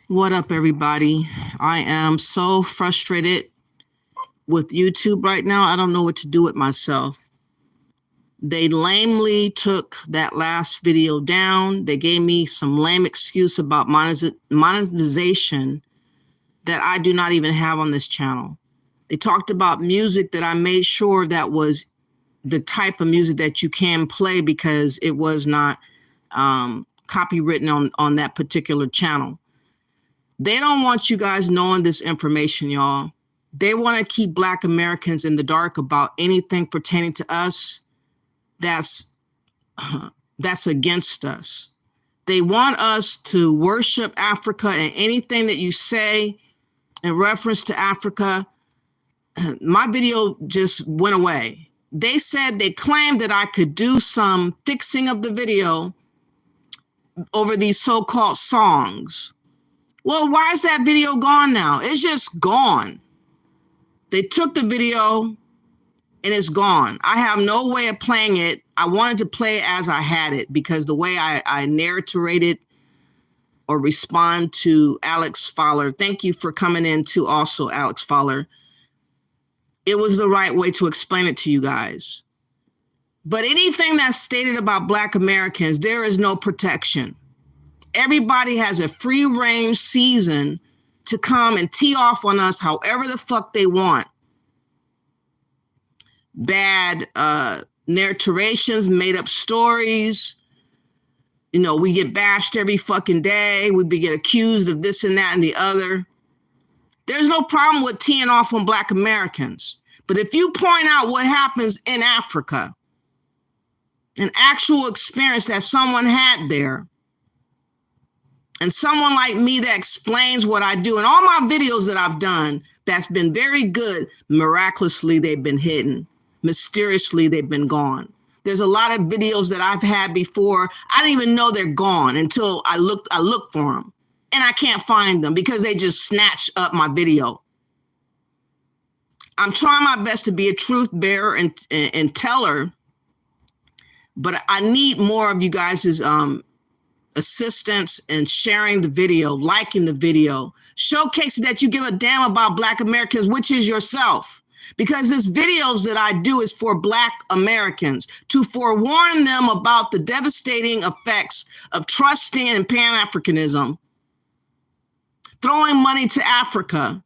What up, everybody? I am so frustrated with YouTube right now. I don't know what to do with myself. They lamely took that last video down. They gave me some lame excuse about monetization that I do not even have on this channel. They talked about music that I made sure that was the type of music that you can play because it was not copywritten on that particular channel. They don't want you guys knowing this information, y'all. They want to keep Black Americans in the dark about anything pertaining to us that's against us. They want us to worship Africa, and anything that you say in reference to Africa, my video just went away. They claimed that I could do some fixing of the video over these so-called songs. Well, why is that video gone now? It's just gone. They took the video and it's gone. I have no way of playing it. I wanted to play it as I had it because the way I narrated or respond to Alex Fowler, thank you for coming in too also, Alex Fowler. It was the right way to explain it to you guys. But anything that's stated about Black Americans, there is no protection. Everybody has a free range season to come and tee off on us however the fuck they want. Bad narrations, made up stories. You know, we get bashed every fucking day. We get accused of this and that and the other. There's no problem with teeing off on Black Americans. But if you point out what happens in Africa, an actual experience that someone had there, and someone like me that explains what I do, and all my videos that I've done that's been very good, miraculously they've been hidden. Mysteriously they've been gone. There's a lot of videos that I've had before. I didn't even know they're gone until I looked for them. And I can't find them because they just snatched up my video. I'm trying my best to be a truth bearer and teller, but I need more of you guys' assistance in sharing the video, liking the video, showcasing that you give a damn about Black Americans, which is yourself. Because this videos that I do is for Black Americans to forewarn them about the devastating effects of trusting in pan-africanism, throwing money to Africa,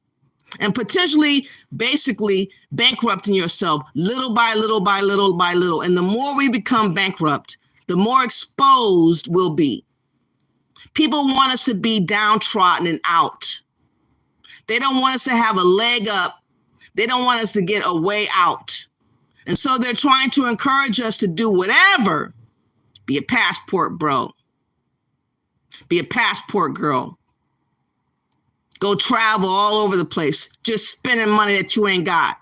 and potentially basically bankrupting yourself little by little by little by little. And the more we become bankrupt, the more exposed we'll be. People want us to be downtrodden and out. They don't want us to have a leg up. They don't want us to get a way out. And so they're trying to encourage us to do whatever. Be a passport bro. Be a passport girl. Go travel all over the place, just spending money that you ain't got.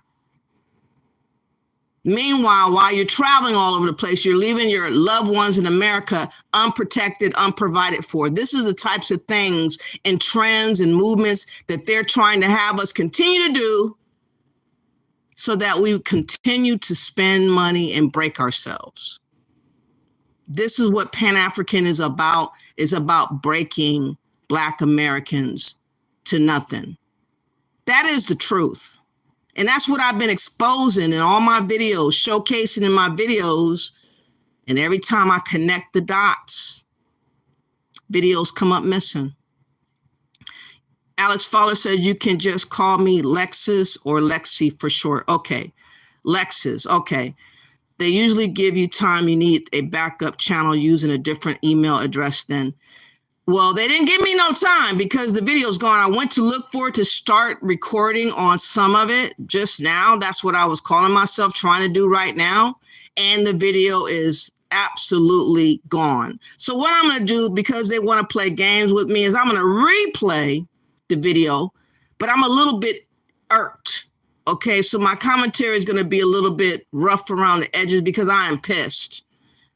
Meanwhile, while you're traveling all over the place, you're leaving your loved ones in America unprotected, unprovided for. This is the types of things and trends and movements that they're trying to have us continue to do so that we continue to spend money and break ourselves. This is what Pan-African is about breaking Black Americans to nothing. That is the truth. And that's what I've been exposing in all my videos, showcasing in my videos. And every time I connect the dots, videos come up missing. Alex Fowler says you can just call me Lexis or Lexi for short. Okay, Lexis, okay. They usually give you time you need a backup channel using a different email address then. Well, they didn't give me no time because the video's gone. I went to look for it to start recording on some of it just now. That's what I was calling myself trying to do right now. And the video is absolutely gone. So what I'm going to do, because they want to play games with me, is I'm going to replay the video, but I'm a little bit irked. Okay, so my commentary is going to be a little bit rough around the edges because I am pissed.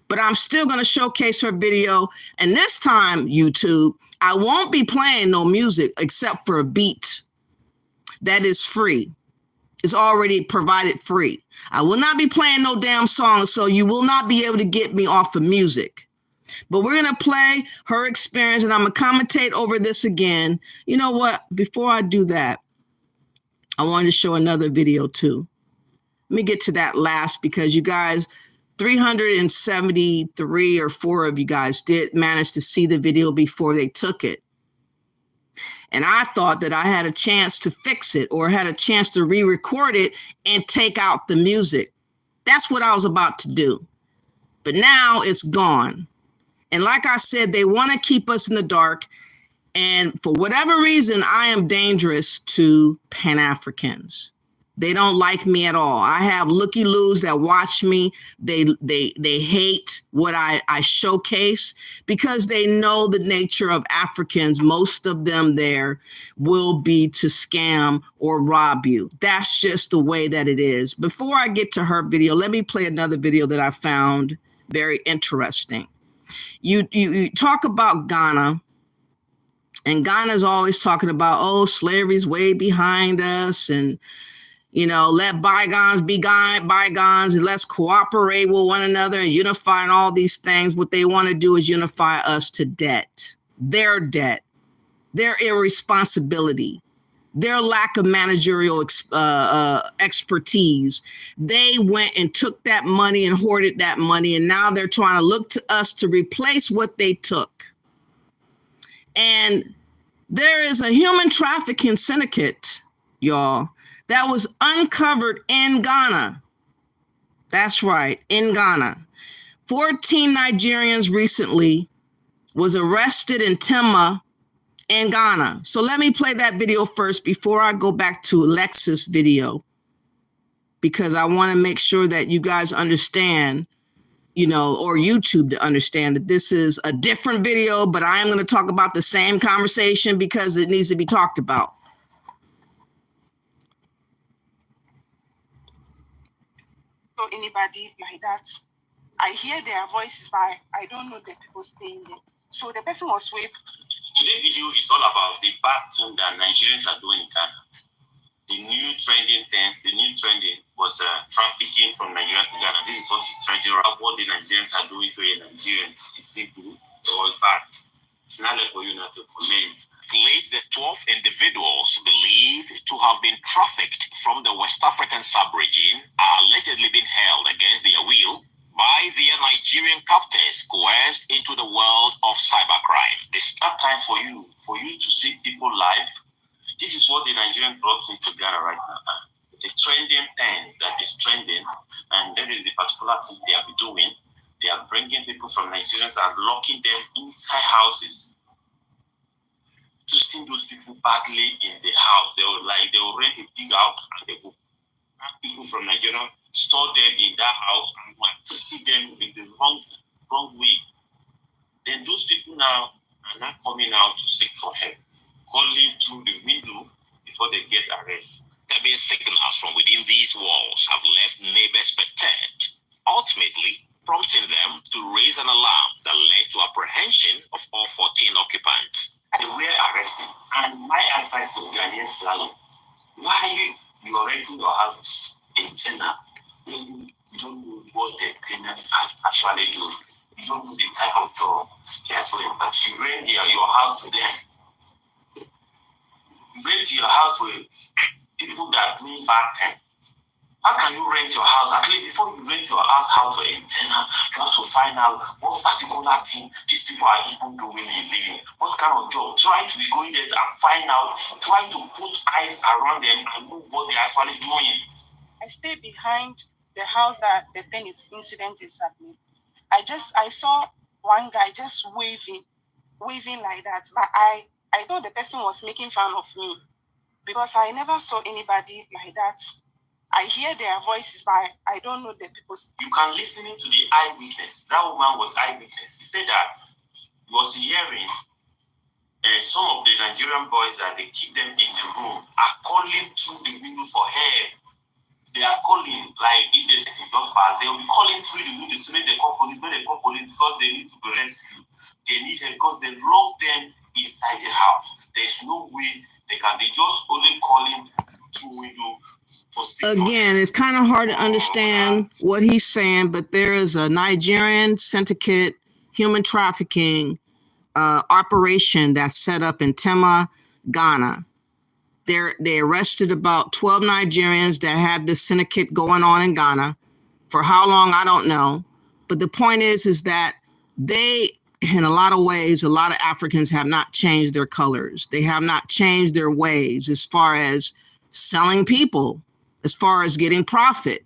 But I'm still going to showcase her video. And this time, YouTube, I won't be playing no music except for a beat that is free. It's already provided free. I will not be playing no damn songs, so you will not be able to get me off of music. But we're going to play her experience, and I'm going to commentate over this again. You know what? Before I do that, I wanted to show another video too. Let me get to that last, because you guys, 373 or 4 of you guys did manage to see the video before they took it. And I thought that I had a chance to fix it, or had a chance to re-record it and take out the music. That's what I was about to do. But now it's gone. And like I said, they want to keep us in the dark. And for whatever reason, I am dangerous to Pan-Africans. They don't like me at all. I have looky-loos that watch me. They hate what I showcase, because they know the nature of Africans. Most of them there will be to scam or rob you. That's just the way that it is. Before I get to her video, let me play another video that I found very interesting. You talk about Ghana. And Ghana's always talking about, oh, slavery's way behind us, and you know, let bygones be bygones, and let's cooperate with one another and unify and all these things. What they want to do is unify us to debt, their irresponsibility, their lack of managerial expertise. They went and took that money and hoarded that money, and now they're trying to look to us to replace what they took. And there is a human trafficking syndicate, y'all, that was uncovered in Ghana. That's right, in Ghana. 14 Nigerians recently was arrested in Tema in Ghana. So let me play that video first before I go back to ALEXIS video, because I want to make sure that you guys understand, you know, or YouTube to understand that this is a different video, but I am going to talk about the same conversation because it needs to be talked about. So anybody like that, I hear their voices, but I don't know the people staying there. So the person was raped. Today's video is all about the bad thing that Nigerians are doing in Ghana. The new trending was trafficking from Nigeria to Ghana. This is what is trending around. What the Nigerians are doing to a Nigerian. Is it good or bad? It's not like for you not to comment. At least the 12 individuals believed to have been trafficked from the West African sub-region are allegedly being held against their will by their Nigerian captors coerced into the world of cybercrime. It's not time for you to see people live. This is what the Nigerian brought into Ghana right now. The trending thing that is trending, and that is the particular thing they are doing. They are bringing people from Nigerians and locking them inside houses, treating those people badly in the house. They will rent a big house, and they will have people from Nigeria, store them in that house, and treating them in the wrong way. Then those people now are not coming out to seek for help, calling through the window before they get arrested. Stabbing signals from within these walls have left neighbors perturbed, ultimately prompting them to raise an alarm that led to apprehension of all 14 occupants. They were arrested, and my advice to Ghanaians, why you are renting your house in China when you don't know what the tenants are actually doing? You don't know the type of job they are doing, but you rent your house to them. You rent your house with people that are doing bad things. How can you rent your house? At least before you rent your house to a tenant, you have to find out what particular thing these people are even doing in living. What kind of job? Try to be going there and find out. Try to put eyes around them and know what they're actually doing. I stay behind the house that the incident is happening. I saw one guy just waving like that. But I thought the person was making fun of me, because I never saw anybody like that. I hear their voices, but I don't know the people. You can listen to the eyewitness. That woman was eyewitness. He said that he was hearing some of the Nigerian boys that they keep them in the room are calling through the window for help. They are calling, like if they see just pass, they will be calling through the window to make the call police, because they need to be rescued. They need help because they lock them inside the house. There's no way they can. They just only calling through window. Again, it's kind of hard to understand what he's saying, but there is a Nigerian syndicate human trafficking operation that's set up in Tema, Ghana. They arrested about 12 Nigerians that had this syndicate going on in Ghana. For how long, I don't know. But the point is that they, in a lot of ways, a lot of Africans have not changed their colors. They have not changed their ways as far as selling people, as far as getting profit,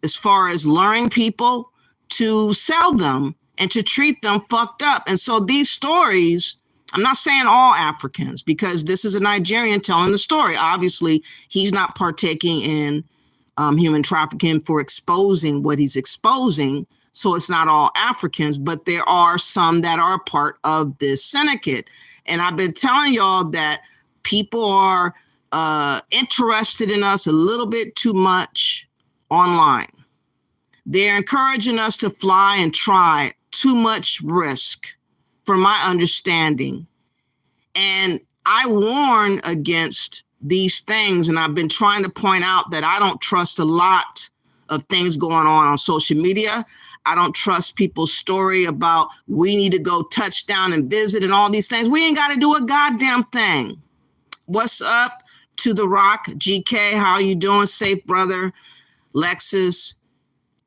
as far as luring people to sell them and to treat them fucked up. And so these stories, I'm not saying all Africans, because this is a Nigerian telling the story. Obviously, he's not partaking in human trafficking for exposing what he's exposing. So it's not all Africans, but there are some that are part of this syndicate. And I've been telling y'all that people are interested in us a little bit too much online. They're encouraging us to fly and try too much risk, from my understanding. And I warn against these things, and I've been trying to point out that I don't trust a lot of things going on social media. I don't trust people's story about we need to go touchdown and visit and all these things. We ain't got to do a goddamn thing. What's up to the Rock? GK, how you doing? Safe brother, Lexus,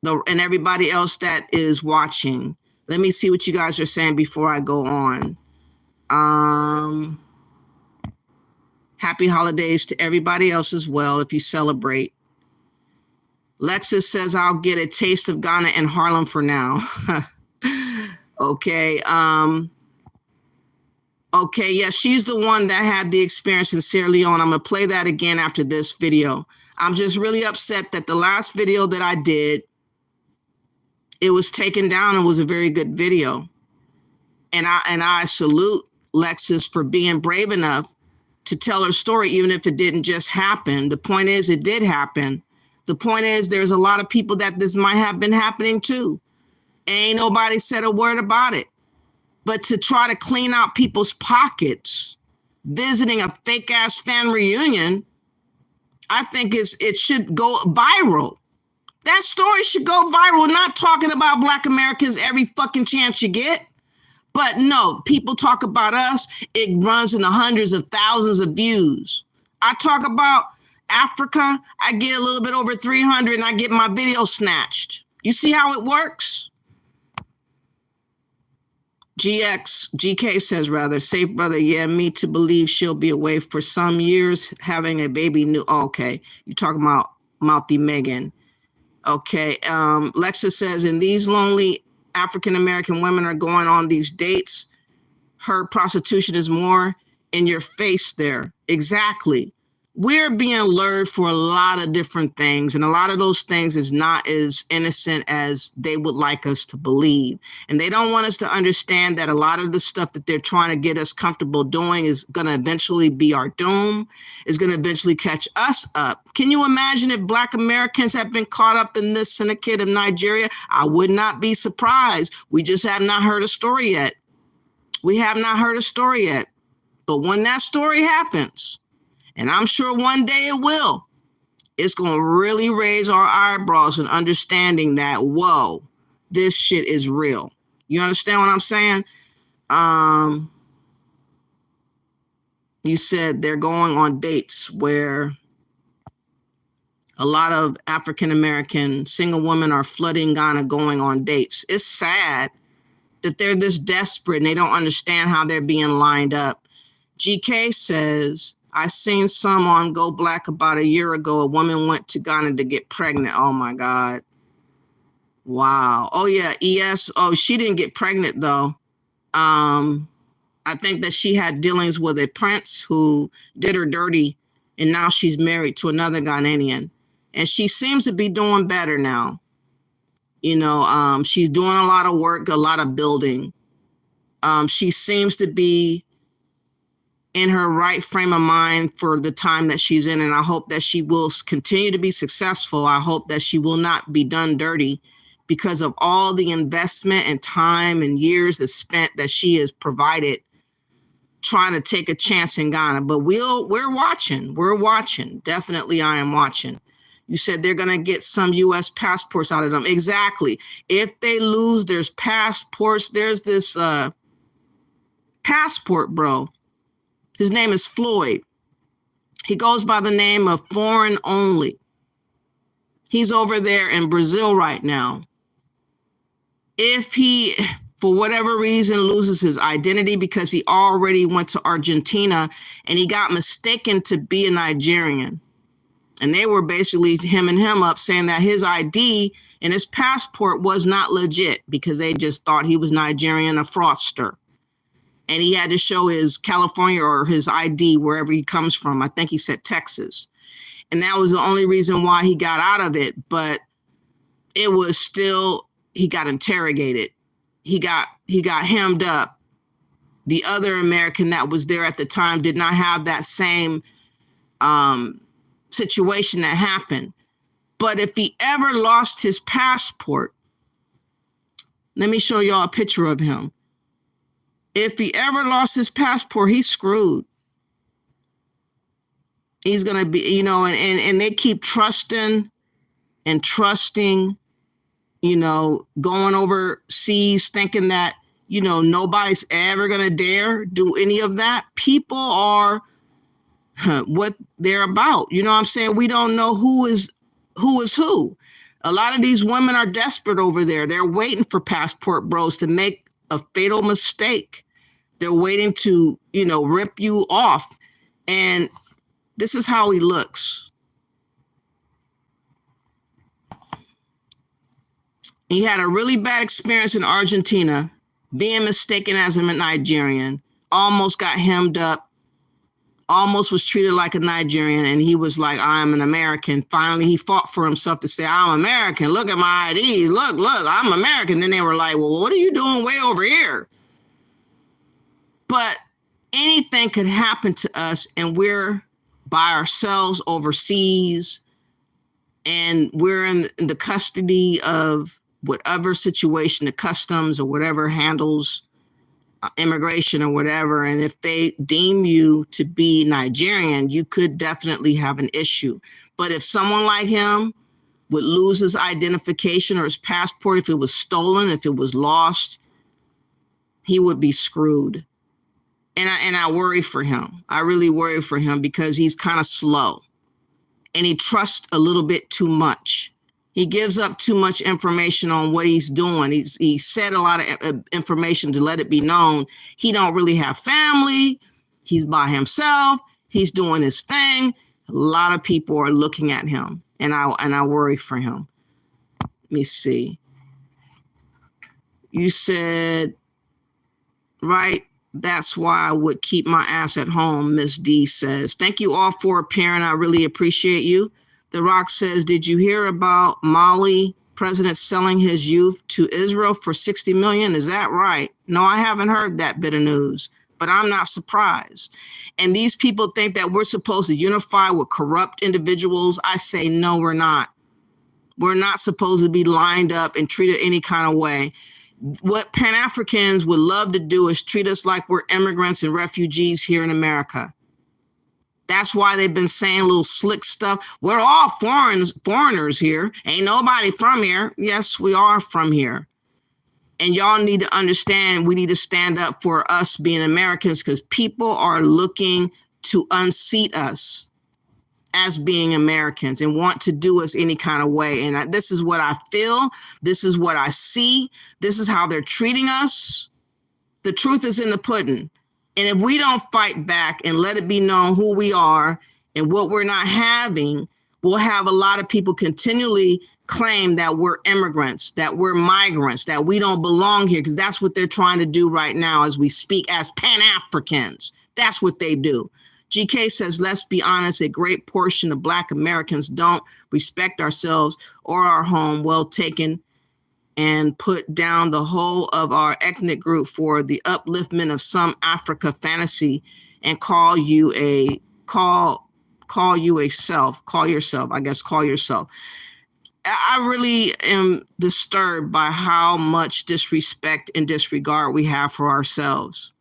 and everybody else that is watching. Let me see what you guys are saying before I go on. Happy holidays to everybody else as well, if you celebrate. Lexus says, I'll get a taste of Ghana and Harlem for now. Okay. Okay, yeah, she's the one that had the experience in Sierra Leone. I'm going to play that again after this video. I'm just really upset that the last video that I did, it was taken down and was a very good video. And I salute Lexus for being brave enough to tell her story, even if it didn't just happen. The point is, it did happen. The point is, there's a lot of people that this might have been happening to. Ain't nobody said a word about it. But to try to clean out people's pockets, visiting a fake ass fan reunion, I think it should go viral. That story should go viral. We're not talking about Black Americans every fucking chance you get. But no, people talk about us. It runs in the hundreds of thousands of views. I talk about Africa. I get a little bit over 300 and I get my video snatched. You see how it works? GK says rather, safe brother, yeah, me to believe she'll be away for some years having a baby new. Oh, okay, you talking about Mouthy Megan. Okay, Lexa says, and these lonely African-American women are going on these dates. Her prostitution is more in your face there. Exactly. We're being lured for a lot of different things, and a lot of those things is not as innocent as they would like us to believe. And they don't want us to understand that a lot of the stuff that they're trying to get us comfortable doing is going to eventually be our doom, is going to eventually catch us up. Can you imagine if Black Americans have been caught up in this syndicate of Nigeria? I would not be surprised. We just have not heard a story yet. We have not heard a story yet. But when that story happens, and I'm sure one day it will, it's going to really raise our eyebrows and understanding that, whoa, this shit is real. You understand what I'm saying? You said they're going on dates where a lot of African-American single women are flooding Ghana going on dates. It's sad that they're this desperate and they don't understand how they're being lined up. GK says, I seen some on Go Black about a year ago. A woman went to Ghana to get pregnant. Oh my God. Wow. Oh yeah, ES. Oh, she didn't get pregnant though. I think that she had dealings with a prince who did her dirty, and now she's married to another Ghanaian. And she seems to be doing better now. You know, she's doing a lot of work, a lot of building. She seems to be in her right frame of mind for the time that she's in. And I hope that she will continue to be successful. I hope that she will not be done dirty because of all the investment and time and years that spent that she has provided trying to take a chance in Ghana. But we're watching. We're watching. Definitely I am watching. You said they're going to get some U.S. passports out of them. Exactly. If they lose their passports, there's this passport bro. His name is Floyd. He goes by the name of Foreign Only. He's over there in Brazil right now. If he, for whatever reason, loses his identity because he already went to Argentina and he got mistaken to be a Nigerian. And they were basically him up saying that his ID and his passport was not legit because they just thought he was Nigerian, a fraudster. And he had to show his California or his ID wherever he comes from. I think he said Texas. And that was the only reason why he got out of it. But it was still, he got interrogated. He got hemmed up. The other American that was there at the time did not have that same situation that happened. But if he ever lost his passport, let me show y'all a picture of him. If he ever lost his passport, he's screwed. He's going to be, you know, and they keep trusting, you know, going overseas, thinking that, you know, nobody's ever going to dare do any of that. People are what they're about. You know what I'm saying? We don't know who is who. A lot of these women are desperate over there. They're waiting for passport bros to make a fatal mistake. They're waiting to, you know, rip you off. And this is how he looks. He had a really bad experience in Argentina, being mistaken as a Nigerian, almost got hemmed up, almost was treated like a Nigerian, and he was like, I'm an American. Finally, he fought for himself to say, I'm American. Look at my IDs. Look, I'm American. Then they were like, well, what are you doing way over here? But anything could happen to us, and we're by ourselves overseas, and we're in the custody of whatever situation, the customs or whatever handles immigration or whatever. And if they deem you to be Nigerian, you could definitely have an issue. But if someone like him would lose his identification or his passport, if it was stolen, if it was lost, he would be screwed. And I worry for him. I really worry for him because he's kind of slow and he trusts a little bit too much. He gives up too much information on what he's doing. He said a lot of information to let it be known. He don't really have family. He's by himself. He's doing his thing. A lot of people are looking at him, and I worry for him. Let me see. You said, right? That's why I would keep my ass at home, Miss D says. Thank you all for appearing. I really appreciate you. The Rock says, did you hear about Mali president selling his youth to Israel for $60 million? Is that right? No, I haven't heard that bit of news, but I'm not surprised. And these people think that we're supposed to unify with corrupt individuals. I say, no, we're not. We're not supposed to be lined up and treated any kind of way. What Pan-Africans would love to do is treat us like we're immigrants and refugees here in America. That's why they've been saying little slick stuff. We're all foreigners here. Ain't nobody from here. Yes, we are from here. And y'all need to understand, we need to stand up for us being Americans because people are looking to unseat us as being Americans and want to do us any kind of way. And this is what I feel. This is what I see. This is how they're treating us. The truth is in the pudding. And if we don't fight back and let it be known who we are and what we're not having, we'll have a lot of people continually claim that we're immigrants, that we're migrants, that we don't belong here, because that's what they're trying to do right now as we speak as Pan-Africans. That's what they do. GK says, let's be honest, a great portion of Black Americans don't respect ourselves or our home, well taken and put down the whole of our ethnic group for the upliftment of some Africa fantasy and call yourself. I really am disturbed by how much disrespect and disregard we have for ourselves.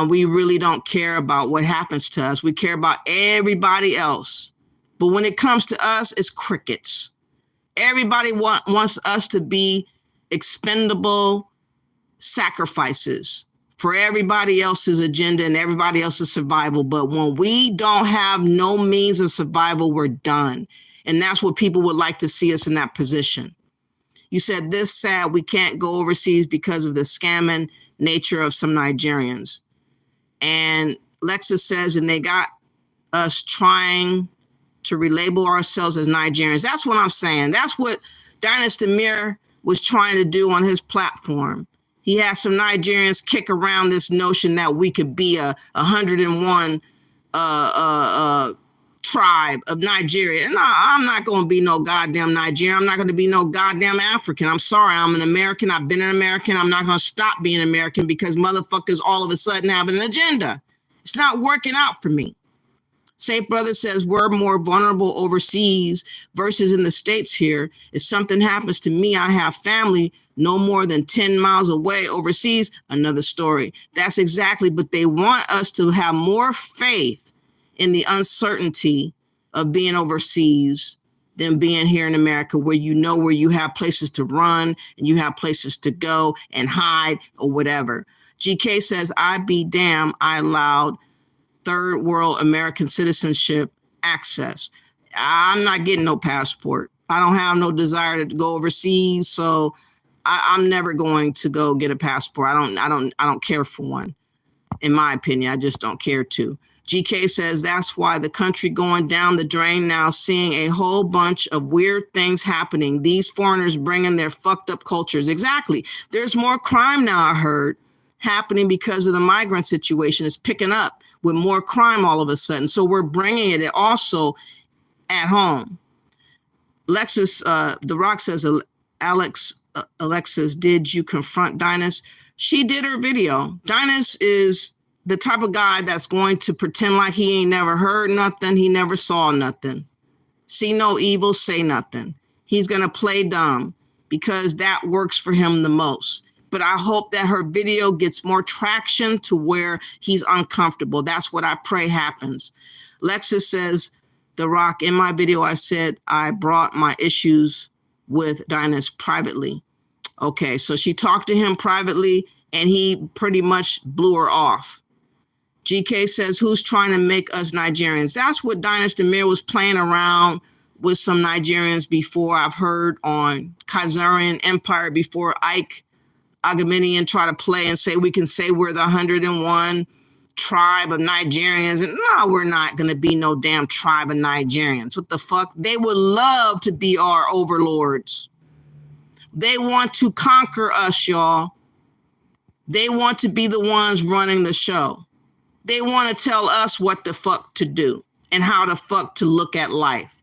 We really don't care about what happens to us. We care about everybody else. But when it comes to us, it's crickets. Everybody wants us to be expendable sacrifices for everybody else's agenda and everybody else's survival. But when we don't have no means of survival, we're done. And that's what people would like to see us in that position. You said this sad, we can't go overseas because of the scamming nature of some Nigerians. And Lexus says, and they got us trying to relabel ourselves as Nigerians. That's what I'm saying. That's what Dynasty Demir was trying to do on his platform. He had some Nigerians kick around this notion that we could be a 101 tribe of Nigeria. And I'm not going to be no goddamn Nigerian. I'm not going to be no goddamn African. I'm sorry. I'm an American. I've been an American. I'm not going to stop being American because motherfuckers all of a sudden have an agenda. It's not working out for me. Safe Brother says we're more vulnerable overseas versus in the States here. If something happens to me, I have family no more than 10 miles away overseas. Another story. That's exactly, but they want us to have more faith in the uncertainty of being overseas than being here in America, where you know where you have places to run and you have places to go and hide or whatever. GK says, I be damn, I allowed third world American citizenship access. I'm not getting no passport. I don't have no desire to go overseas, so I'm never going to go get a passport. I don't care for one. In my opinion, I just don't care to. GK says that's why the country going down the drain now, seeing a whole bunch of weird things happening. These foreigners bringing their fucked up cultures. Exactly. There's more crime now, I heard, happening because of the migrant situation. Is picking up with more crime all of a sudden. So we're bringing it also at home. Lexus, The Rock says, Alexis, did you confront Dynas? She did her video. Dynas is the type of guy that's going to pretend like he ain't never heard nothing. He never saw nothing. See no evil, say nothing. He's going to play dumb because that works for him the most. But I hope that her video gets more traction to where he's uncomfortable. That's what I pray happens. Lexus says, The Rock, in my video, I said I brought my issues with Dynas privately. Okay, so she talked to him privately and he pretty much blew her off. GK says, who's trying to make us Nigerians? That's what Dynasty Demir was playing around with some Nigerians before. I've heard on Khazarian Empire before Ike Agamemnon try to play and say we can say we're the 101 tribe of Nigerians. And no, we're not going to be no damn tribe of Nigerians. What the fuck? They would love to be our overlords. They want to conquer us, y'all. They want to be the ones running the show. They want to tell us what the fuck to do and how the fuck to look at life.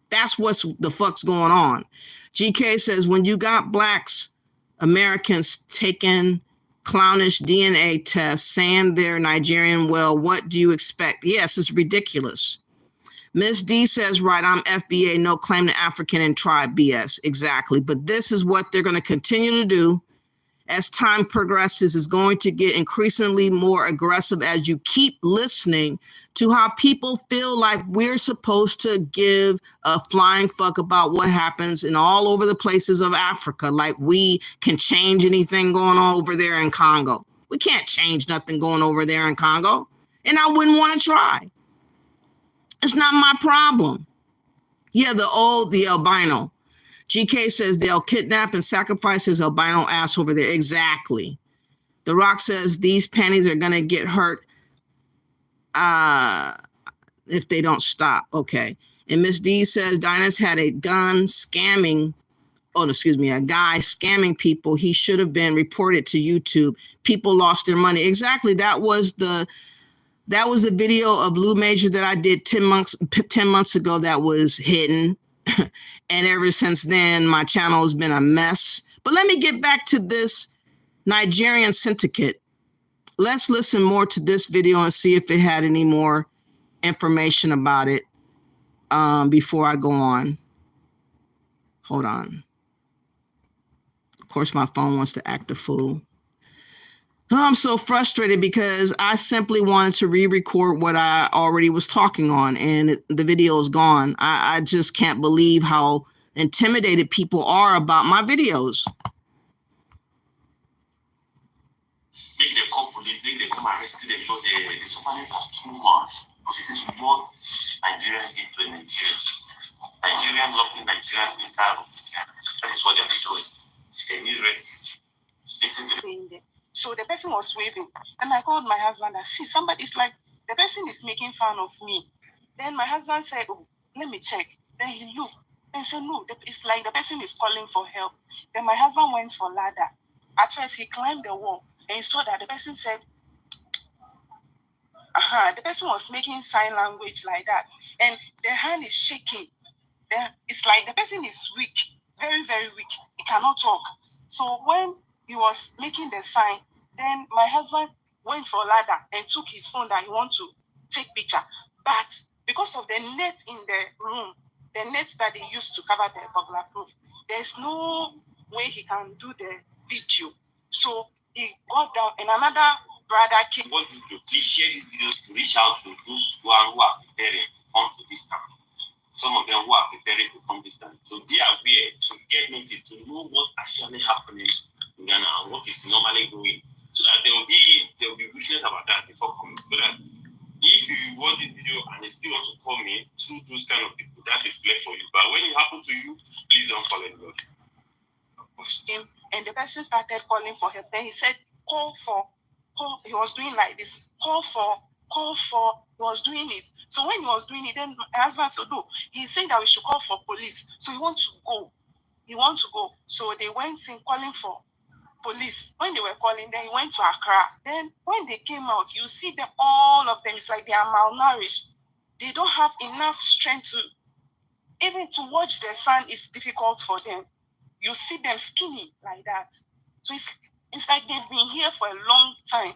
That's what's the fuck's going on. GK says, when you got blacks, Americans taking clownish DNA tests saying they're Nigerian, well, what do you expect? Yes, it's ridiculous. Miss D says, right, I'm FBA, no claim to African and tribe BS. Exactly. But this is what they're going to continue to do. As time progresses, is going to get increasingly more aggressive as you keep listening to how people feel like we're supposed to give a flying fuck about what happens in all over the places of Africa, like we can change anything going on over there in Congo. We can't change nothing going over there in Congo, and I wouldn't want to try. It's not my problem. Yeah, the albino. GK says they'll kidnap and sacrifice his albino ass over there. Exactly. The Rock says these panties are going to get hurt if they don't stop. Okay. And Miss D says Dynas had a guy scamming people. He should have been reported to YouTube. People lost their money. Exactly. That was the video of Lou Major that I did 10 months ago that was hidden. And ever since then, my channel has been a mess. But let me get back to this Nigerian syndicate. Let's listen more to this video and see if it had any more information about it before I go on. Hold on. Of course, my phone wants to act a fool. I'm so frustrated because I simply wanted to re-record what I already was talking on, and the video is gone. I just can't believe how intimidated people are about my videos. Make the call police, make them come arrest them because the suffering is too much. Because it is more Nigerians into Nigeria. Nigerians locking Nigerians inside of that is what they're doing. They need rescue. Listen to them. So the person was waving, and I called my husband and see somebody's like, the person is making fun of me. Then my husband said, oh, let me check. Then he looked and said, no, it's like the person is calling for help. Then my husband went for ladder. At first he climbed the wall and he saw that the person said, the person was making sign language like that, and the hand is shaking. Then it's like the person is weak, very, very weak. He cannot talk. So when he was making the sign, then my husband went for a ladder and took his phone that he wanted to take picture. But because of the net in the room, the net that they used to cover the burglar proof, there's no way he can do the video. So he got down, and another brother came. Want you to please share this video to reach out to those who are preparing to come to this town. Some of them who are preparing to come this time. So they are aware to get notice, to know what actually happening in Ghana and what is normally going. So that there will be witness about that before coming. So that if you watch this video and you still want to call me through those kind of people, that is left for you. But when it happens to you, please don't call anybody. And the person started calling for help. Then he said, call. He was doing like this, call for. He was doing it. So when he was doing it, then my husband said, no, he's saying that we should call for police. So he wants to go. So they went in calling for police. When they were calling, then he went to Accra. Then when they came out, you see them, all of them, it's like they are malnourished. They don't have enough strength to, even to watch the sun is difficult for them. You see them skinny like that. So it's like they've been here for a long time.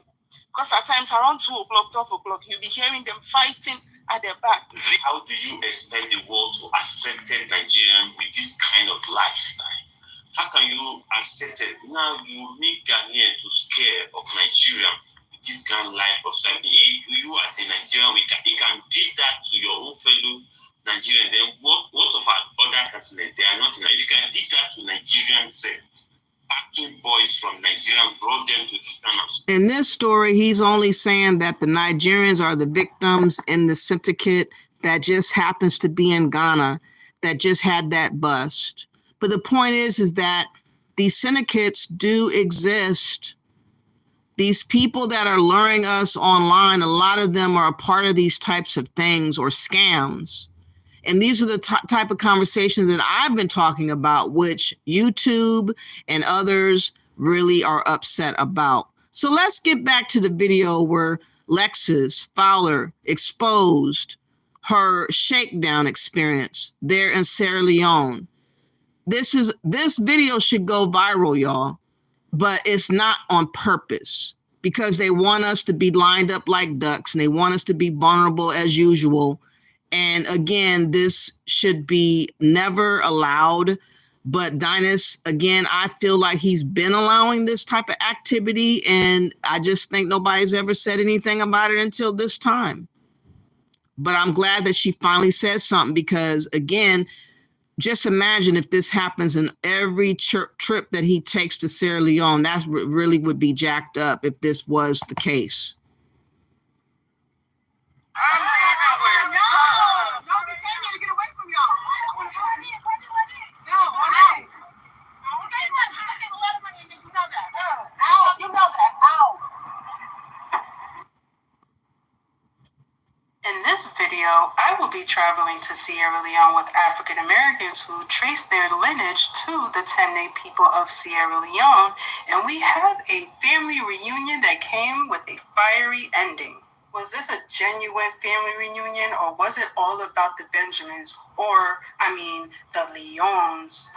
Because at times around 2 o'clock, 12 o'clock, you'll be hearing them fighting at the back. How do you expect the world to accept Nigerian with this kind of lifestyle? How can you accept it? Now you make Ghanaian to scare of Nigeria with this kind of lifestyle. If you as a Nigerian, you can did that to your own fellow Nigerian, then what of our other countries? They are not enough. If you can did that to Nigerians, acting boys from Nigeria brought them to this kind of. In this story, he's only saying that the Nigerians are the victims in the syndicate that just happens to be in Ghana, that just had that bust. But the point is that these syndicates do exist. These people that are luring us online, a lot of them are a part of these types of things or scams. And these are the type of conversations that I've been talking about, which YouTube and others really are upset about. So let's get back to the video where ALEXIS, FOWLER, exposed her shakedown experience there in Sierra Leone. This video should go viral, y'all, but it's not on purpose because they want us to be lined up like ducks and they want us to be vulnerable as usual. And again, this should be never allowed. But Dynas, again, I feel like he's been allowing this type of activity, and I just think nobody's ever said anything about it until this time. But I'm glad that she finally said something because, again, just imagine if this happens in every trip that he takes to Sierra Leone. That really would be jacked up if this was the case. In this video, I will be traveling to Sierra Leone with African Americans who trace their lineage to the Tene people of Sierra Leone, and we have a family reunion that came with a fiery ending. Was this a genuine family reunion, or was it all about the Benjamins, or, the Leones?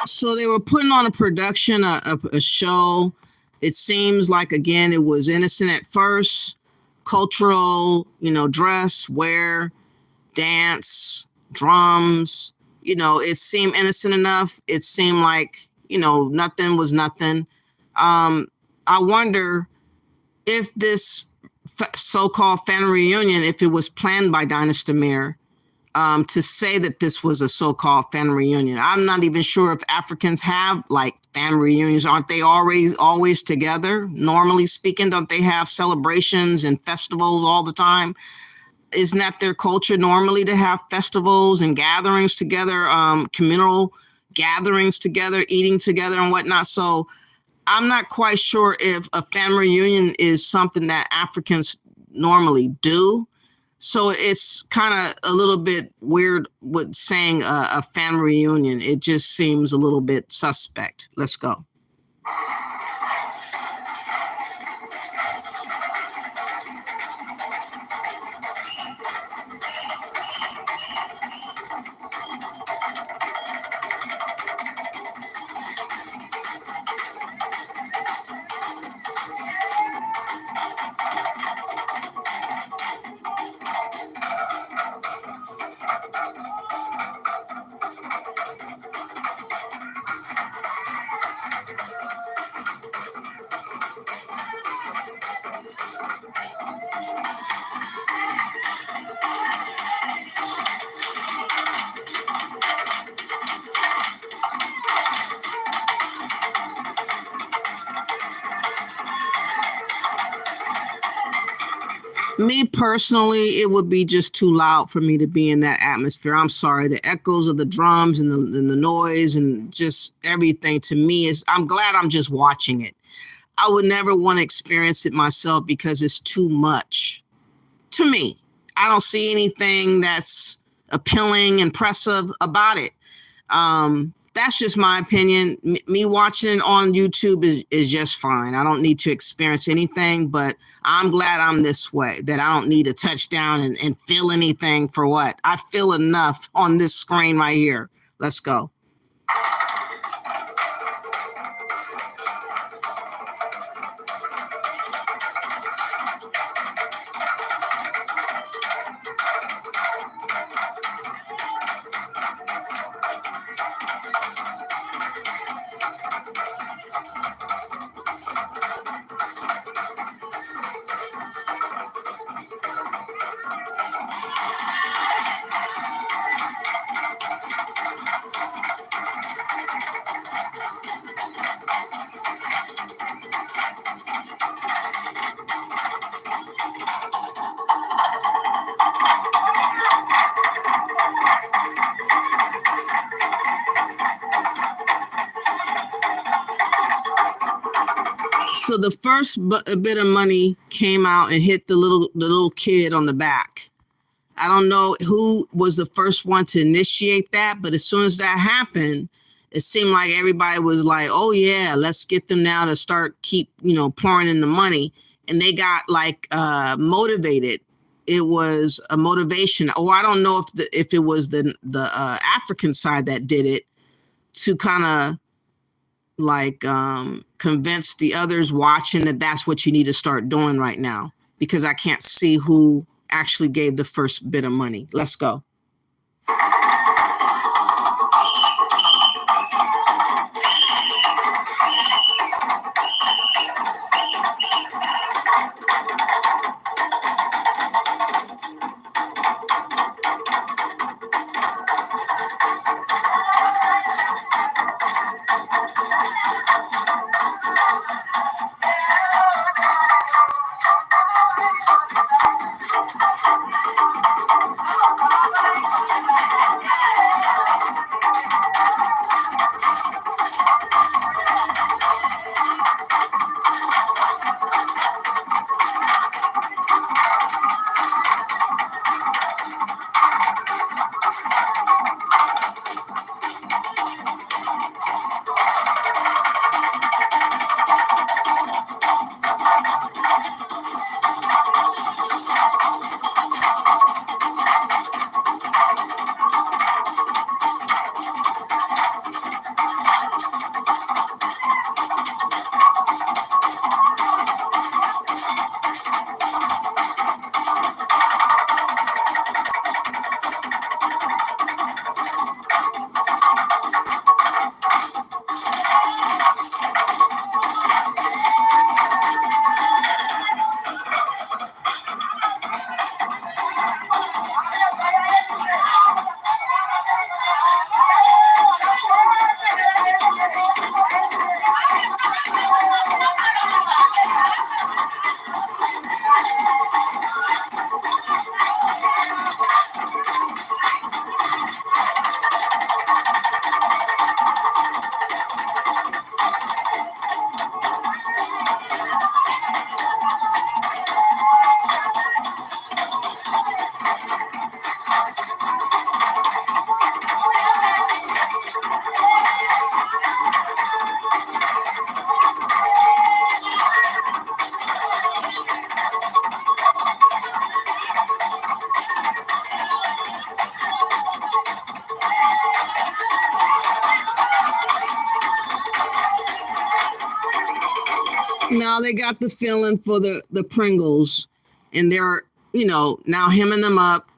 So they were putting on a production, a show. It seems like, again, it was innocent at first. Cultural, dress, wear, dance, drums. It seemed innocent enough. It seemed like, nothing was nothing. I wonder if this so-called family reunion, if it was planned by Dynasty Mayor, to say that this was a so-called family reunion. I'm not even sure if Africans have like family reunions. Aren't they always together? Normally speaking, don't they have celebrations and festivals all the time? Isn't that their culture normally to have festivals and gatherings together, communal gatherings together, eating together and whatnot? So I'm not quite sure if a family reunion is something that Africans normally do. So it's kind of a little bit weird with saying a family reunion. It just seems a little bit suspect. Let's go. Me personally, it would be just too loud for me to be in that atmosphere. I'm sorry. The echoes of the drums and the noise and just everything to me is, I'm glad I'm just watching it. I would never want to experience it myself because it's too much to me. I don't see anything that's appealing, impressive about it. That's just my opinion. Me watching it on YouTube is just fine. I don't need to experience anything, but I'm glad I'm this way, that I don't need a touchdown and feel anything for what? I feel enough on this screen right here. Let's go. So the first bit of money came out and hit the little kid on the back. I don't know who was the first one to initiate that, but as soon as that happened, it seemed like everybody was like, oh yeah, let's get them now to start pouring in the money. And they got like motivated. It was a motivation. Or I don't know if it was the African side that did it to kind of like convince the others watching that that's what you need to start doing right now, because I can't see who actually gave the first bit of money. Let's go. Now they got the feeling for the Pringles, and they're, you know, now hemming them up.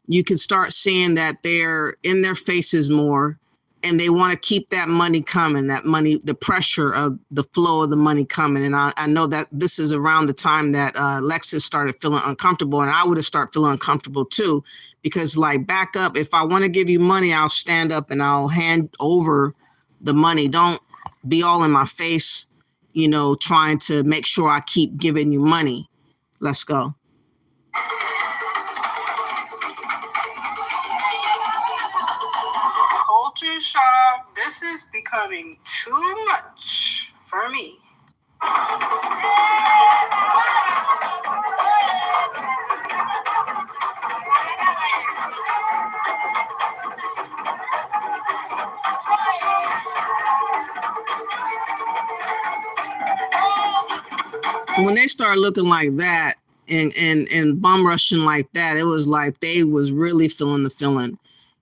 You can start seeing that they're in their faces more, and they want to keep that money coming, that money, the pressure of the flow of the money coming. And I know that this is around the time that ALEXIS started feeling uncomfortable, and I would have started feeling uncomfortable too, because like, back up, if I want to give you money, I'll stand up and I'll hand over the money. Don't be all in my face, you know, trying to make sure I keep giving you money. Let's go. Culture shock. This is becoming too much for me. When they started looking like that and bum rushing like that, it was like they was really feeling the feeling.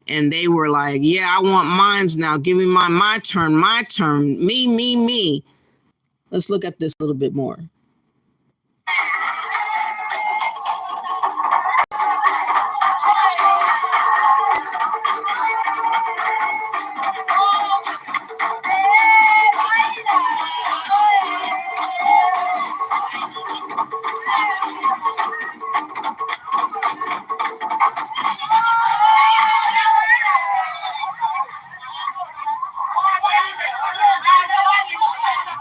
And they were like, yeah, I want mines now. Give me my turn, me. Let's look at this a little bit more.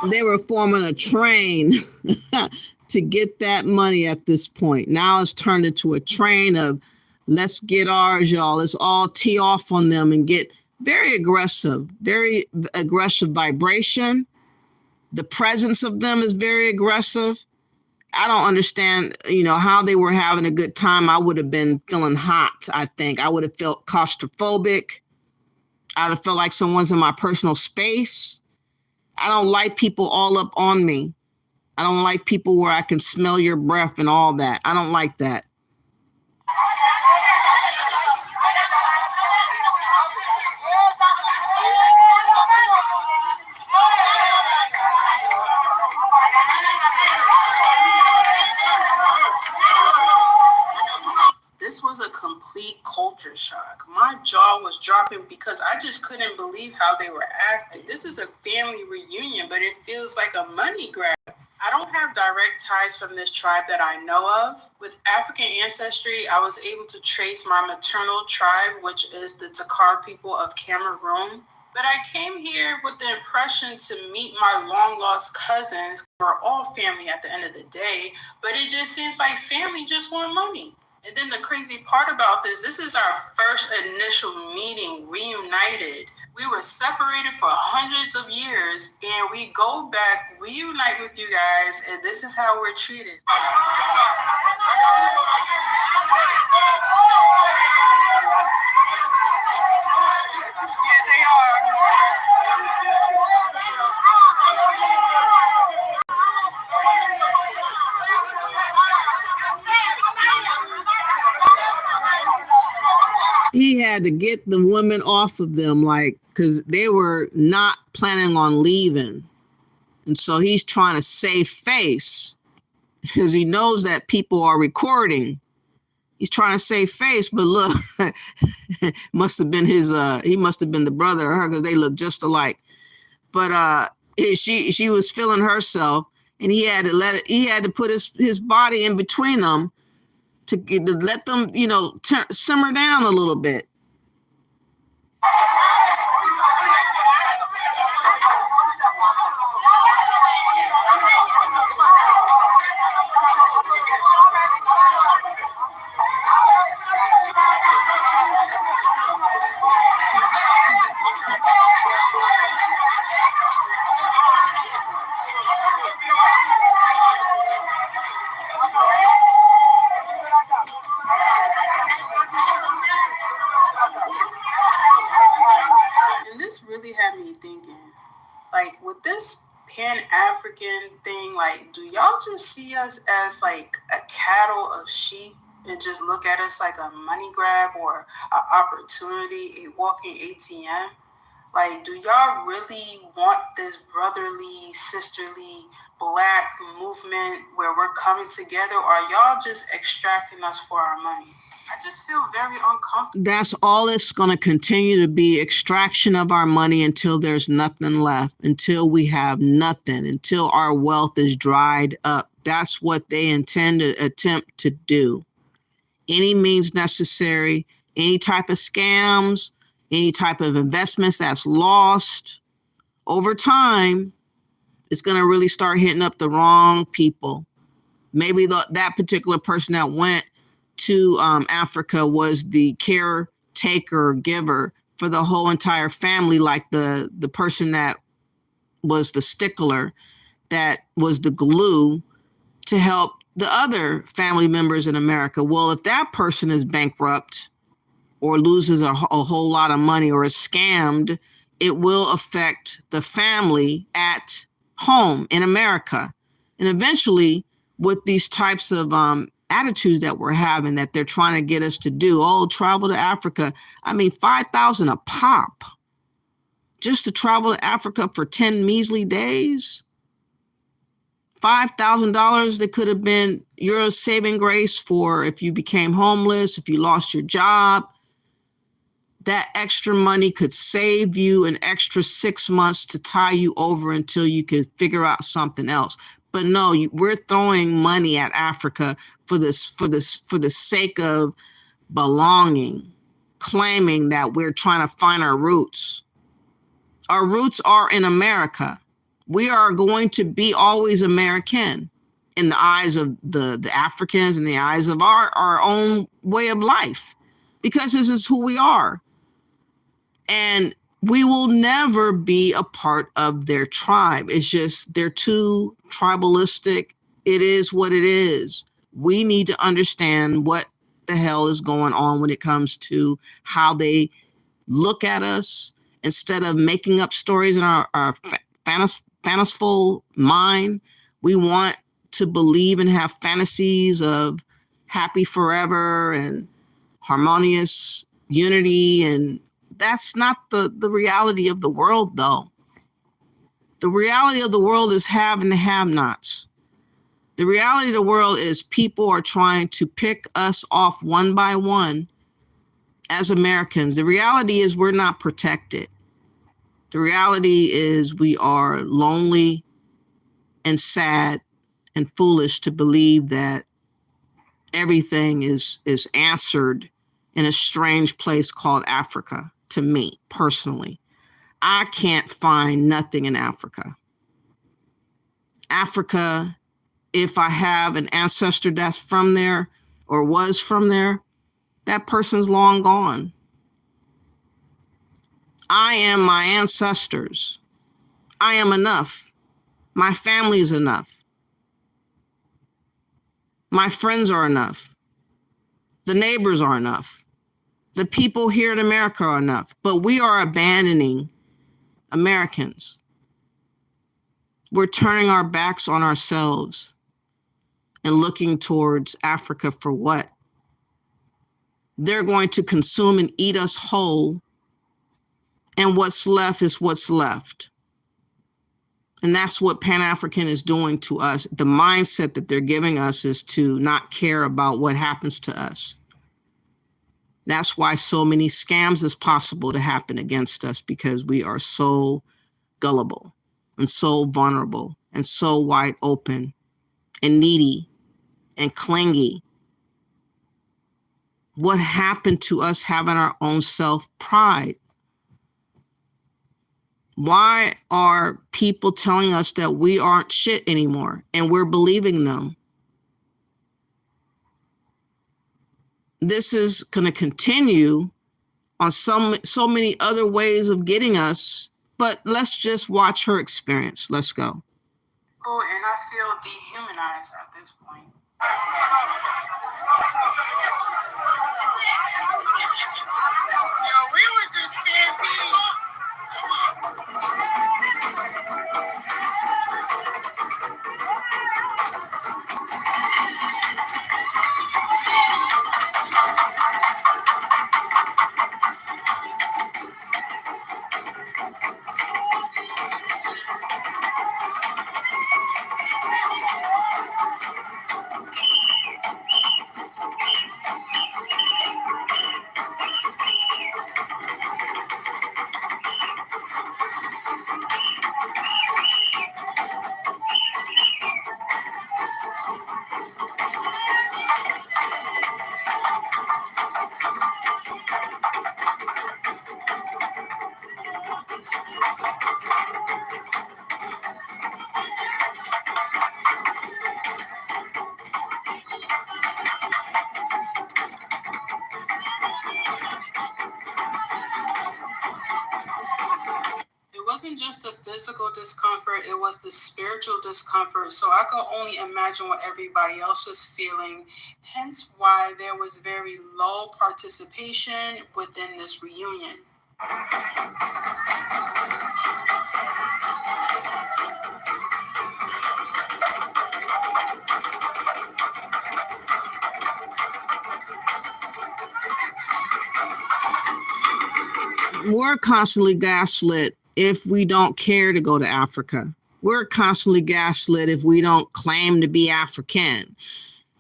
They were forming a train to get that money at this point. Now it's turned into a train of, let's get ours, y'all. Let's all tee off on them and get very aggressive vibration. The presence of them is very aggressive. I don't understand, you know, how they were having a good time. I would have been feeling hot, I think. I would have felt claustrophobic. I would have felt like someone's in my personal space. I don't like people all up on me. I don't like people where I can smell your breath and all that. I don't like that. This was a complete culture shock. My jaw was dropping because I just couldn't believe how they were acting. This is a family reunion, but it feels like a money grab. I don't have direct ties from this tribe that I know of. With African ancestry, I was able to trace my maternal tribe, which is the Takar people of Cameroon. But I came here with the impression to meet my long-lost cousins. We're all family at the end of the day, but it just seems like family just want money. And then the crazy part about this is our first initial meeting reunited. We were separated for hundreds of years, and we go back, reunite with you guys, and this is how we're treated. He had to get the women off of them, like, because they were not planning on leaving. And so he's trying to save face because he knows that people are recording. He's trying to save face, but look, must have been his, he must have been the brother of her because they look just alike. But she was feeling herself, and he had to put his body in between them to let them, you know, simmer down a little bit. Like, with this pan-African thing, like, do y'all just see us as like a cattle of sheep and just look at us like a money grab or an opportunity, a walking ATM? Like, do y'all really want this brotherly, sisterly, Black movement where we're coming together, or are y'all just extracting us for our money? I just feel very uncomfortable. That's all it's going to continue to be, extraction of our money until there's nothing left, until we have nothing, until our wealth is dried up. That's what they intend to attempt to do. Any means necessary, any type of scams, any type of investments that's lost over time, it's going to really start hitting up the wrong people. Maybe that particular person that went to Africa was the caretaker, giver for the whole entire family, like the person that was the stickler, that was the glue to help the other family members in America. Well, if that person is bankrupt or loses a whole lot of money or is scammed, it will affect the family at home in America. And eventually, with these types of attitudes that we're having, that they're trying to get us to do, travel to Africa. I mean, $5,000 a pop just to travel to Africa for 10 measly days. $5,000 that could have been your saving grace for if you became homeless, if you lost your job. That extra money could save you an extra 6 months to tie you over until you could figure out something else. But no, we're throwing money at Africa for the sake of belonging, claiming that we're trying to find our roots. Our roots are in America. We are going to be always American in the eyes of the Africans, in the eyes of our own way of life, because this is who we are. And we will never be a part of their tribe. It's just they're too tribalistic. It is what it is. We need to understand what the hell is going on when it comes to how they look at us. Instead of making up stories in our fanciful mind, we want to believe and have fantasies of happy forever and harmonious unity, and that's not the reality of the world, though. The reality of the world is have and the have-nots. The reality of the world is people are trying to pick us off one by one as Americans. The reality is we're not protected. The reality is we are lonely and sad and foolish to believe that everything is answered in a strange place called Africa. To me, personally, I can't find nothing in Africa. Africa, if I have an ancestor that's from there or was from there, that person's long gone. I am my ancestors. I am enough. My family is enough. My friends are enough. The neighbors are enough. The people here in America are enough. But we are abandoning Americans. We're turning our backs on ourselves and looking towards Africa for what? They're going to consume and eat us whole, and what's left is what's left. And that's what Pan-African is doing to us. The mindset that they're giving us is to not care about what happens to us. That's why so many scams is possible to happen against us, because we are so gullible and so vulnerable and so wide open and needy and clingy. What happened to us having our own self-pride? Why are people telling us that we aren't shit anymore and we're believing them? This is going to continue on so many other ways of getting us, but let's just watch her experience. Let's go. Oh, and I feel dehumanized at this point. Yo, we were just stampede. wasn't just the physical discomfort, it was the spiritual discomfort. So I could only imagine what everybody else was feeling, hence why there was very low participation within this reunion. We're constantly gaslit if we don't care to go to Africa. We're constantly gaslit if we don't claim to be African.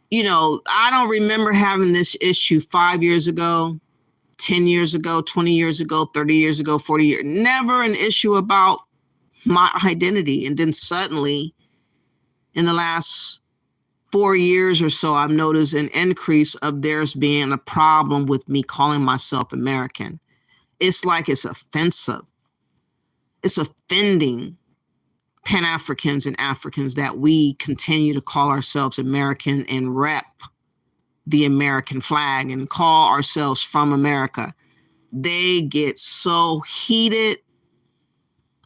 You know, I don't remember having this issue 5 years ago, 10 years ago, 20 years ago, 30 years ago, 40 years. Never an issue about my identity. And then suddenly, in the last 4 years or so, I've noticed an increase of there's being a problem with me calling myself American. It's like it's offensive. It's offending Pan-Africans and Africans that we continue to call ourselves American and rep the American flag and call ourselves from America. They get so heated,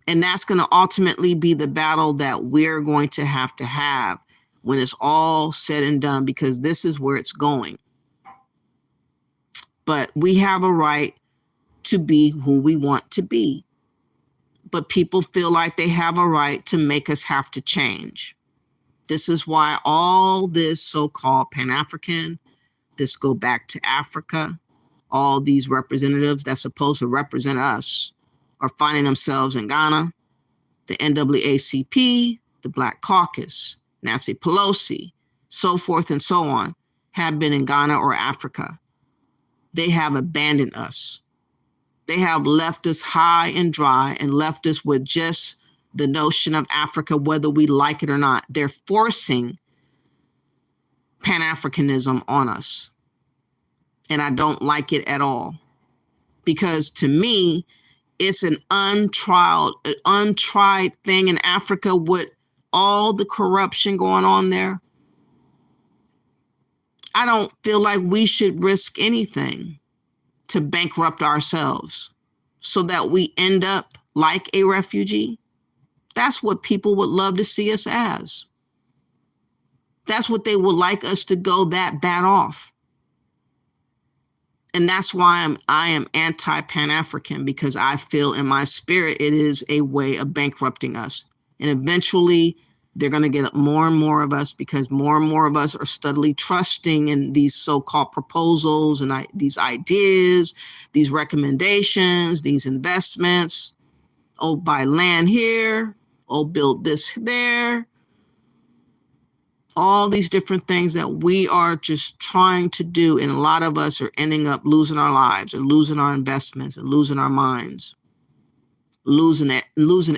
and that's going to ultimately be the battle that we're going to have when it's all said and done, because this is where it's going. But we have a right to be who we want to be. But people feel like they have a right to make us have to change. This is why all this so-called Pan-African, this go back to Africa, all these representatives that's supposed to represent us are finding themselves in Ghana, the NAACP, the Black Caucus, Nancy Pelosi, so forth and so on, have been in Ghana or Africa. They have abandoned us. They have left us high and dry and left us with just the notion of Africa, whether we like it or not. They're forcing Pan-Africanism on us. And I don't like it at all. Because to me, it's an untried thing in Africa with all the corruption going on there. I don't feel like we should risk anything to bankrupt ourselves so that we end up like a refugee. That's what people would love to see us as. That's what they would like us to go that bad off. And that's why I am anti-Pan-African, because I feel in my spirit it is a way of bankrupting us. And eventually they're going to get more and more of us, because more and more of us are steadily trusting in these so-called proposals and these ideas, these recommendations, these investments. Oh, buy land here. Oh, build this there. All these different things that we are just trying to do. And a lot of us are ending up losing our lives or losing our investments and losing our minds, losing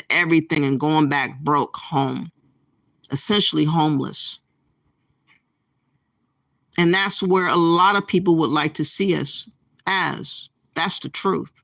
everything and going back broke home, essentially homeless. And that's where a lot of people would like to see us as. That's the truth.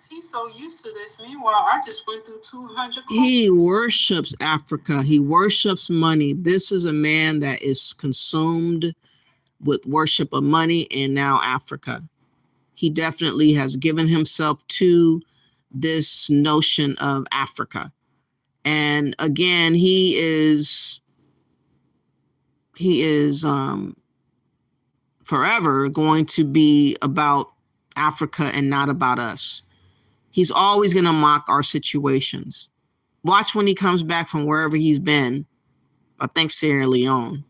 He's so used to this. Meanwhile, I just went through 200. He worships Africa. He worships money. This is a man that is consumed with worship of money and now Africa. He definitely has given himself to this notion of Africa. And again, he is forever going to be about Africa and not about us. He's always going to mock our situations. Watch when he comes back from wherever he's been. I think Sierra Leone,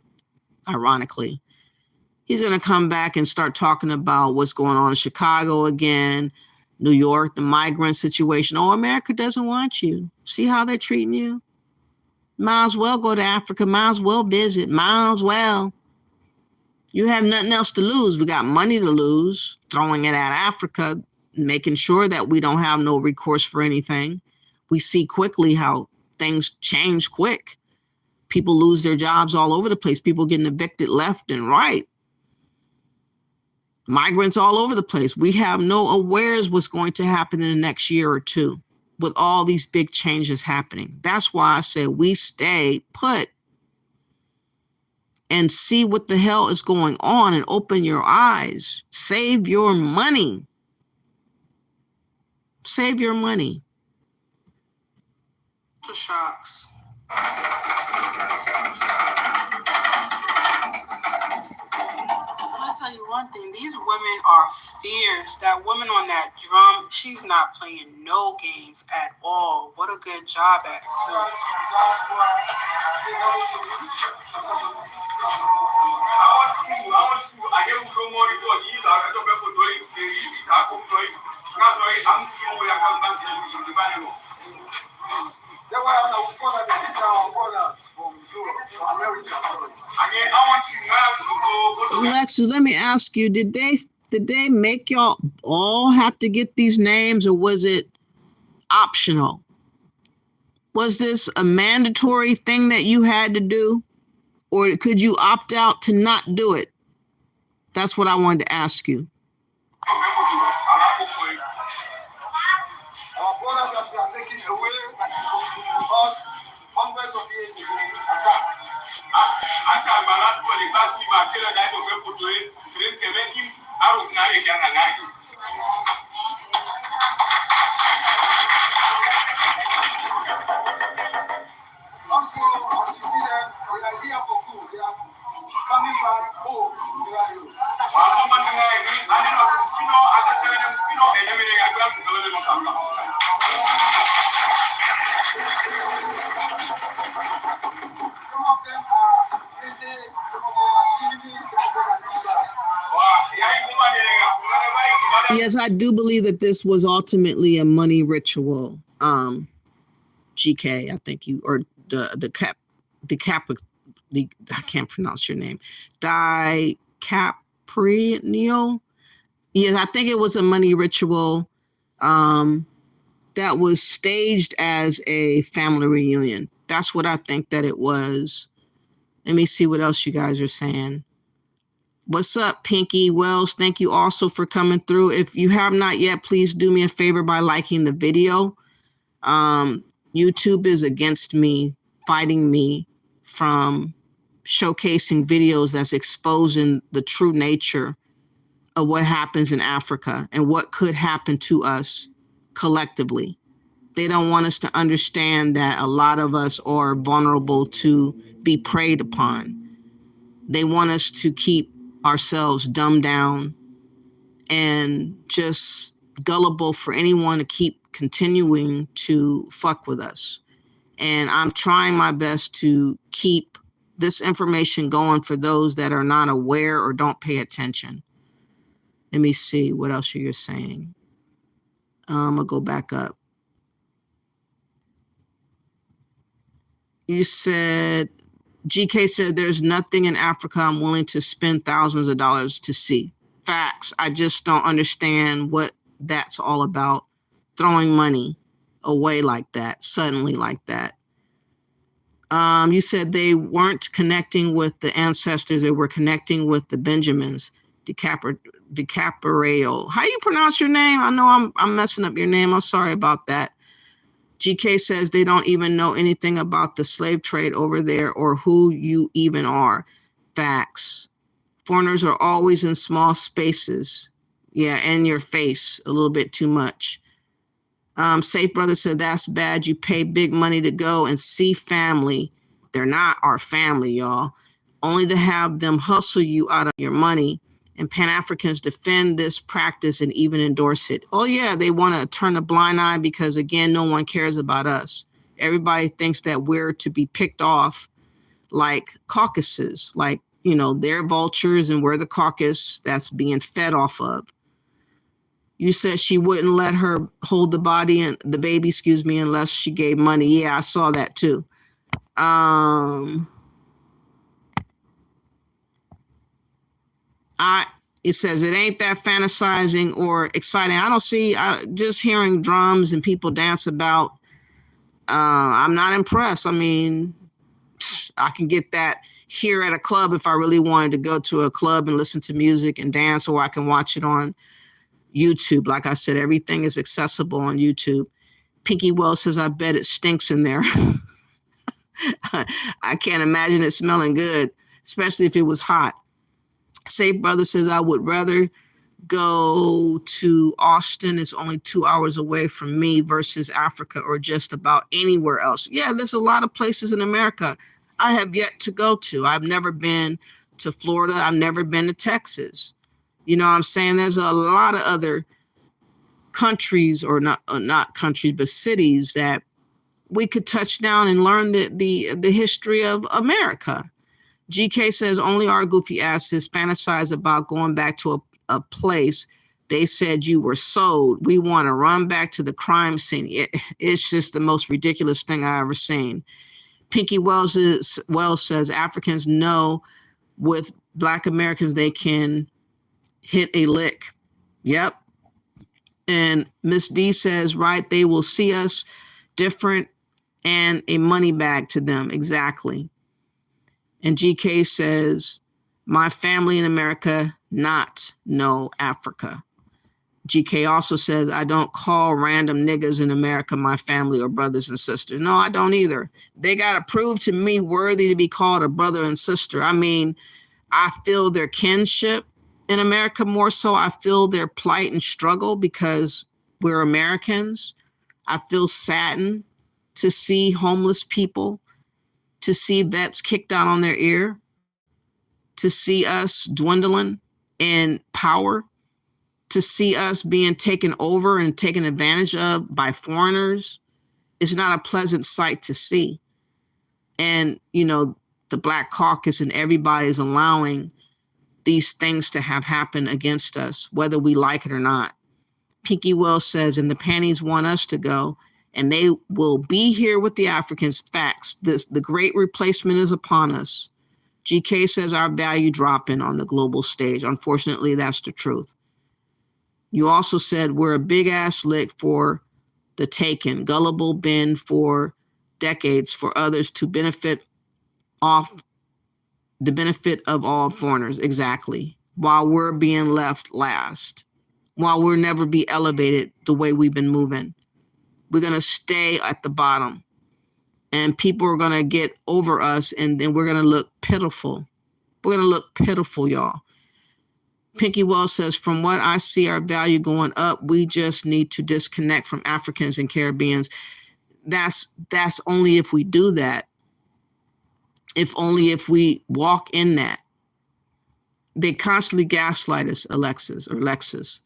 ironically. He's going to come back and start talking about what's going on in Chicago again, New York, the migrant situation. Oh, America doesn't want you. See how they're treating you? Might as well go to Africa. Might as well visit. Might as well. You have nothing else to lose. We got money to lose, throwing it at Africa, making sure that we don't have no recourse for anything. We see quickly how things change quick. People lose their jobs all over the place. People getting evicted left and right. Migrants all over the place. We have no awareness what's going to happen in the next year or two with all these big changes happening. That's why I said we stay put and see what the hell is going on and open your eyes. Save your money. Save your money. To shocks. I'll tell you one thing, these women are fierce. That woman on that drum, she's not playing no games at all. What a good job at it, too. Alexis, let me ask you, did they make y'all all have to get these names, or was it optional? Was this a mandatory thing that you had to do, or could you opt out to not do it? That's what I wanted to ask you. Hundreds of years ago, also, as you see them, they are here for good. They are coming back home to Sierra Leone. Some of them are critics, some of them are TVs, some of them are leaders. Yes, I do believe that this was ultimately a money ritual. GK, I think you, or I can't pronounce your name. DiCaprio. Yes, I think it was a money ritual that was staged as a family reunion. That's what I think that it was. Let me see what else you guys are saying. What's up, Pinky Wells? Thank you also for coming through. If you have not yet, please do me a favor by liking the video. YouTube is against me, fighting me from showcasing videos that's exposing the true nature of what happens in Africa and what could happen to us collectively. They don't want us to understand that a lot of us are vulnerable to be preyed upon. They want us to keep ourselves dumbed down and just gullible for anyone to keep continuing to fuck with us. And I'm trying my best to keep this information going for those that are not aware or don't pay attention. Let me see what else you're saying. I'm gonna go back up. You said, GK said, there's nothing in Africa I'm willing to spend thousands of dollars to see. Facts. I just don't understand what that's all about. Throwing money away like that, suddenly like that. You said they weren't connecting with the ancestors. They were connecting with the Benjamins. DiCaprio. How you pronounce your name? I know I'm messing up your name. I'm sorry about that. GK says they don't even know anything about the slave trade over there or who you even are. Facts. Foreigners are always in small spaces. Yeah, in your face a little bit too much. Safe Brother said, that's bad. You pay big money to go and see family. They're not our family, y'all. Only to have them hustle you out of your money And Pan-Africans defend this practice and even endorse it. Oh yeah, they want to turn a blind eye because, again, no one cares about us. Everybody thinks that we're to be picked off like caucuses, like, you know, they're vultures and we're the caucus that's being fed off of. You said she wouldn't let her hold the body and the baby, excuse me, unless she gave money. Yeah, I saw that too. It says it ain't that fantasizing or exciting. I don't see, just hearing drums and people dance about. I'm not impressed. I mean, I can get that here at a club if I really wanted to go to a club and listen to music and dance, or I can watch it on YouTube. Like I said, everything is accessible on YouTube. Pinky Wells says, I bet it stinks in there. I can't imagine it smelling good, especially if it was hot. Safe Brother says, I would rather go to Austin. It's only 2 hours away from me versus Africa or just about anywhere else. Yeah, there's a lot of places in America I have yet to go to. I've never been to Florida. I've never been to Texas. You know what I'm saying? There's a lot of other countries, or not countries, but cities that we could touch down and learn the history of America. GK says only our goofy asses fantasize about going back to a place they said you were sold. We want to run back to the crime scene. It's just the most ridiculous thing I ever seen. Pinky Wells says Africans know with Black Americans they can hit a lick. Yep. And Miss D says, right, they will see us different and a money bag to them. Exactly. And GK says, my family in America, not no Africa. GK also says, I don't call random niggas in America my family or brothers and sisters. No, I don't either. They got to prove to me worthy to be called a brother and sister. I mean, I feel their kinship in America more so. I feel their plight and struggle because we're Americans. I feel saddened to see homeless people, to see vets kicked out on their ear, to see us dwindling in power, to see us being taken over and taken advantage of by foreigners. It's not a pleasant sight to see. And, you know, the Black Caucus and everybody is allowing these things to have happened against us, whether we like it or not. Pinky Wells says, and the panties want us to go, and they will be here with the Africans. Facts. The great replacement is upon us. GK says our value dropping on the global stage. Unfortunately, that's the truth. You also said we're a big ass lick for the taken, gullible been for decades for others to benefit off the benefit of all foreigners. Exactly. While we're being left last, while we'll never be elevated the way we've been moving, we're going to stay at the bottom, and people are going to get over us, and then we're going to look pitiful. We're going to look pitiful, y'all. Pinky Wells says, from what I see our value going up, we just need to disconnect from Africans and Caribbeans. That's only if we do that. If only if we walk in that. They constantly gaslight us, Alexis.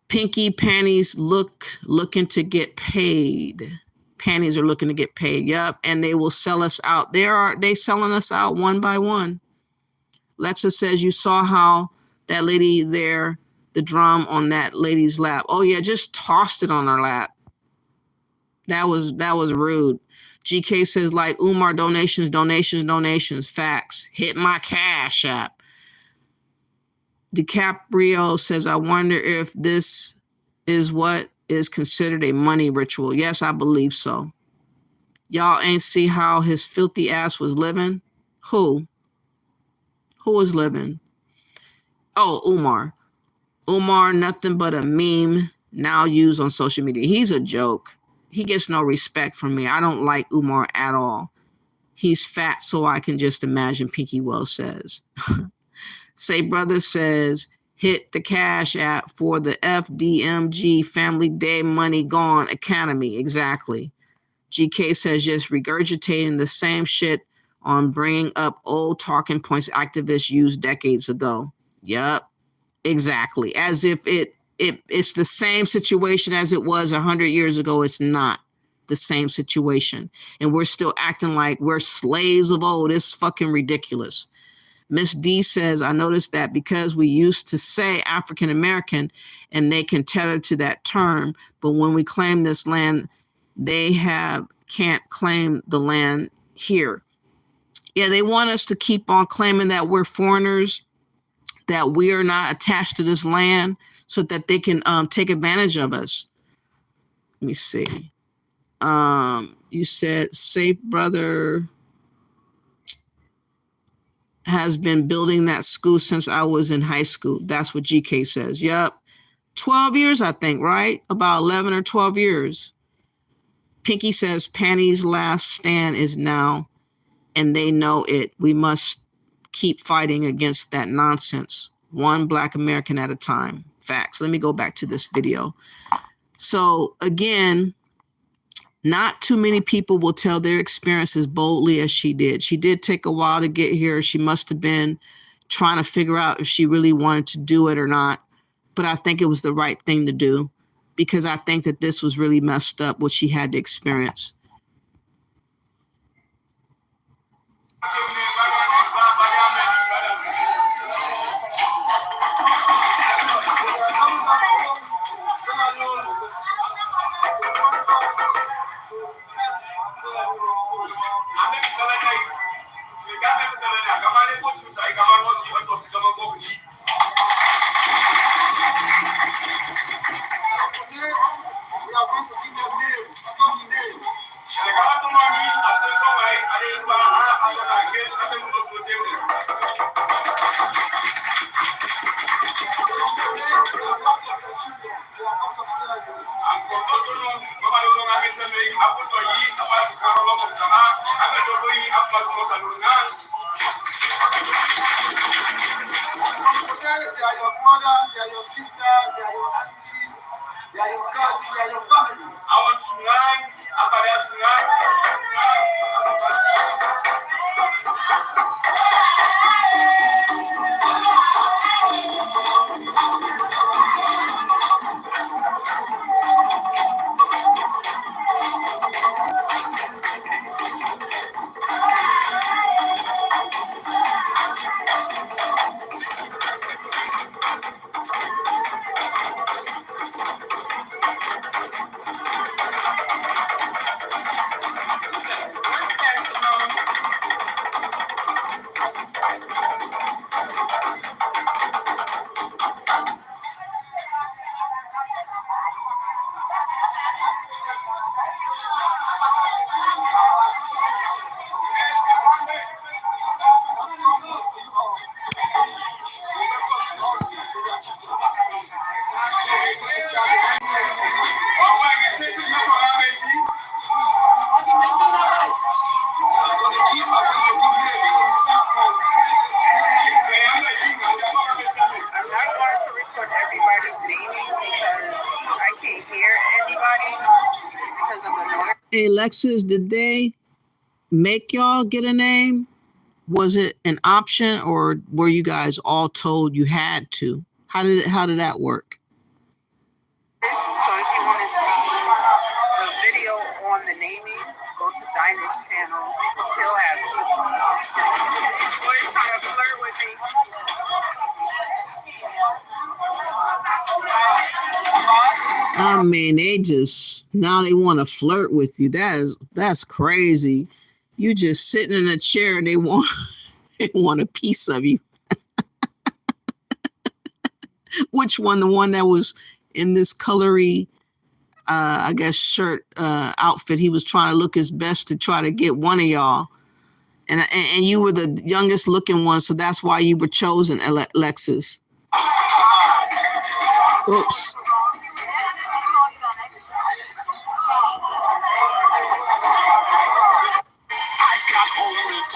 Pinky panties looking to get paid. Panties are looking to get paid. Yep. And they will sell us out. They selling us out one by one. Lexa says, you saw how that lady there, the drum on that lady's lap. Oh yeah, just tossed it on her lap. That was rude. GK says, like Umar, donations, facts. Hit my Cash App. DiCaprio says, I wonder if this is what is considered a money ritual. Yes, I believe so. Y'all ain't see how his filthy ass was living? Who was living? Oh, Umar. Umar, nothing but a meme now used on social media. He's a joke. He gets no respect from me. I don't like Umar at all. He's fat, so I can just imagine, Pinky Wells says. Say Brother says, hit the Cash App for the FDMG Family Day Money Gone Academy. Exactly. GK says, just regurgitating the same shit on bringing up old talking points activists used decades ago. Yep, exactly. As if it's the same situation as it was 100 years ago. It's not the same situation. And we're still acting like we're slaves of old. It's fucking ridiculous. Miss D says, I noticed that because we used to say African American and they can tether to that term, but when we claim this land, they can't claim the land here. Yeah, they want us to keep on claiming that we're foreigners, that we are not attached to this land so that they can take advantage of us. Let me see. You said Safe Brother has been building that school since I was in high school. That's what GK says. Yep. 12 years, I think, right? About 11 or 12 years. Pinky says Panty's last stand is now, and they know it. We must keep fighting against that nonsense. One Black American at a time. Facts. Let me go back to this video. So again, not too many people will tell their experiences boldly as she did. She did take a while to get here. She must have been trying to figure out if she really wanted to do it or not. But I think it was the right thing to do, because I think that this was really messed up, what she had to experience. Hey, Alexis, did they make y'all get a name? Was it an option, or were you guys all told you had to? How did that work? So if you want to see the video on the naming, go to Dinah's channel. He'll have it. Or he's trying to flirt with me. I mean, now they want to flirt with you. That's crazy. You just sitting in a chair and they want a piece of you. Which one? The one that was in this colory, I guess, shirt outfit. He was trying to look his best to try to get one of y'all. And you were the youngest looking one, so that's why you were chosen, Alexis. Oops.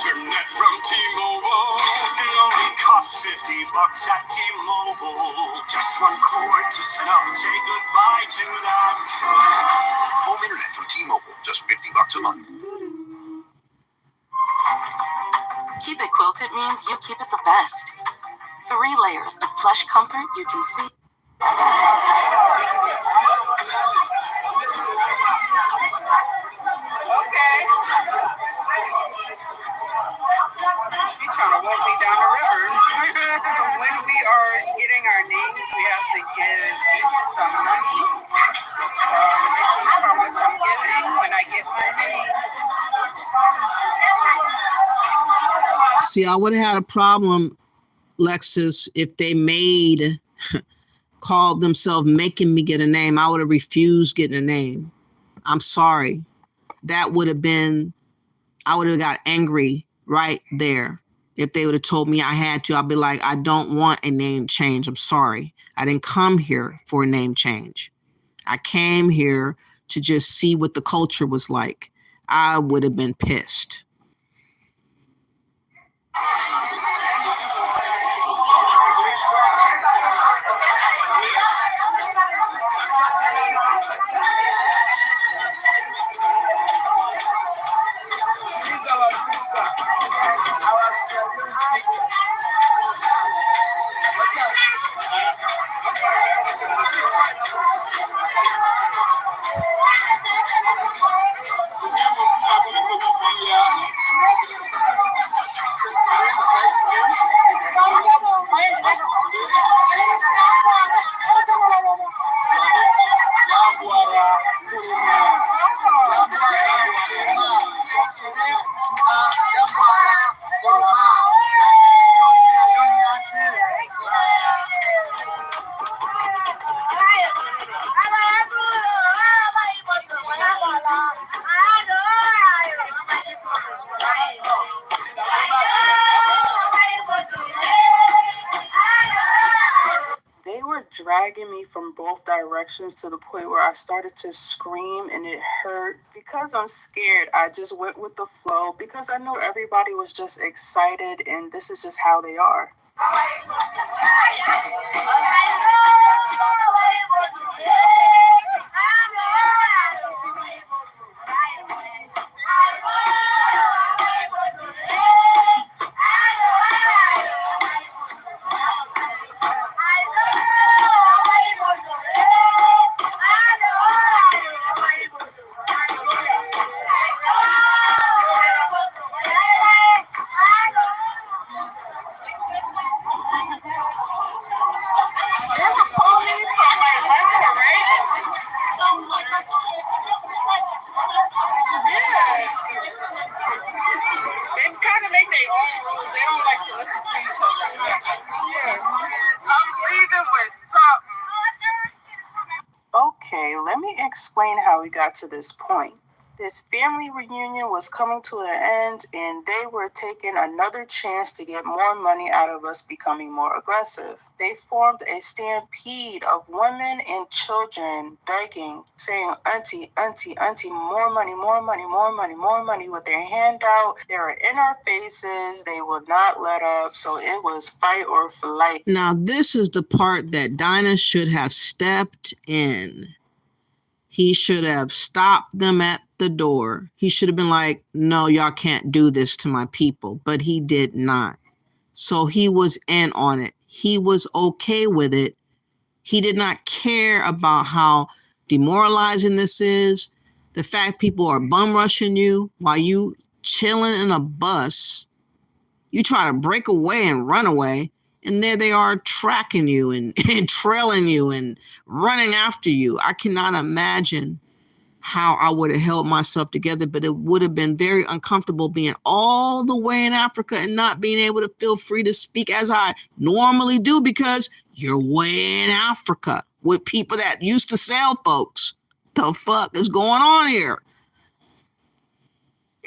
Internet from T-Mobile. It only costs $50 at T-Mobile. Just one cord to set up. Say goodbye to that. Home internet from T-Mobile, just $50 a month. quilted means you keep it the best. 3 layers of plush comfort you can see. Okay. You're trying to walk me down the river. When we are getting our names, we have to give some money. So this is how much I'm giving when I get my name. See, I would have had a problem, Lexis, if they called themselves making me get a name. I would have refused getting a name. I'm sorry. That would have been, I would have got angry right there. If they would have told me I had to, I'd be like, I don't want a name change. I'm sorry. I didn't come here for a name change. I came here to just see what the culture was like. I would have been pissed. She's our sister. Our sister. Watch out. They were dragging me from both directions to the point where I started to scream and it hurt. Because I'm scared, I just went with the flow because I know everybody was just excited and this is just how they are. Okay, let me explain how we got to this point. This family reunion was coming to an end and they were taking another chance to get more money out of us becoming more aggressive. They formed a stampede of women and children begging, saying, auntie, auntie, auntie, more money, more money, more money, more money with their hand out. They were in our faces. They would not let up. So it was fight or flight. Now, this is the part that Dinah should have stepped in. He should have stopped them at the door. He should have been like, no, y'all can't do this to my people. But he did not. So he was in on it. He was okay with it. He did not care about how demoralizing this is. The fact people are bum rushing you while you chilling in a bus. You try to break away and run away. And there they are tracking you and trailing you and running after you. I cannot imagine how I would have held myself together, but it would have been very uncomfortable being all the way in Africa and not being able to feel free to speak as I normally do because you're way in Africa with people that used to sell folks. The fuck is going on here?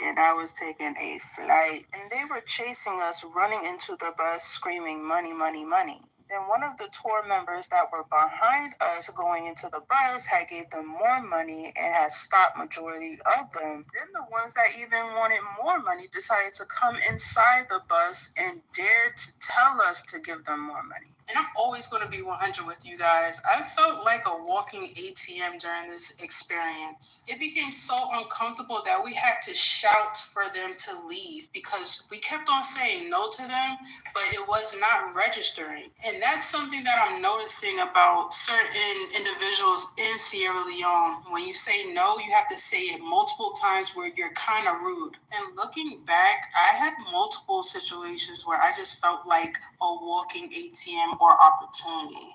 And I was taking a flight. And they were chasing us, running into the bus, screaming, money, money, money. Then one of the tour members that were behind us going into the bus had gave them more money and had stopped majority of them. Then the ones that even wanted more money decided to come inside the bus and dared to tell us to give them more money. And I'm always going to be 100 with you guys. I felt like a walking ATM during this experience. It became so uncomfortable that we had to shout for them to leave because we kept on saying no to them, but it was not registering. And that's something that I'm noticing about certain individuals in Sierra Leone. When you say no, you have to say it multiple times where you're kind of rude. And looking back, I had multiple situations where I just felt like a walking ATM or opportunity.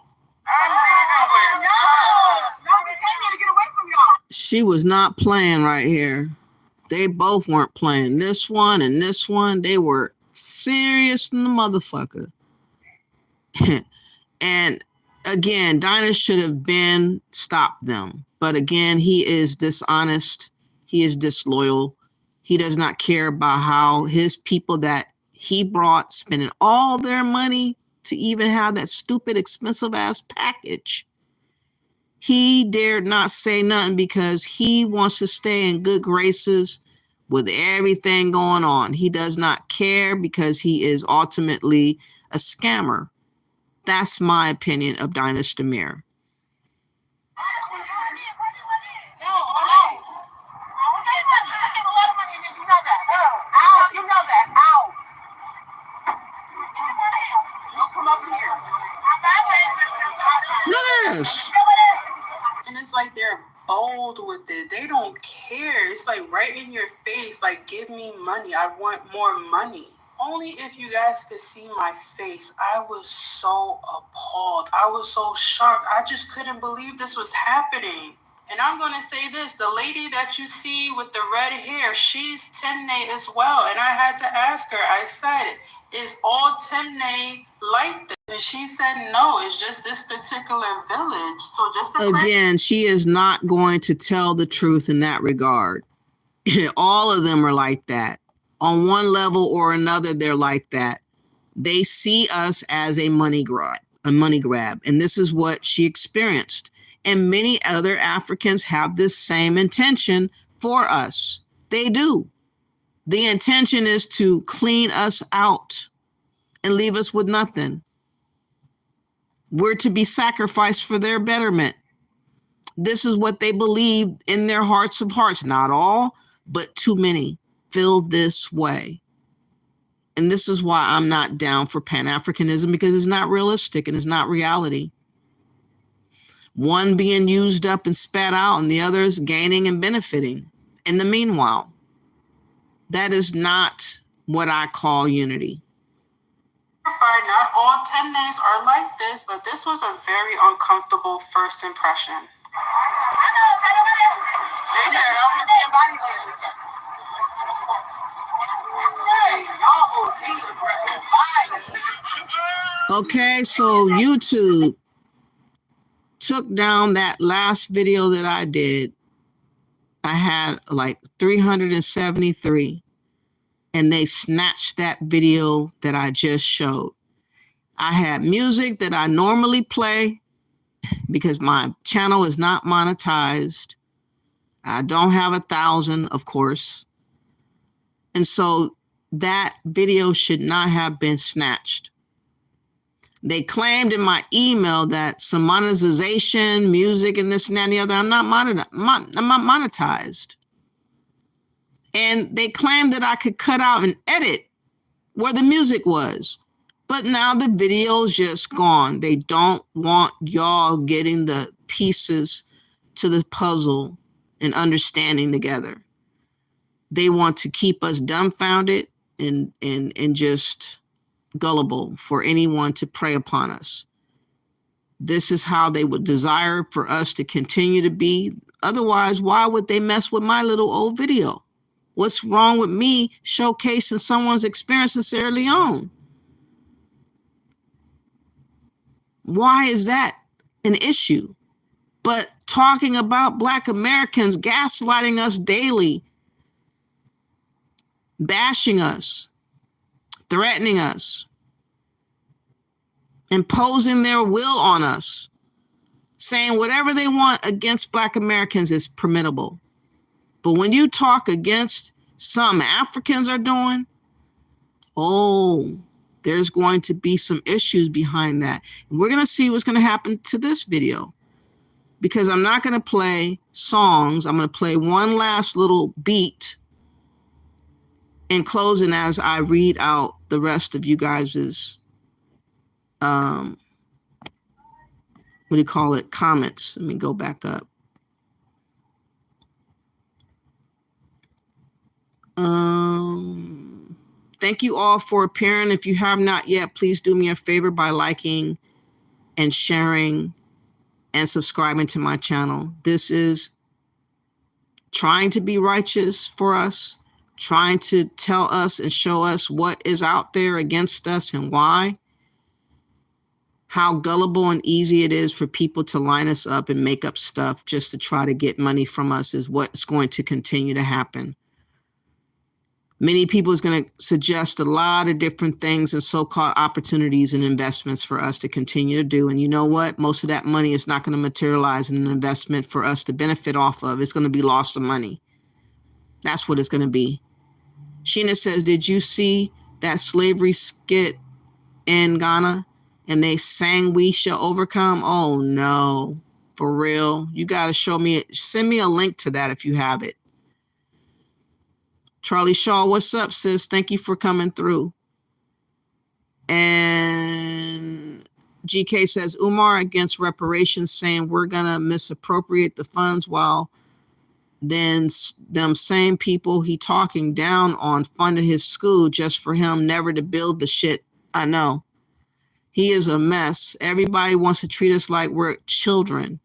She was not playing right here. They both weren't playing. This one and this one, they were serious in the motherfucker. And again, Dinah should have been stopped them. But again, he is dishonest. He is disloyal. He does not care about how his people that he brought, spending all their money to even have that stupid, expensive ass package. He dared not say nothing because he wants to stay in good graces with everything going on. He does not care because he is ultimately a scammer. That's my opinion of Dinah Stamir. Look at this. And it's like they're bold with it. They don't care. It's like right in your face, like, give me money. I want more money. Only if you guys could see my face, I was so appalled. I was so shocked. I just couldn't believe this was happening. And I'm going to say this, the lady that you see with the red hair, she's Temne as well. And I had to ask her, I said, is all Temne like this? And she said, no, it's just this particular village. So just again, she is not going to tell the truth in that regard. All of them are like that. On one level or another, they're like that. They see us as a money grab. And this is what she experienced. And many other Africans have this same intention for us. They do. The intention is to clean us out and leave us with nothing. We're to be sacrificed for their betterment. This is what they believe in their hearts of hearts. Not all, but too many feel this way. And this is why I'm not down for pan-Africanism, because it's not realistic and it's not reality. One being used up and spat out and the others gaining and benefiting in the meanwhile. That is not what I call unity. Not all Temnes are like this, but this was a very uncomfortable first impression. Okay, so YouTube took down that last video that I did. I had like 373, and they snatched that video that I just showed. I had music that I normally play because my channel is not monetized. I don't have 1,000, of course. And so that video should not have been snatched. They claimed in my email that some monetization, music, and this and that and the other. I'm not monetized. And they claimed that I could cut out and edit where the music was. But now the video's just gone. They don't want y'all getting the pieces to the puzzle and understanding together. They want to keep us dumbfounded and just gullible for anyone to prey upon us. This is how they would desire for us to continue to be. Otherwise, why would they mess with my little old video? What's wrong with me showcasing someone's experience in Sierra Leone? Why is that an issue? But talking about Black Americans gaslighting us daily, bashing us, threatening us, imposing their will on us, saying whatever they want against Black Americans is permissible. But when you talk against some Africans are doing, oh, There's going to be some issues behind that. And we're going to see what's going to happen to this video, because I'm not going to play songs. I'm going to play one last little beat in closing as I read out the rest of you guys's, what do you call it? Comments. Let me go back up. Thank you all for appearing. If you have not yet, please do me a favor by liking and sharing and subscribing to my channel. This is trying to be righteous for us, trying to tell us and show us what is out there against us and why. How gullible and easy it is for people to line us up and make up stuff just to try to get money from us is what's going to continue to happen. Many people is going to suggest a lot of different things and so-called opportunities and investments for us to continue to do. And you know what? Most of that money is not going to materialize in an investment for us to benefit off of. It's going to be lost of money. That's what it's going to be. Sheena says, did you see that slavery skit in Ghana? And they sang "We Shall Overcome"? Oh, no. For real? You got to show me it. Send me a link to that if you have it. Charlie Shaw, what's up, sis? Thank you for coming through. And GK says, Umar against reparations, saying we're going to misappropriate the funds, while then them same people he talking down on funded his school just for him never to build the shit. I know. He is a mess. Everybody wants to treat us like we're children.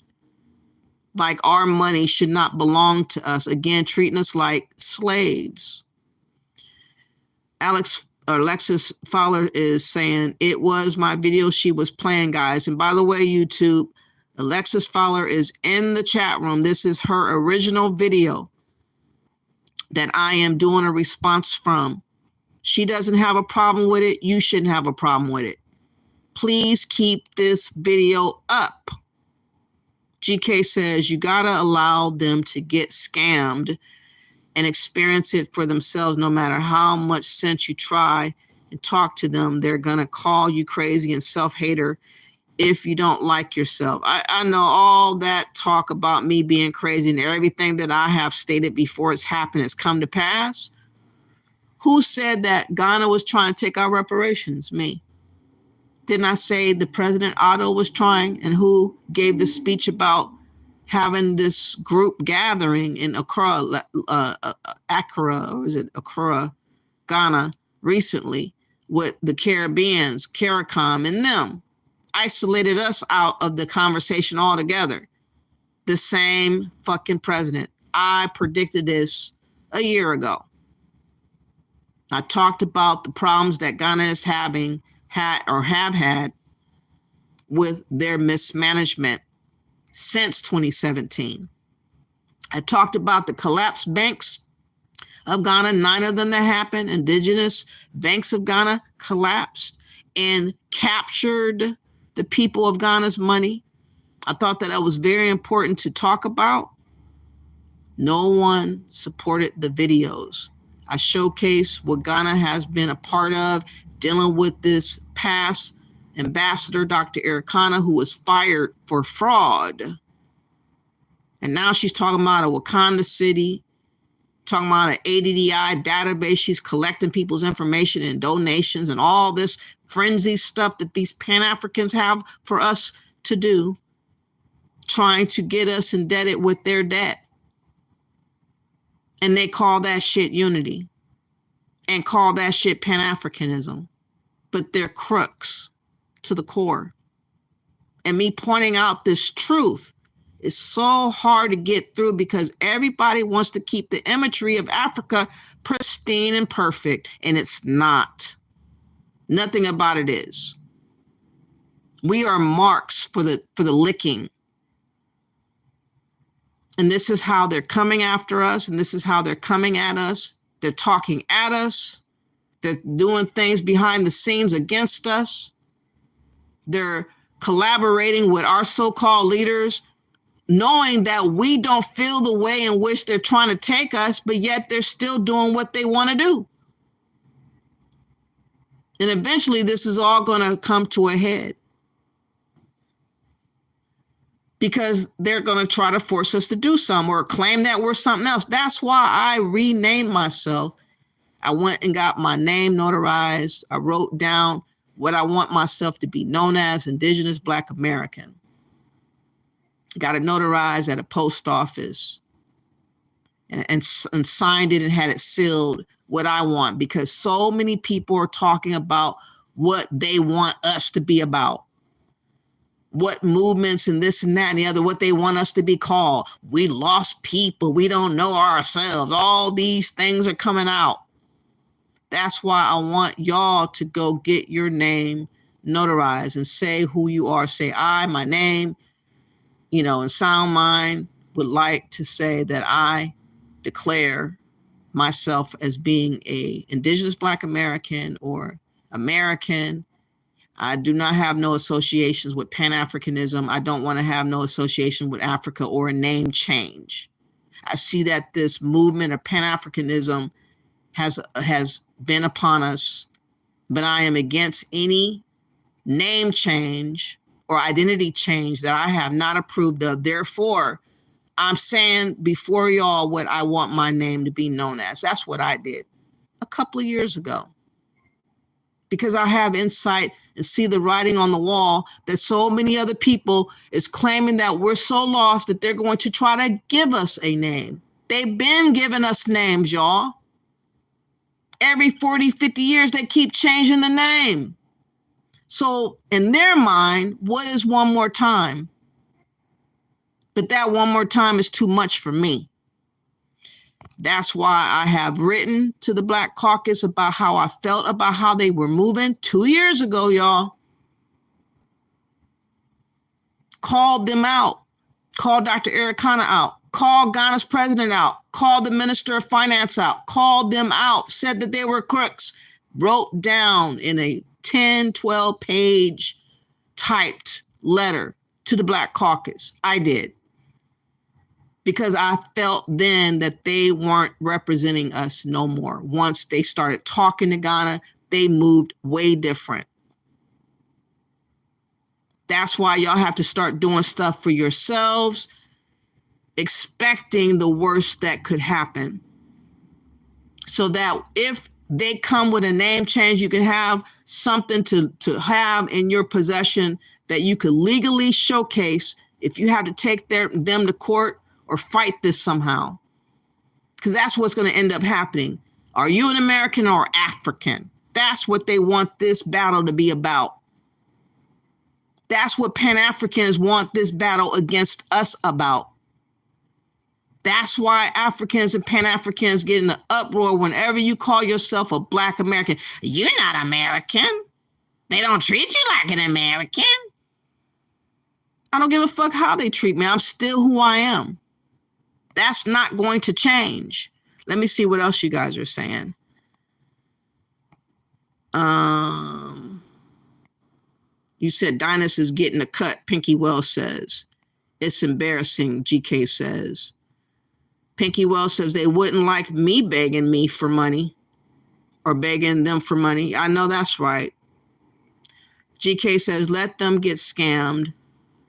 Like our money should not belong to us. Again, treating us like slaves. Alexis Fowler is saying, it was my video she was playing, guys. And by the way, YouTube, Alexis Fowler is in the chat room. This is her original video that I am doing a response from. She doesn't have a problem with it. You shouldn't have a problem with it. Please keep this video up. GK says, you gotta allow them to get scammed and experience it for themselves. No matter how much sense you try and talk to them, they're gonna call you crazy and self-hater if you don't like yourself. I know all that talk about me being crazy and everything that I have stated before it's happened has come to pass. Who said that Ghana was trying to take our reparations? Me. Didn't I say the President Otto was trying? And who gave the speech about having this group gathering in Accra, or is it Accra, Ghana, recently with the Caribbeans, CARICOM, and them? Isolated us out of the conversation altogether. The same fucking president. I predicted this a year ago. I talked about the problems that Ghana is having, have had with their mismanagement since 2017. I talked about the collapsed banks of Ghana, 9 of them that happened. Indigenous banks of Ghana collapsed and captured the people of Ghana's money. I thought that was very important to talk about. No one supported the videos. I showcased what Ghana has been a part of, dealing with this past ambassador, Dr. Ericana, who was fired for fraud. And now she's talking about a Wakanda city, talking about an ADDI database. She's collecting people's information and donations and all this frenzy stuff that these Pan-Africans have for us to do, trying to get us indebted with their debt. And they call that shit unity and call that shit Pan-Africanism. But they're crooks to the core. And me pointing out this truth is so hard to get through because everybody wants to keep the imagery of Africa pristine and perfect, and it's not. Nothing about it is. We are marks for the licking. And this is how they're coming after us, and this is how they're coming at us. They're talking at us. They're doing things behind the scenes against us. They're collaborating with our so-called leaders, knowing that we don't feel the way in which they're trying to take us, but yet they're still doing what they want to do. And eventually this is all going to come to a head, because they're going to try to force us to do something or claim that we're something else. That's why I renamed myself. I went and got my name notarized. I wrote down what I want myself to be known as, Indigenous Black American. Got it notarized at a post office and signed it and had it sealed what I want, because so many people are talking about what they want us to be about. What movements and this and that and the other, what they want us to be called. We lost people. We don't know ourselves. All these things are coming out. That's why I want y'all to go get your name notarized and say who you are. Say, my name, in sound mind, would like to say that I declare myself as being a Indigenous Black American or American. I do not have no associations with pan-africanism. I don't want to have no association with Africa or a name change. I see that this movement of pan-africanism has been upon us, but I am against any name change or identity change that I have not approved of. Therefore, I'm saying before y'all what I want my name to be known as. That's what I did a couple of years ago, because I have insight and see the writing on the wall that so many other people is claiming that we're so lost that they're going to try to give us a name. They've been giving us names, y'all. Every 40, 50 years, they keep changing the name. So in their mind, what is one more time? But that one more time is too much for me. That's why I have written to the Black Caucus about how I felt about how they were moving 2 years ago, y'all. Called them out. Called Dr. Ericana out. Called Ghana's president out. Called the Minister of Finance out. Called them out. Said that they were crooks. Wrote down in a 10, 12 page typed letter to the Black Caucus. I did. Because I felt then that they weren't representing us no more. Once they started talking to Ghana, they moved way different. That's why y'all have to start doing stuff for yourselves, expecting the worst that could happen. So that if they come with a name change, you can have something to have in your possession that you could legally showcase if you have to take them to court or fight this somehow. Because that's what's going to end up happening. Are you an American or African? That's what they want this battle to be about. That's what Pan-Africans want this battle against us about. That's why Africans and Pan-Africans get in an uproar whenever you call yourself a Black American. You're not American. They don't treat you like an American. I don't give a fuck how they treat me. I'm still who I am. That's not going to change. Let me see what else you guys are saying. You said Dynas is getting a cut, Pinky Wells says. It's embarrassing, GK says. Pinky Wells says they wouldn't like me begging me for money or begging them for money. I know that's right. GK says, let them get scammed.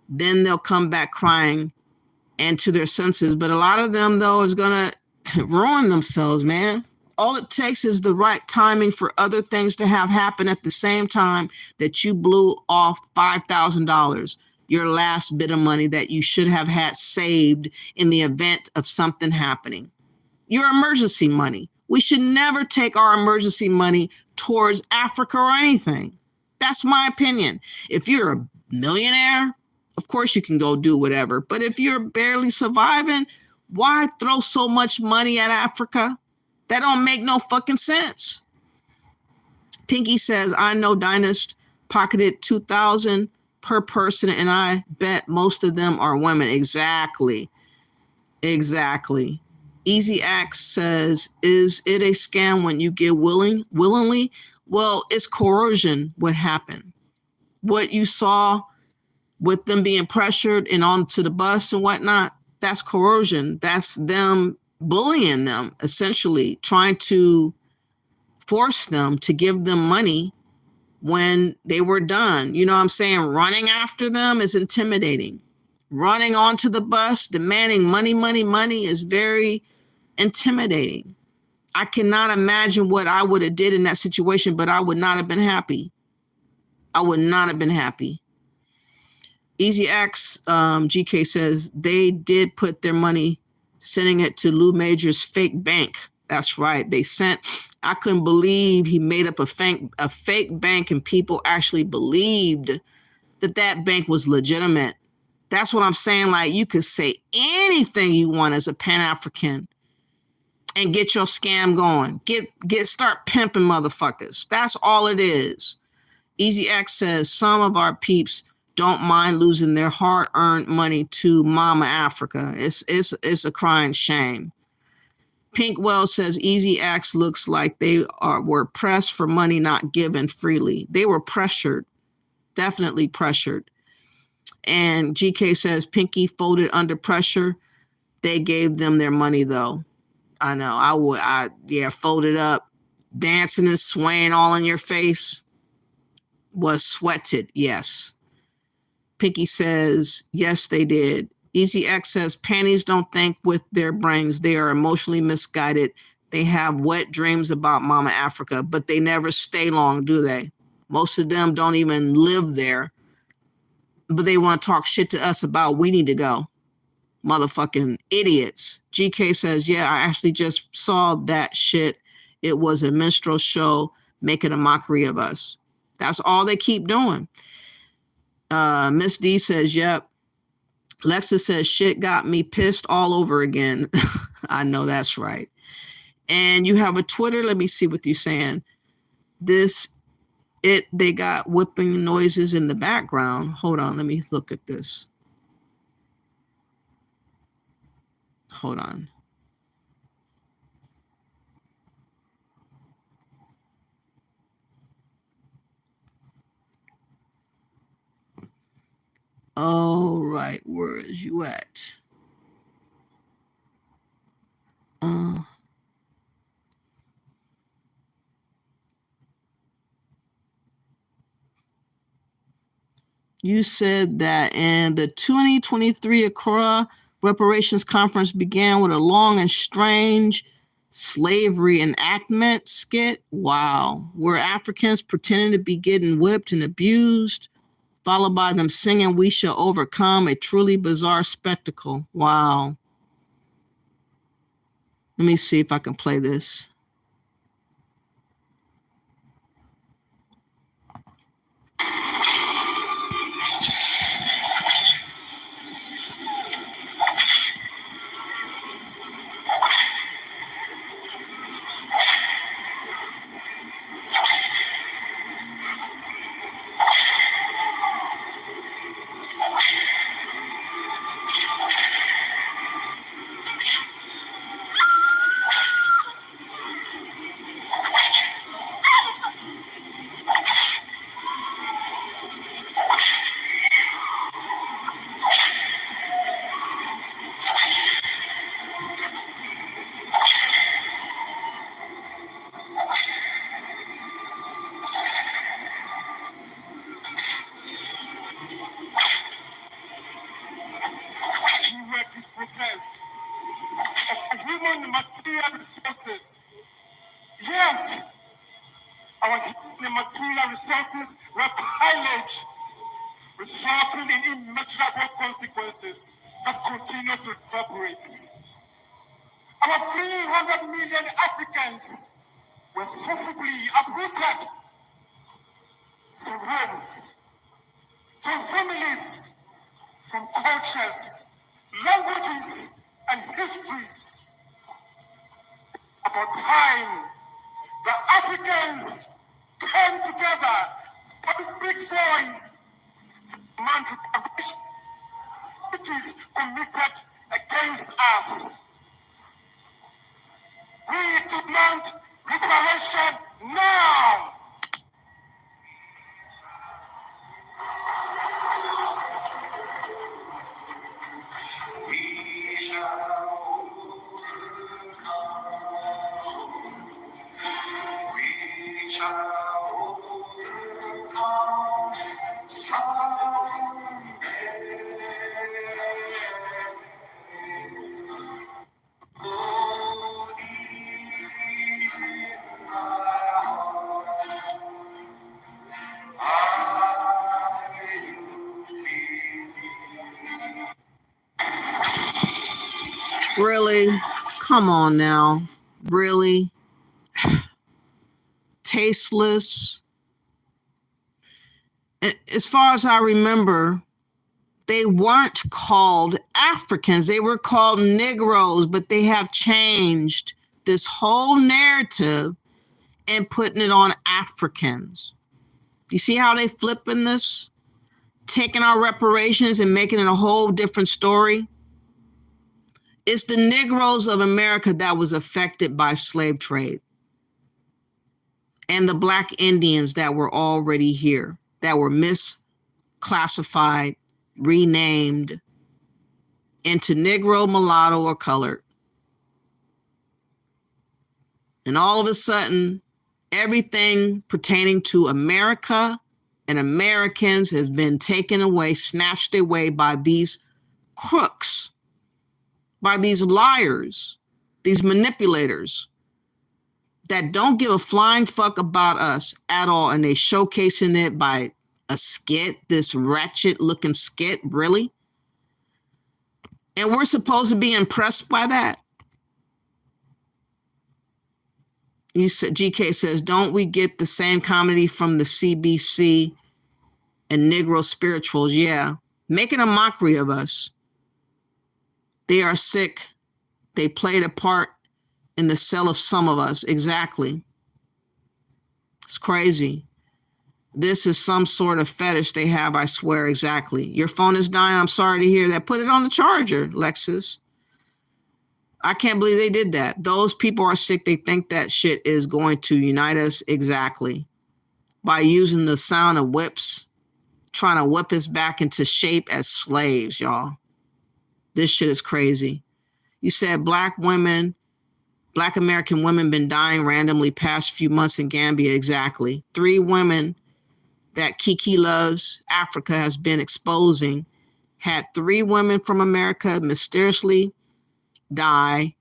Then they'll come back crying and to their senses. But a lot of them, though, is going to ruin themselves, man. All it takes is the right timing for other things to have happen at the same time that you blew off $5,000, your last bit of money that you should have had saved in the event of something happening. Your emergency money. We should never take our emergency money towards Africa or anything. That's my opinion. If you're a millionaire, of course you can go do whatever. But if you're barely surviving, why throw so much money at Africa? That don't make no fucking sense. Pinky says, I know Dynast pocketed $2,000 per person, and I bet most of them are women. Exactly. Easy Axe says, is it a scam when you give willingly? Well, it's coercion what happened. What you saw with them being pressured and onto the bus and whatnot, that's coercion. That's them bullying them, essentially trying to force them to give them money when they were done. You know what I'm saying? Running after them is intimidating. Running onto the bus, demanding money, money, money is very intimidating. I cannot imagine what I would have did in that situation, but I would not have been happy. I would not have been happy. Easy X, GK says they did put their money, sending it to Lou Major's fake bank. That's right. They sent, I couldn't believe he made up a fake bank and people actually believed that that bank was legitimate. That's what I'm saying. Like, you could say anything you want as a Pan-African and get your scam going. Start pimping motherfuckers. That's all it is. Easy X says some of our peeps don't mind losing their hard-earned money to Mama Africa. It's a crying shame. Pink Wells says Easy X looks like they were pressed for money not given freely. They were pressured, definitely pressured. And GK says Pinky folded under pressure. They gave them their money though. I know, folded up, dancing and swaying all in your face. Was sweated, yes. Pinky says, yes, they did. Easy X says, panties don't think with their brains. They are emotionally misguided. They have wet dreams about Mama Africa, but they never stay long, do they? Most of them don't even live there, but they want to talk shit to us about we need to go. Motherfucking idiots. GK says, yeah, I actually just saw that shit. It was a minstrel show making a mockery of us. That's all they keep doing. Miss D says, yep. Lexa says, shit got me pissed all over again. I know that's right. And you have a Twitter. Let me see what you're saying. They got whipping noises in the background. Hold on. Let me look at this. Hold on. All right, where is you at? You said that in the 2023 Accra Reparations Conference began with a long and strange slavery enactment skit. Wow. Where Africans pretending to be getting whipped and abused, followed by them singing "We Shall Overcome," a truly bizarre spectacle. Wow. Let me see if I can play this. Of human material resources. Yes, our human material resources were pillaged, resulting in immeasurable consequences that continue to reverberate. Our 300 million Africans were forcibly uprooted from homes, from families, from cultures, languages, and histories. About time, the Africans came together with big voice, demand reparation. It is committed against us. We demand reparation now. Really? Come on now. Really? Tasteless. As far as I remember, they weren't called Africans. They were called Negroes, but they have changed this whole narrative and putting it on Africans. You see how they flipping this? Taking our reparations and making it a whole different story? It's the Negroes of America that was affected by slave trade. And the Black Indians that were already here, that were misclassified, renamed into Negro, mulatto, or colored. And all of a sudden, everything pertaining to America and Americans has been taken away, snatched away by these crooks, by these liars, these manipulators that don't give a flying fuck about us at all. And they showcasing it by a skit, this wretched looking skit, really? And we're supposed to be impressed by that? You said, GK says, don't we get the same comedy from the CBC and Negro spirituals? Yeah, making a mockery of us. They are sick. They played a part in the cell of some of us. Exactly. It's crazy. This is some sort of fetish they have, I swear. Exactly. Your phone is dying. I'm sorry to hear that. Put it on the charger, Lexus. I can't believe they did that. Those people are sick. They think that shit is going to unite us. Exactly. By using the sound of whips, trying to whip us back into shape as slaves, y'all. This shit is crazy. You said Black women, Black American women been dying randomly past few months in Gambia. Exactly. 3 women that Kiki Loves Africa has been exposing had 3 women from America mysteriously die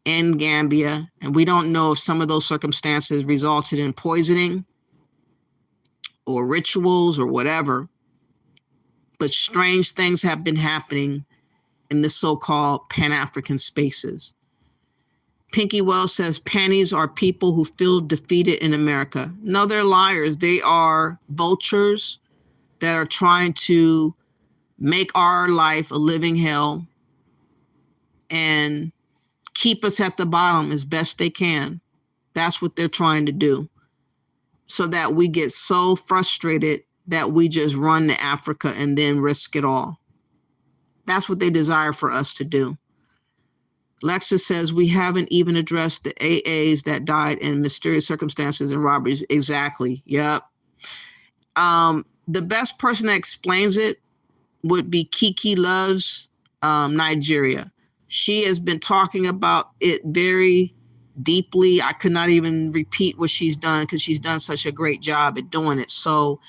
in Gambia. And we don't know if some of those circumstances resulted in poisoning or rituals or whatever. But strange things have been happening in the so-called Pan-African spaces. Pinky Wells says panties are people who feel defeated in America. No, they're liars. They are vultures that are trying to make our life a living hell and keep us at the bottom as best they can. That's what they're trying to do. So that we get so frustrated that we just run to Africa and then risk it all. That's what they desire for us to do. Lexus says we haven't even addressed the AAs that died in mysterious circumstances and robberies. Exactly. Yep. The best person that explains it would be Kiki Loves Nigeria. She has been talking about it very deeply. I could not even repeat what she's done because she's done such a great job at doing it. So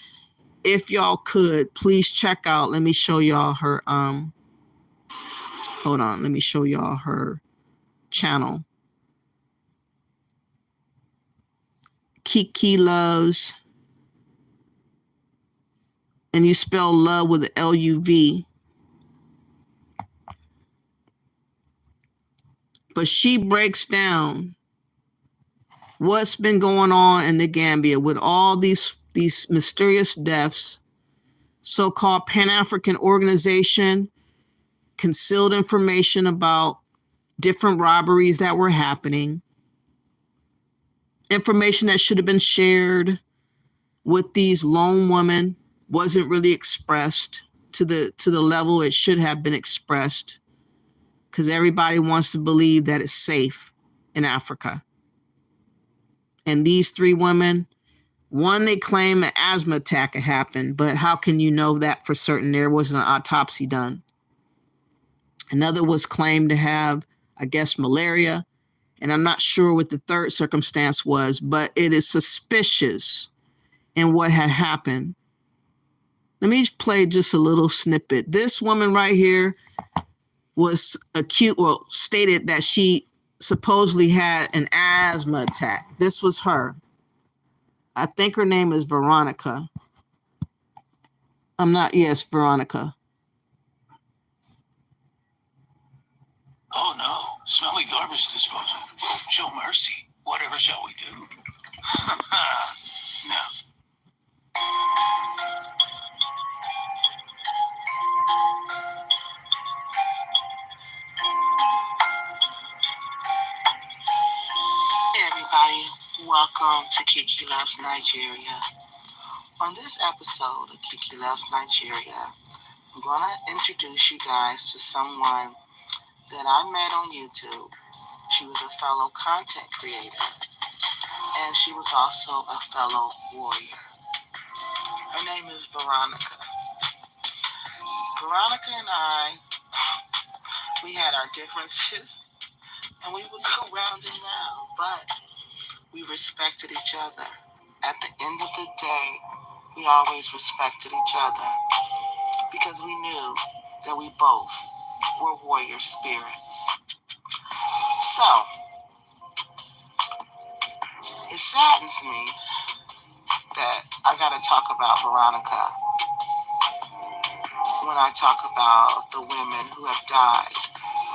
if y'all could, please check out, let me show y'all her, hold on, let me show y'all her channel. Kiki Loves, and you spell love with an L-U-V. But she breaks down what's been going on in the Gambia with all these mysterious deaths, so-called Pan-African organization, concealed information about different robberies that were happening, information that should have been shared with these lone women wasn't really expressed to the level it should have been expressed, because everybody wants to believe that it's safe in Africa. And these 3 women, one, they claim an asthma attack had happened, but how can you know that for certain? There wasn't an autopsy done. Another was claimed to have, I guess, malaria. And I'm not sure what the third circumstance was, but it is suspicious in what had happened. Let me play just a little snippet. This woman right here was stated that she supposedly had an asthma attack. This was her. I think her name is Veronica. Yes, Veronica. Oh no. Smelly garbage disposal. Show mercy. Whatever shall we do? No. Hey everybody, welcome to Kiki Loves Nigeria. On this episode of Kiki Loves Nigeria, I'm going to introduce you guys to someone that I met on YouTube. She was a fellow content creator, and she was also a fellow warrior. Her name is Veronica. Veronica and I, we had our differences, and we would go round and round, but we respected each other. At the end of the day, we always respected each other because we knew that we both were warrior spirits. So, it saddens me that I got to talk about Veronica when I talk about the women who have died,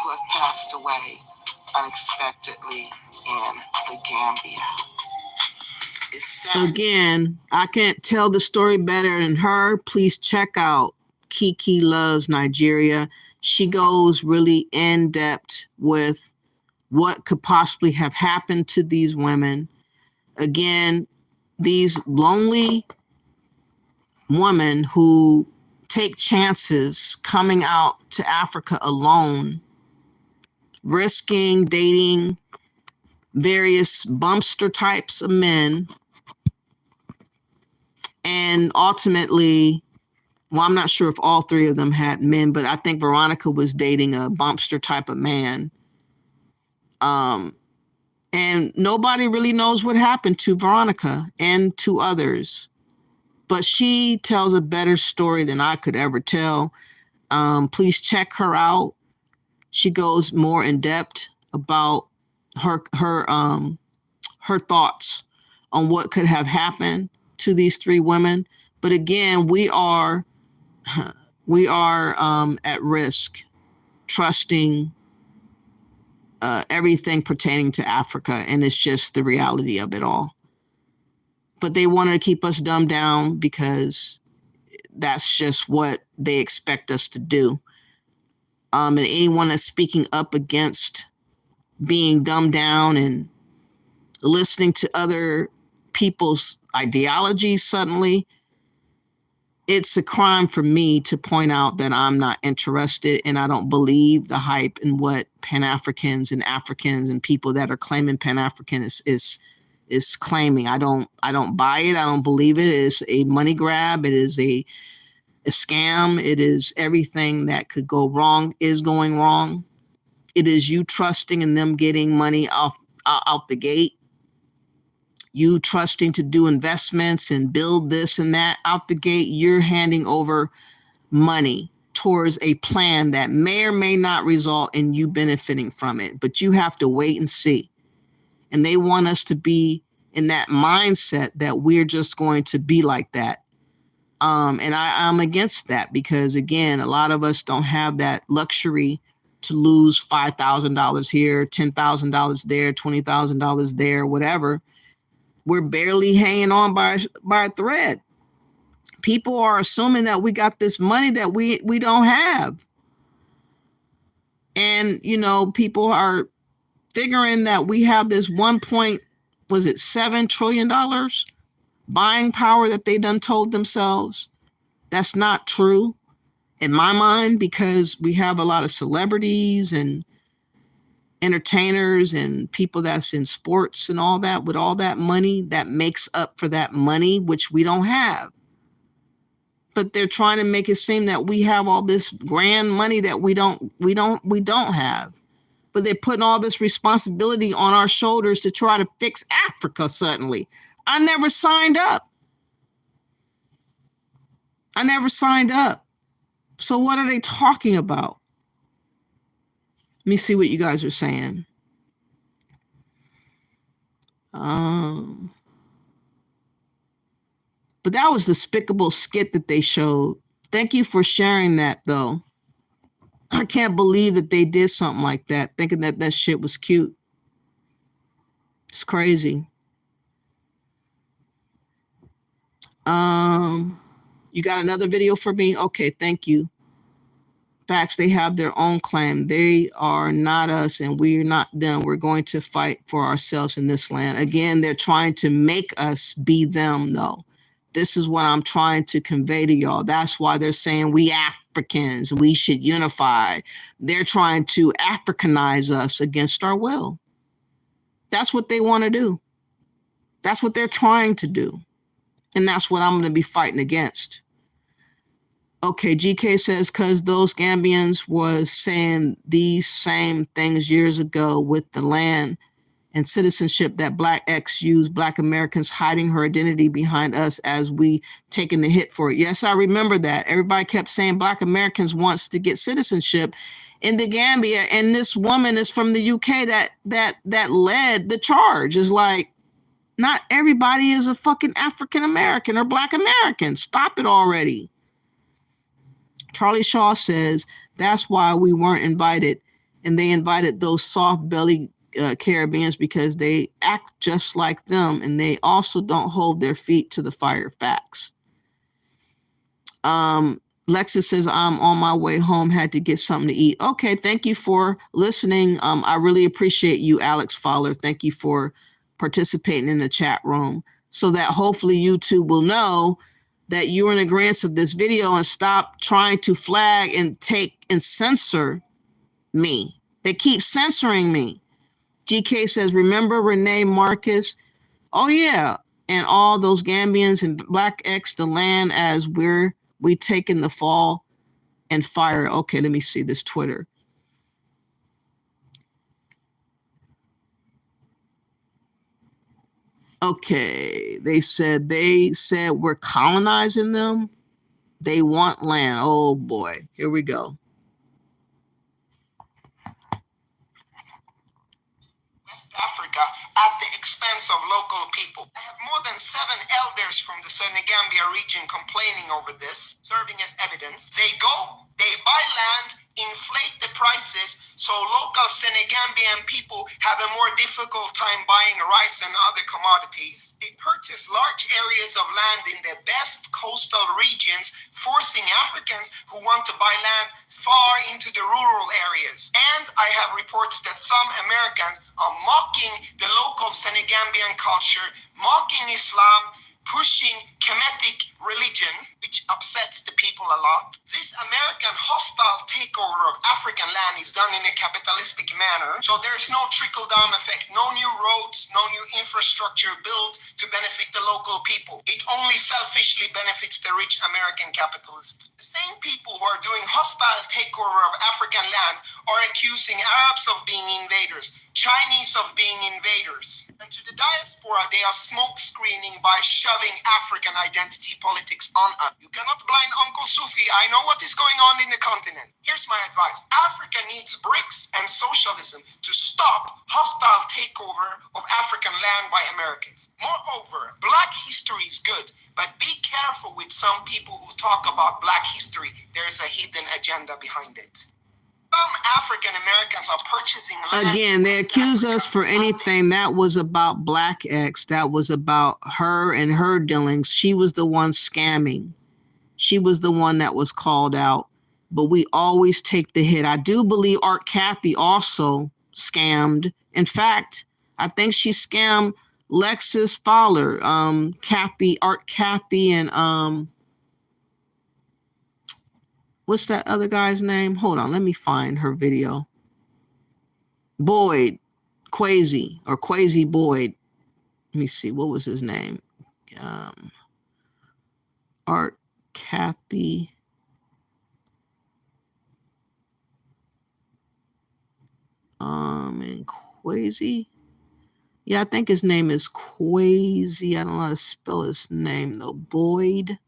who have passed away unexpectedly in the Gambia. It's sad. Again, I can't tell the story better than her. Please check out Kiki Loves Nigeria. She goes really in depth with what could possibly have happened to these women. Again, these lonely women who take chances coming out to Africa alone, risking dating various bumpster types of men, and ultimately, well, I'm not sure if all three of them had men, but I think Veronica was dating a bumpster type of man. And nobody really knows what happened to Veronica and to others, but she tells a better story than I could ever tell. Please check her out. She goes more in depth about her thoughts on what could have happened to these three women. But again, we are at risk trusting everything pertaining to Africa, and it's just the reality of it all. But they wanted to keep us dumbed down because that's just what they expect us to do. And anyone that's speaking up against being dumbed down and listening to other people's ideologies suddenly, it's a crime for me to point out that I'm not interested and I don't believe the hype and what Pan-Africans and Africans and people that are claiming Pan-African is claiming. I don't buy it. I don't believe it. It is a money grab. It is a scam. It is everything that could go wrong is going wrong. It is you trusting in them getting money out the gate. You trusting to do investments and build this and that out the gate. You're handing over money towards a plan that may or may not result in you benefiting from it, but you have to wait and see. And they want us to be in that mindset that we're just going to be like that. And I'm against that because, again, a lot of us don't have that luxury to lose $5,000 here, $10,000 there, $20,000 there, whatever. We're barely hanging on by a thread. People are assuming that we got this money that we don't have. And, people are figuring that we have this $7 trillion buying power that they done told themselves. That's not true in my mind, because we have a lot of celebrities and entertainers and people that's in sports and all that with all that money that makes up for that money, which we don't have. But they're trying to make it seem that we have all this grand money that we don't have. But they're putting all this responsibility on our shoulders to try to fix Africa suddenly. I never signed up. So what are they talking about? Let me see what you guys are saying. But that was despicable skit that they showed. Thank you for sharing that, though. I can't believe that they did something like that, thinking that that shit was cute. It's crazy. You got another video for me? Okay, thank you. Facts, they have their own claim. They are not us and we're not them. We're going to fight for ourselves in this land. Again, they're trying to make us be them, though. This is what I'm trying to convey to y'all. That's why they're saying we Africans, we should unify. They're trying to Africanize us against our will. That's what they want to do. That's what they're trying to do. And that's what I'm going to be fighting against. Okay, GK says, because those Gambians was saying these same things years ago with the land and citizenship that Black X used Black Americans hiding her identity behind us as we taking the hit for it. Yes, I remember that. Everybody kept saying Black Americans wants to get citizenship in the Gambia. And this woman is from the UK that led the charge. Is like, not everybody is a fucking African American or Black American. Stop it already. Charlie Shaw says that's why we weren't invited, and they invited those soft belly Caribbeans because they act just like them, and they also don't hold their feet to the fire. Facts. Lexus says I'm on my way home, had to get something to eat. Okay, thank you for listening. I really appreciate you, Alex Fowler. Thank you for participating in the chat room, so that hopefully YouTube will know that you're in agreement of this video and stop trying to flag and take and censor me. They keep censoring me. GK says, remember Renee Marcus? Oh yeah. And all those Gambians and Black X the land as we taking the fall and fire. Okay, let me see this Twitter. Okay, they said we're colonizing them. They want land. Oh boy, here we go. West Africa at the expense of local people. I have more than 7 elders from the Senegambia region complaining over this, serving as evidence. They go, they buy land, inflate the prices, so local Senegambian people have a more difficult time buying rice and other commodities. They purchase large areas of land in the best coastal regions, forcing Africans who want to buy land far into the rural areas. And I have reports that some Americans are mocking the local Senegambian culture, mocking Islam, pushing Kemetic religion, which upsets the people a lot. This American hostile takeover of African land is done in a capitalistic manner, so there's no trickle-down effect, no new roads, no new infrastructure built to benefit the local people. It only selfishly benefits the rich American capitalists. The same people who are doing hostile takeover of African land are accusing Arabs of being invaders, Chinese of being invaders. And to the diaspora, they are smoke screening by shoving African identity politics on us. You cannot blind Uncle Sufi. I know what is going on in the continent. Here's my advice. Africa needs BRICS and socialism to stop hostile takeover of African land by Americans. Moreover, Black history is good, but be careful with some people who talk about Black history. There's a hidden agenda behind it. Some African Americans are purchasing land. Again, they accuse us for anything. That was about Black X. That was about her and her dealings. She was the one scamming. She was the one that was called out. But we always take the hit. I do believe Art Cathy also scammed. In fact, I think she scammed Lexis Fowler, Art Cathy, and what's that other guy's name? Hold on, let me find her video. Boyd, Quasi Boyd. Let me see, what was his name? Art Cathy. And Quasi. Yeah, I think his name is Quasi. I don't know how to spell his name though. Boyd.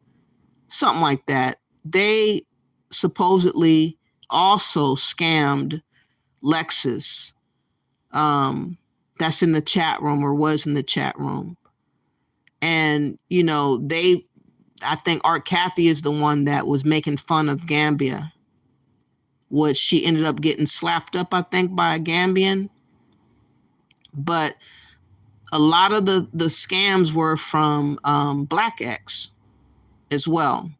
Something like that. They supposedly also scammed Lexis. That's in the chat room, or was in the chat room. And, you know, I think Art Cathy is the one that was making fun of Gambia which she ended up getting slapped up, I think, by a Gambian. But a lot of the scams were from Black X as well.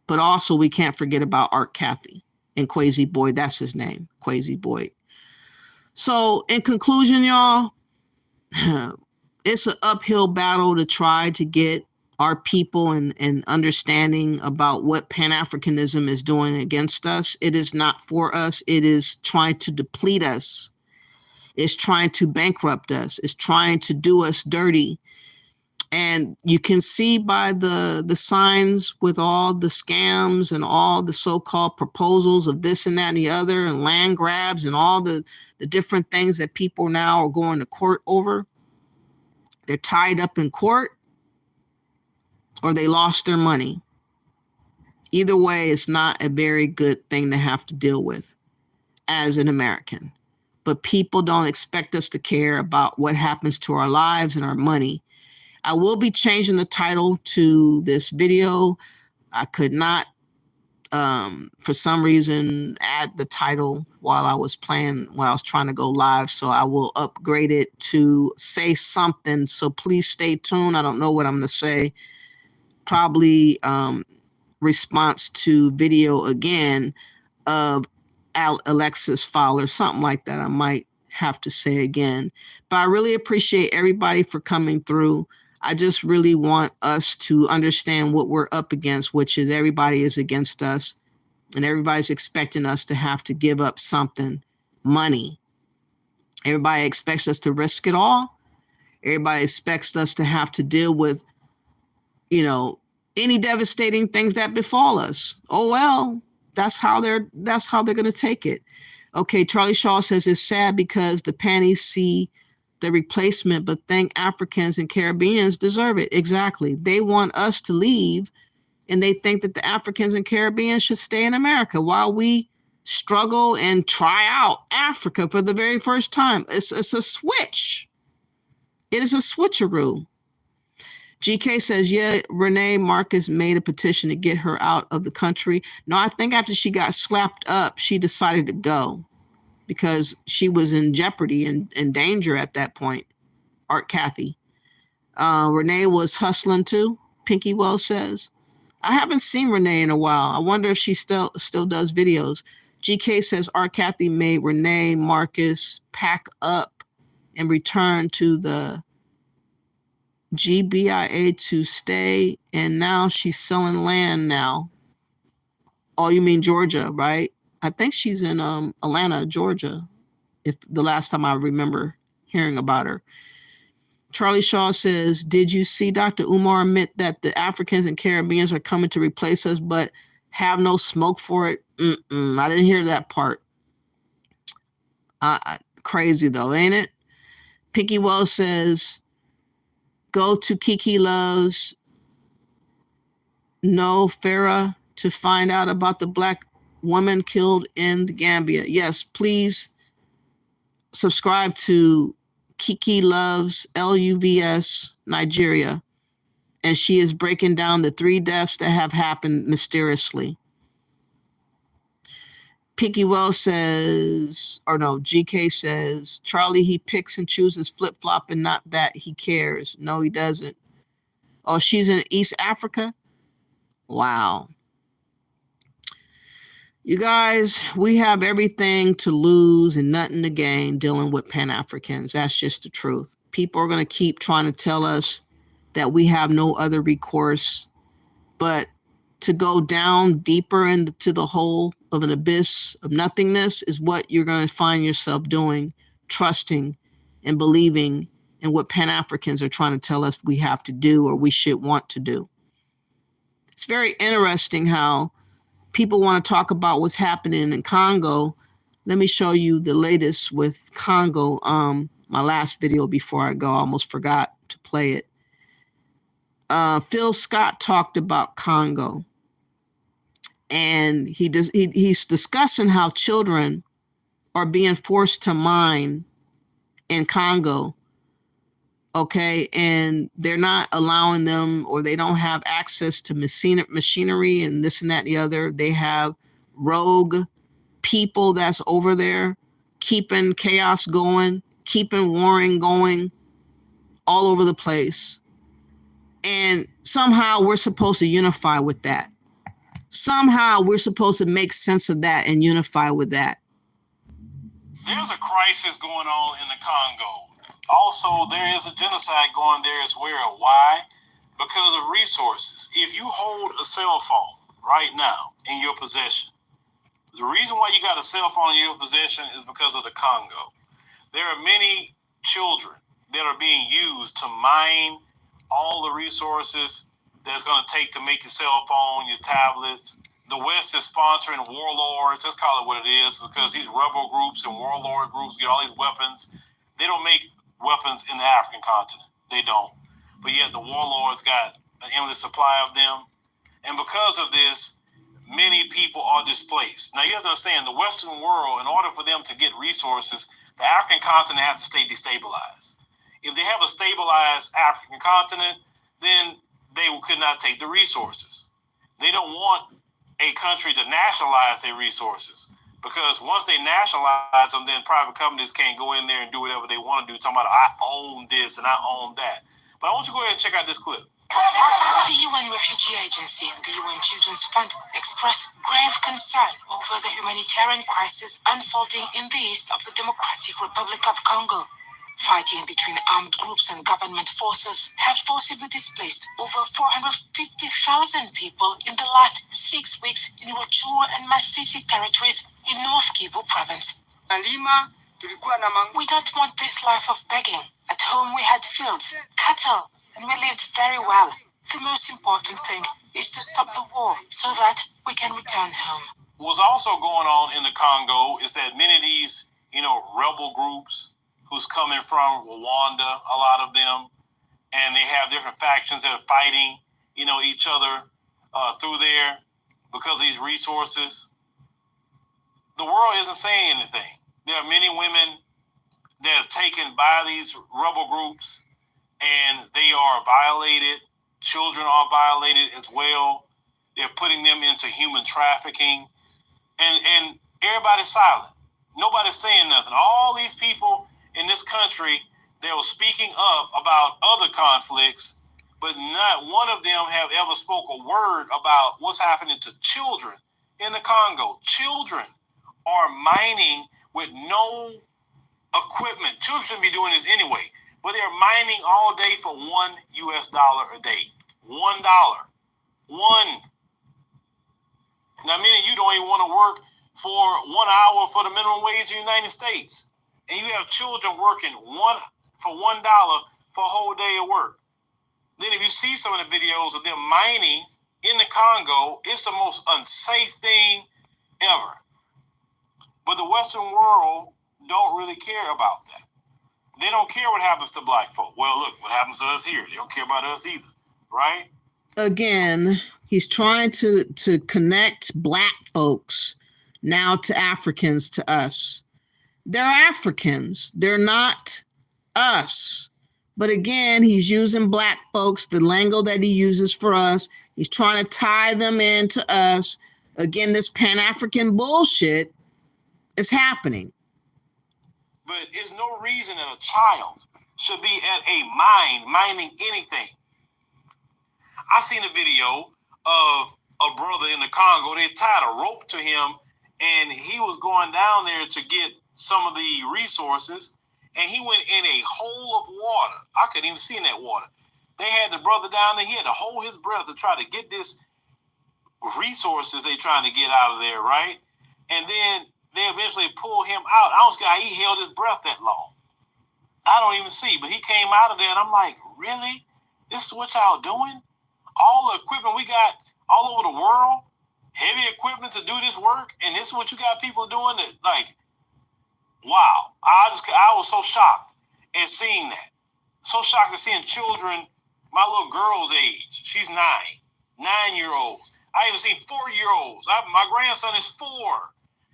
But also, we can't forget about Art Cathy and Kwesi Boyd. That's his name, Kwesi Boyd. So in conclusion, y'all, it's an uphill battle to try to get our people and understanding about what Pan-Africanism is doing against us. It is not for us. It is trying to deplete us. It's trying to bankrupt us. It's trying to do us dirty. And you can see by the signs with all the scams and all the so-called proposals of this and that and the other and land grabs and all the different things that people now are going to court over. They're tied up in court or they lost their money. Either way, it's not a very good thing to have to deal with as an American. But people don't expect us to care about what happens to our lives and our money. I will be changing the title to this video. I could not, for some reason, add the title while I was trying to go live. So I will upgrade it to say something. So please stay tuned. I don't know what I'm going to say. Probably response to video again of ALEXIS FOWLER, something like that. I might have to say again. But I really appreciate everybody for coming through. I just really want us to understand what we're up against, which is everybody is against us and everybody's expecting us to have to give up something, money. Everybody expects us to risk it all. Everybody expects us to have to deal with, any devastating things that befall us. Oh, well, that's how they're going to take it. Okay, Charlie Shaw says it's sad because the panties see the replacement, but think Africans and Caribbeans deserve it. Exactly. They want us to leave, and they think that the Africans and Caribbeans should stay in America while we struggle and try out Africa for the very first time. It's a switch. It is a switcheroo. GK says, yeah, Renee Marcus made a petition to get her out of the country. No, I think after she got slapped up, she decided to go because she was in jeopardy and in danger at that point. Art Cathy. Renee was hustling too, Pinky Wells says. I haven't seen Renee in a while. I wonder if she still does videos. GK says Art Cathy made Renee Marcus pack up and return to the GBIA to stay, and now she's selling land now. Oh, you mean Georgia, right? I think she's in Atlanta, Georgia, if the last time I remember hearing about her. Charlie Shaw says, did you see Dr. Umar admit that the Africans and Caribbeans are coming to replace us, but have no smoke for it? I didn't hear that part. Crazy though, ain't it? Pinky Wells says, go to Kiki Loves No Farah to find out about the Black woman killed in the Gambia. Yes, please subscribe to Kiki Loves LUVS Nigeria. And she is breaking down the 3 deaths that have happened mysteriously. Pinky Wells says, GK says, Charlie, he picks and chooses flip-flop and not that he cares. No, he doesn't. Oh, she's in East Africa? Wow. You guys, we have everything to lose and nothing to gain dealing with Pan-Africans. That's just the truth. People are going to keep trying to tell us that we have no other recourse, but to go down deeper into the hole of an abyss of nothingness is what you're going to find yourself doing, trusting and believing in what Pan-Africans are trying to tell us we have to do or we should want to do. It's very interesting how people want to talk about what's happening in Congo. Let me show you the latest with Congo. My last video before I go, I almost forgot to play it. Phil Scott talked about Congo. And he's discussing how children are being forced to mine in Congo, okay? And they're not allowing them, or they don't have access to machinery and this and that and the other. They have rogue people that's over there keeping chaos going, keeping warring going all over the place. And somehow we're supposed to unify with that. Somehow we're supposed to make sense of that and unify with that. There's a crisis going on in the Congo. Also, there is a genocide going there as well. Why? Because of resources. If you hold a cell phone right now in your possession, the reason why you got a cell phone in your possession is because of the Congo. There are many children that are being used to mine all the resources that's going to take to make your cell phone, your tablets. The West is sponsoring warlords. Let's call it what it is, because these rebel groups and warlord groups get all these weapons. They don't make weapons in the African continent. They don't. But yet the warlords got an endless supply of them. And because of this, many people are displaced. Now, you have to understand, the Western world, in order for them to get resources, the African continent has to stay destabilized. If they have a stabilized African continent, then they could not take the resources. They don't want a country to nationalize their resources, because once they nationalize them, then private companies can't go in there and do whatever they want to do, talking about, I own this and I own that. But I want you to go ahead and check out this clip. The UN Refugee Agency and the UN Children's Fund expressed grave concern over the humanitarian crisis unfolding in the east of the Democratic Republic of Congo. Fighting between armed groups and government forces have forcibly displaced over 450,000 people in the last 6 weeks in Rutshuru and Masisi territories in North Kivu province. We don't want this life of begging. At home we had fields, cattle, and we lived very well. The most important thing is to stop the war so that we can return home. What's also going on in the Congo is that many of these, rebel groups who's coming from Rwanda, a lot of them, and they have different factions that are fighting, each other through there because of these resources. The world isn't saying anything. There are many women that are taken by these rebel groups, and they are violated. Children are violated as well. They're putting them into human trafficking, and everybody's silent. Nobody's saying nothing. All these people in this country, they were speaking up about other conflicts, but not one of them have ever spoke a word about what's happening to children in the Congo. Children are mining with no equipment. Children shouldn't be doing this anyway, but they're mining all day for $1 a day. $1. Now, many of you don't even want to work for 1 hour for the minimum wage in the United States. And you have children working for $1 for a whole day of work. Then if you see some of the videos of them mining in the Congo, it's the most unsafe thing ever. But the Western world don't really care about that. They don't care what happens to black folk. Well, look, what happens to us here. They don't care about us either, right? Again, he's trying to connect black folks now to Africans, to us. They're Africans. They're not us. But again, he's using black folks, the lingo that he uses for us. He's trying to tie them into us. Again, this Pan-African bullshit is happening. But there's no reason that a child should be at a mine mining anything. I seen a video of a brother in the Congo. They tied a rope to him, and he was going down there to get some of the resources, and he went in a hole of water. I couldn't even see in that water. They had the brother down there. He had to hold his breath to try to get this resources they trying to get out of there, right? And then they eventually pulled him out. I don't see how he held his breath that long. I don't even see, but he came out of there, and I'm like, really? This is what y'all doing? All the equipment we got all over the world, heavy equipment to do this work, and this is what you got people doing? That, like, wow. I was so shocked at seeing that. So shocked at seeing children, my little girl's age. She's 9-year-olds. I even seen 4-year-olds. My grandson is 4.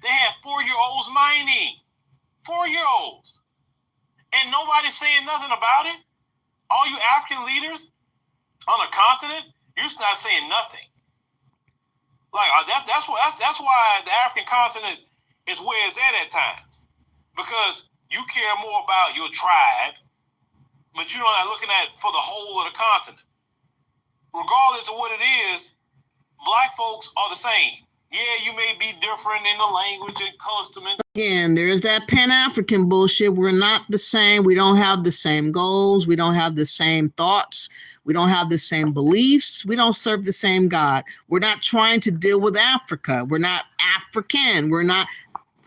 They had 4-year-olds mining. 4-year-olds. And nobody's saying nothing about it. All you African leaders on the continent, you're not saying nothing. Like that's why the African continent is where it's at times. Because you care more about your tribe, but you're not looking at for the whole of the continent. Regardless of what it is, black folks are the same. Yeah, you may be different in the language and custom. Again, there's that Pan-African bullshit. We're not the same. We don't have the same goals. We don't have the same thoughts. We don't have the same beliefs. We don't serve the same God. We're not trying to deal with Africa. We're not African. We're not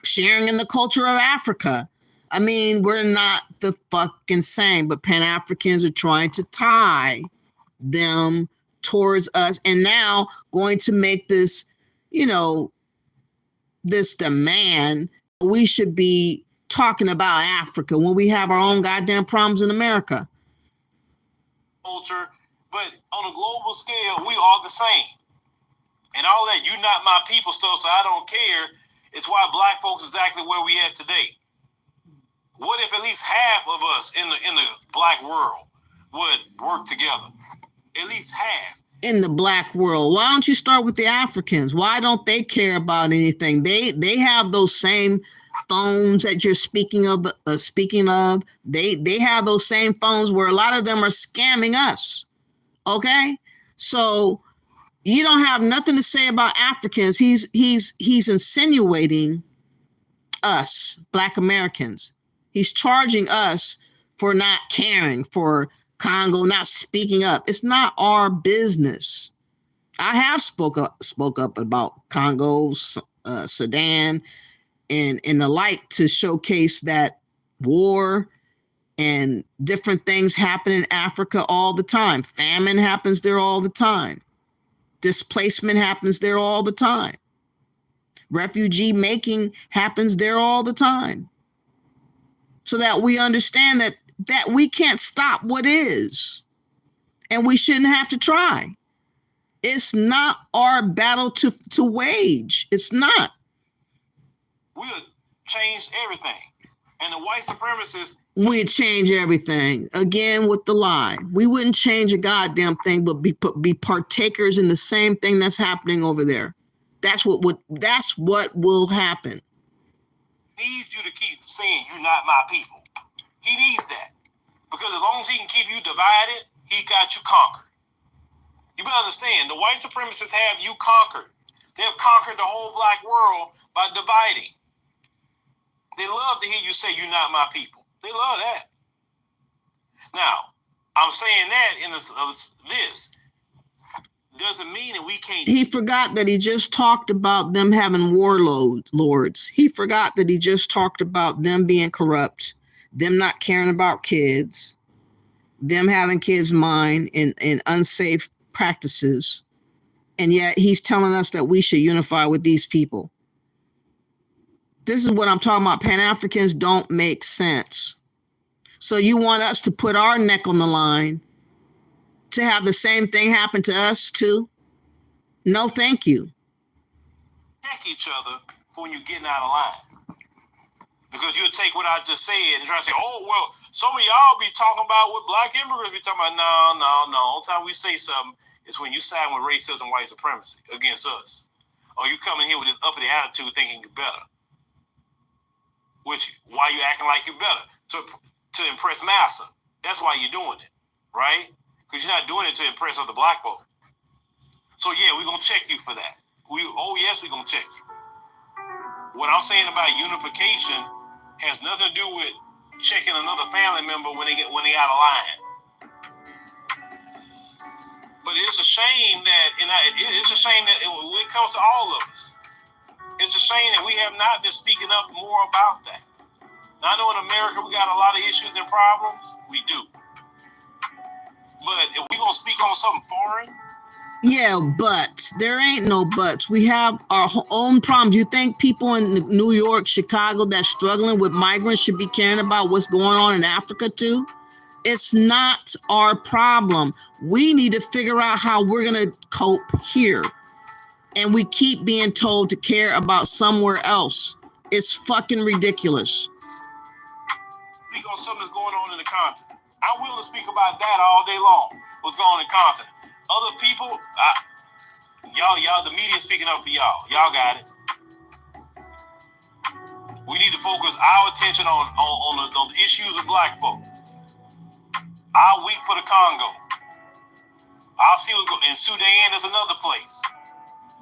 sharing in the culture of Africa. I mean, we're not the fucking same, but Pan-Africans are trying to tie them towards us and now going to make this, this demand we should be talking about Africa when we have our own goddamn problems in America. Culture, but on a global scale, we are the same. And all that "you not my people" stuff, so I don't care. It's why black folks is exactly where we at today. What if at least half of us in the black world would work together? At least half. In the black world. Why don't you start with the Africans? Why don't they care about anything? They have those same phones that you're speaking of. They have those same phones where a lot of them are scamming us. Okay? So you don't have nothing to say about Africans. He's insinuating us, Black Americans. He's charging us for not caring, for Congo not speaking up. It's not our business. I have spoke up about Congo, Sudan, and the like to showcase that war and different things happen in Africa all the time. Famine happens there all the time. Displacement happens there all the time. Refugee making happens there all the time. So that we understand that we can't stop what is. And we shouldn't have to try. It's not our battle to wage. It's not. We would change everything. And the white supremacists... We'd change everything. Again, with the lie. We wouldn't change a goddamn thing, but be partakers in the same thing that's happening over there. That's what will happen. He needs you to keep saying "you not my people." He needs that. Because as long as he can keep you divided, he got you conquered. You better understand, the white supremacists have you conquered. They have conquered the whole black world by dividing. They love to hear you say "you not my people." They love that. Now, I'm saying that in this doesn't mean that we can't. He forgot that he just talked about them having warlords. He forgot that he just talked about them being corrupt, them not caring about kids, them having kids' mind in unsafe practices. And yet he's telling us that we should unify with these people. This is what I'm talking about. Pan-Africans don't make sense. So you want us to put our neck on the line to have the same thing happen to us too? No, thank you. Check each other for when you're getting out of line. Because you'll take what I just said and try to say, "Oh, well, some of y'all be talking about what black immigrants be talking about." No. All the time we say something is when you side with racism and white supremacy against us. Or you come in here with this uppity attitude thinking you're better. Why you acting like you're better? To impress massa. That's why you're doing it, right? Because you're not doing it to impress other black folk. So yeah, we're gonna check you for that. Yes, we're gonna check you. What I'm saying about unification has nothing to do with checking another family member when they out of line. But it's a shame that, when it comes to all of us, it's a shame that we have not been speaking up more about that. Now, I know in America we got a lot of issues and problems. We do. But if we're going to speak on something foreign... Yeah, but there ain't no buts. We have our own problems. You think people in New York, Chicago that's struggling with migrants should be caring about what's going on in Africa too? It's not our problem. We need to figure out how we're going to cope here. And we keep being told to care about somewhere else. It's fucking ridiculous. Speak on something that's going on in the continent. I'm willing to speak about that all day long. What's going on in the continent. Other people, y'all, the media speaking up for y'all. Y'all got it. need to focus our attention on the issues of black folk. I'll weep for the Congo. I'll see what's going in Sudan. Is another place.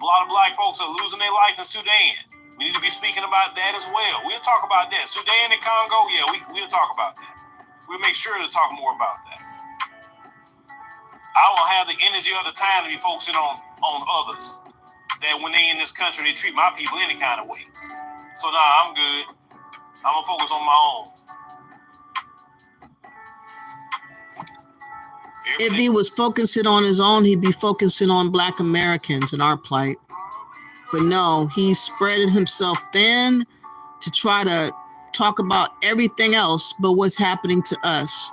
A lot of black folks are losing their life in Sudan. We need to be speaking about that as well. We'll talk about that. Sudan and Congo, yeah, we'll talk about that. We'll make sure to talk more about that. I don't have the energy or the time to be focusing on others. That when they in this country, they treat my people any kind of way. So nah, I'm good. I'm gonna focus on my own. If he was focusing on his own, he'd be focusing on Black Americans and our plight. But no, he's spreading himself thin to try to talk about everything else but what's happening to us.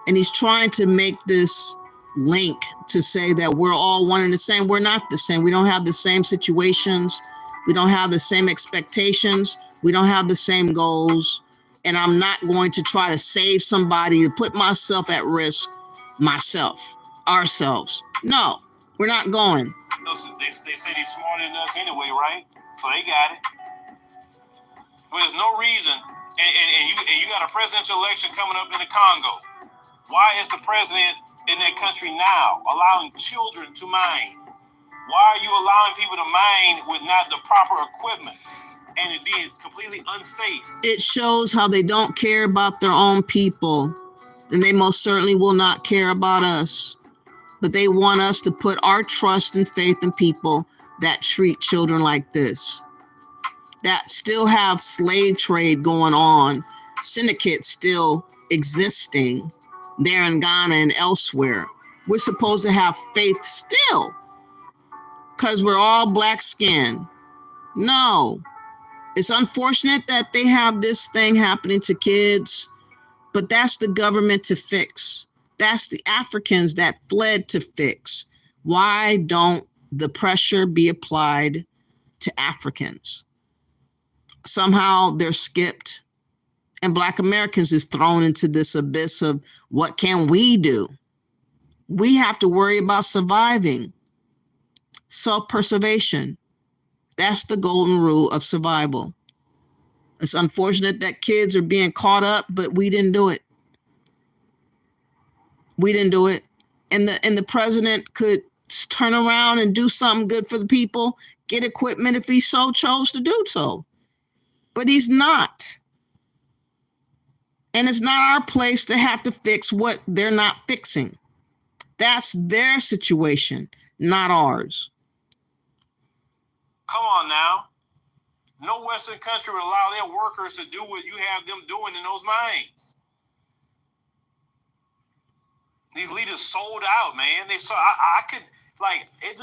And he's trying to make this link to say that we're all one and the same. We're not the same. We don't have the same situations. We don't have the same expectations. We don't have the same goals. And I'm not going to try to save somebody to put myself at risk, myself, ourselves. No, we're not going. They say they're smarter than us anyway, right? So they got it. But there's no reason, and you got a presidential election coming up in the Congo. Why is the president in that country now allowing children to mine? Why are you allowing people to mine with not the proper equipment and it being completely unsafe? It shows how they don't care about their own people, and they most certainly will not care about us. But they want us to put our trust and faith in people that treat children like this, that still have slave trade going on, syndicates still existing there in Ghana and elsewhere. We're supposed to have faith still because we're all black skin. No, it's unfortunate that they have this thing happening to kids, but that's the government to fix. That's the Africans that fled to fix. Why don't the pressure be applied to Africans? Somehow they're skipped, and Black Americans is thrown into this abyss of what can we do? We have to worry about surviving. Self-preservation. That's the golden rule of survival. It's unfortunate that kids are being caught up, but we didn't do it. We didn't do it. And the president could turn around and do something good for the people, get equipment if he so chose to do so. But he's not. And it's not our place to have to fix what they're not fixing. That's their situation, not ours. Come on now. No Western country would allow their workers to do what you have them doing in those mines. These leaders sold out, man. They saw I could it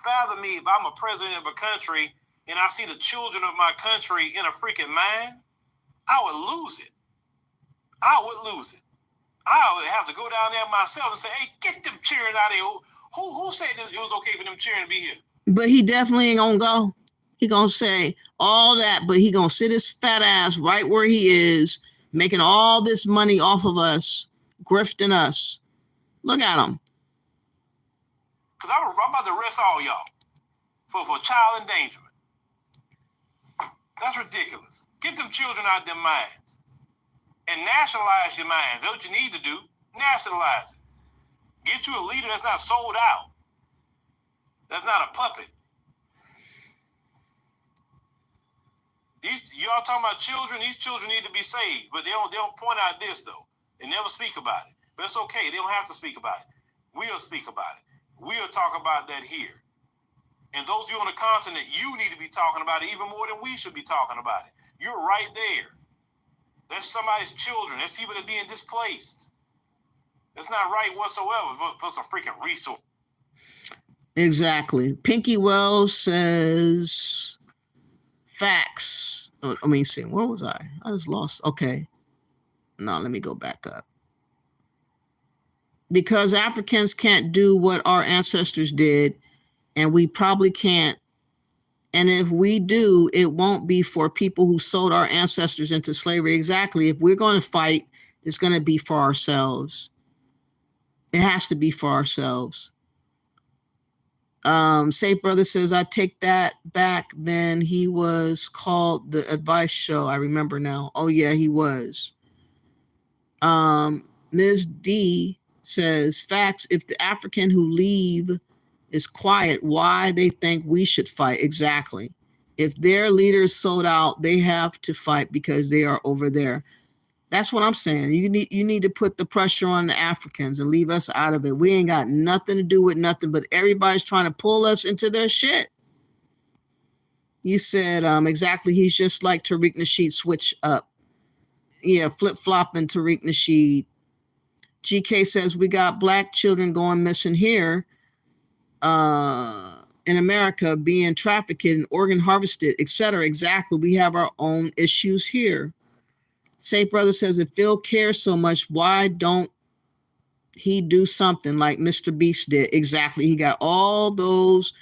fathom me if I'm a president of a country and I see the children of my country in a freaking mine, I would lose it. I would have to go down there myself and say, hey, get them cheering out of here. Who said it was okay for them cheering to be here? But he definitely ain't gonna go. He gonna say all that, but he gonna sit his fat ass right where he is, making all this money off of us, grifting us. Look at him. Because I'm about to arrest all y'all for child endangerment. That's ridiculous. Get them children out of them mines and nationalize your mines. That's what you need to do. Nationalize it. Get you a leader that's not sold out. That's not a puppet. Y'all talking about children. These children need to be saved, but they don't point out this though. They never speak about it. But it's okay. They don't have to speak about it. We'll speak about it. We'll talk about that here. And those of you on the continent, you need to be talking about it even more than we should be talking about it. You're right there. That's somebody's children. That's people that are being displaced. That's not right whatsoever for some freaking resource. Exactly. Pinky Wells says facts. Oh, I mean, see, where was I? I just lost. Okay. No, let me go back up. Because Africans can't do what our ancestors did, and we probably can't. And if we do, it won't be for people who sold our ancestors into slavery. Exactly. If we're going to fight, it's going to be for ourselves. It has to be for ourselves. Safe Brother says, I take that back. Then he was called the Advice Show. I remember now. Oh yeah, he was. Ms. D says, facts, if the African who leave is quiet, why they think we should fight? Exactly. If their leaders sold out, they have to fight because they are over there. That's what I'm saying. You need to put the pressure on the Africans and leave us out of it. We ain't got nothing to do with nothing, but everybody's trying to pull us into their shit. You said exactly. He's just like Tariq Nasheed, switch up. Yeah, flip-flopping Tariq Nasheed. GK says, we got black children going missing here in America, being trafficked and organ harvested, etc. Exactly. We have our own issues here. Safe Brother says, if Phil cares so much, why don't he do something like Mr. Beast did? Exactly. He got all those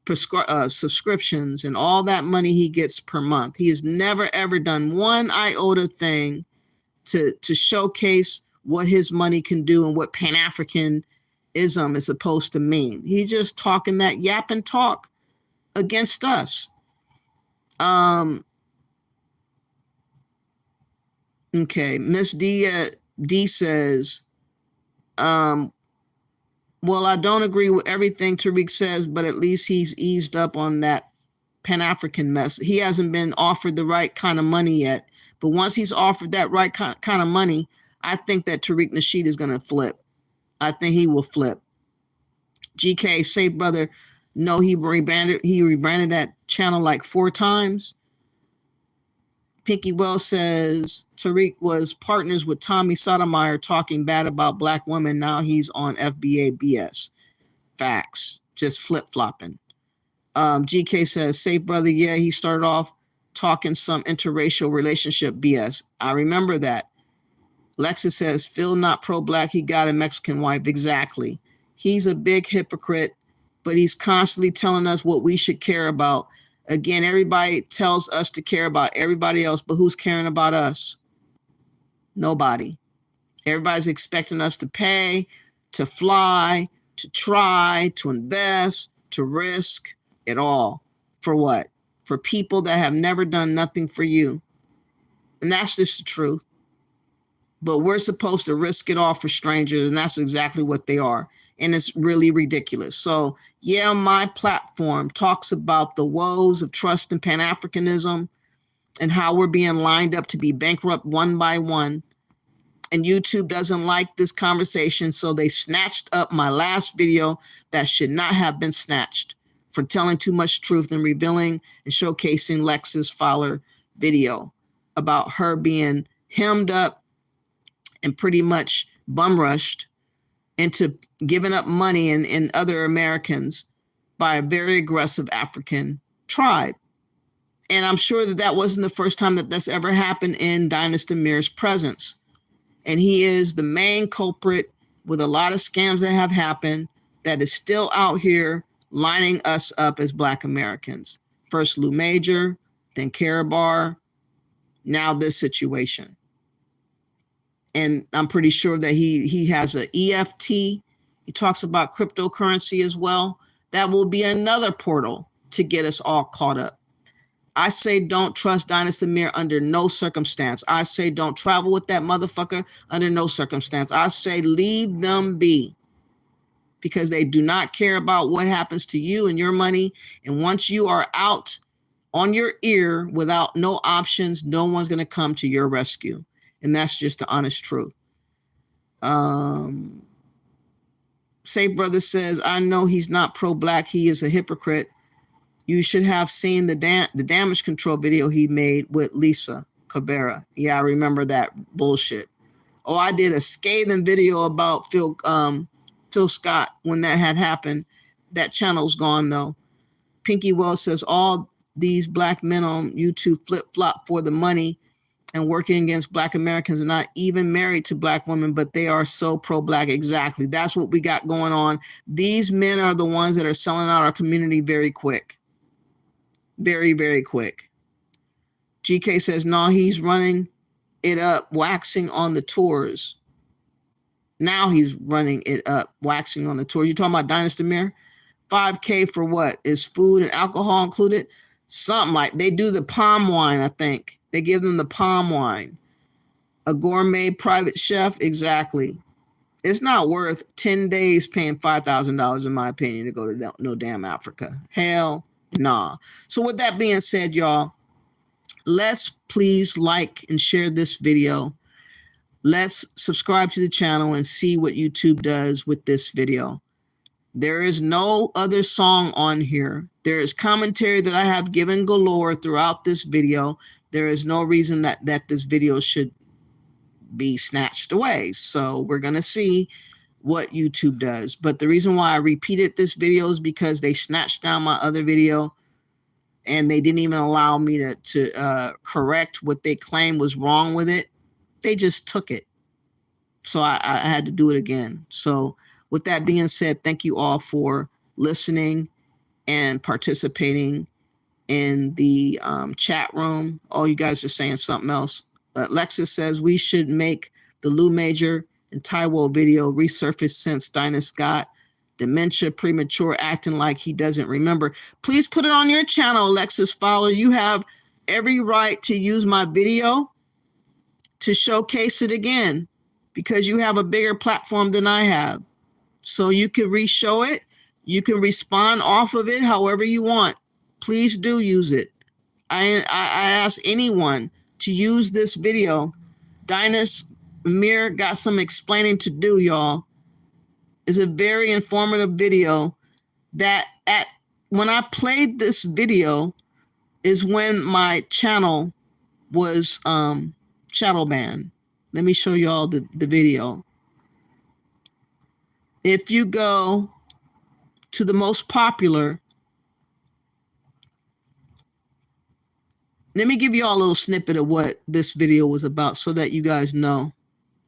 subscriptions and all that money he gets per month. He has never, ever done one iota thing to showcase what his money can do and what Pan-Africanism is supposed to mean. He's just talking that yapping talk against us. Okay, Miss D says, well, I don't agree with everything Tariq says, but at least he's eased up on that Pan-African mess. He hasn't been offered the right kind of money yet, but once he's offered that right kind of money, I think that Tariq Nasheed is going to flip. I think he will flip. GK, Safe Brother, no, he rebranded that channel like 4 times. Pinky Wells says Tariq was partners with Tommy Sotomayor talking bad about black women. Now he's on FBA BS. Facts. Just flip-flopping. GK says, Safe Brother, yeah, he started off talking some interracial relationship BS. I remember that. Alexis says, Phil not pro-black, he got a Mexican wife. Exactly. He's a big hypocrite, but he's constantly telling us what we should care about. Again, everybody tells us to care about everybody else, but who's caring about us? Nobody. Everybody's expecting us to pay, to fly, to try, to invest, to risk it all. For what? For people that have never done nothing for you. And that's just the truth. But we're supposed to risk it all for strangers, and that's exactly what they are. And it's really ridiculous. So, yeah, my platform talks about the woes of trust in Pan-Africanism and how we're being lined up to be bankrupt one by one. And YouTube doesn't like this conversation, so they snatched up my last video that should not have been snatched for telling too much truth and revealing and showcasing Lex's FOWLER video about her being hemmed up and pretty much bum rushed into giving up money and other Americans by a very aggressive African tribe. And I'm sure that wasn't the first time that that's ever happened in Dynasty Mir's presence. And he is the main culprit with a lot of scams that have happened that is still out here lining us up as Black Americans. First Lou Major, then Karabar, now this situation. And I'm pretty sure that he has an EFT. He talks about cryptocurrency as well. That will be another portal to get us all caught up. I say don't trust Dynasty Mir under no circumstance. I say don't travel with that motherfucker under no circumstance. I say leave them be because they do not care about what happens to you and your money. And once you are out on your ear without no options, no one's going to come to your rescue. And that's just the honest truth. Safe Brother says, I know he's not pro-black. He is a hypocrite. You should have seen the damage control video he made with Lisa Cabrera. Yeah, I remember that bullshit. Oh, I did a scathing video about Phil Scott when that had happened. That channel's gone, though. Pinky Wells says, all these black men on YouTube flip-flop for the money and working against Black Americans are not even married to Black women, but they are so pro-Black. Exactly. That's what we got going on. These men are the ones that are selling out our community very quick. Very, very quick. GK says, no, he's running it up, waxing on the tours. Now he's running it up, waxing on the tours. You talking about Dynasty Mir? $5K for what? Is food and alcohol included? Something like they do the palm wine, I think. They give them the palm wine. A gourmet private chef, exactly. It's not worth 10 days paying $5,000, in my opinion, to go to no damn Africa. Hell nah. So with that being said, y'all, let's please like and share this video. Let's subscribe to the channel and see what YouTube does with this video. There is no other song on here. There is commentary that I have given galore throughout this video. There is no reason that this video should be snatched away. So we're going to see what YouTube does. But the reason why I repeated this video is because they snatched down my other video and they didn't even allow me to correct what they claimed was wrong with it. They just took it. So I had to do it again. So with that being said, thank you all for listening and participating in the chat room. All you guys are saying something else. Alexis says we should make the Lou Major and Taiwo video resurface since Dinah Scott dementia, premature, acting like he doesn't remember. Please put it on your channel, Alexis Fowler. You have every right to use my video to showcase it again because you have a bigger platform than I have. So you can re-show it. You can respond off of it however you want. Please do use it. I ask anyone to use this video. Dinah's Mir got some explaining to do, y'all. It's a very informative video that when I played this video is when my channel was shadow banned. Let me show y'all the video. If you go to the most popular, let me give you all a little snippet of what this video was about so that you guys know.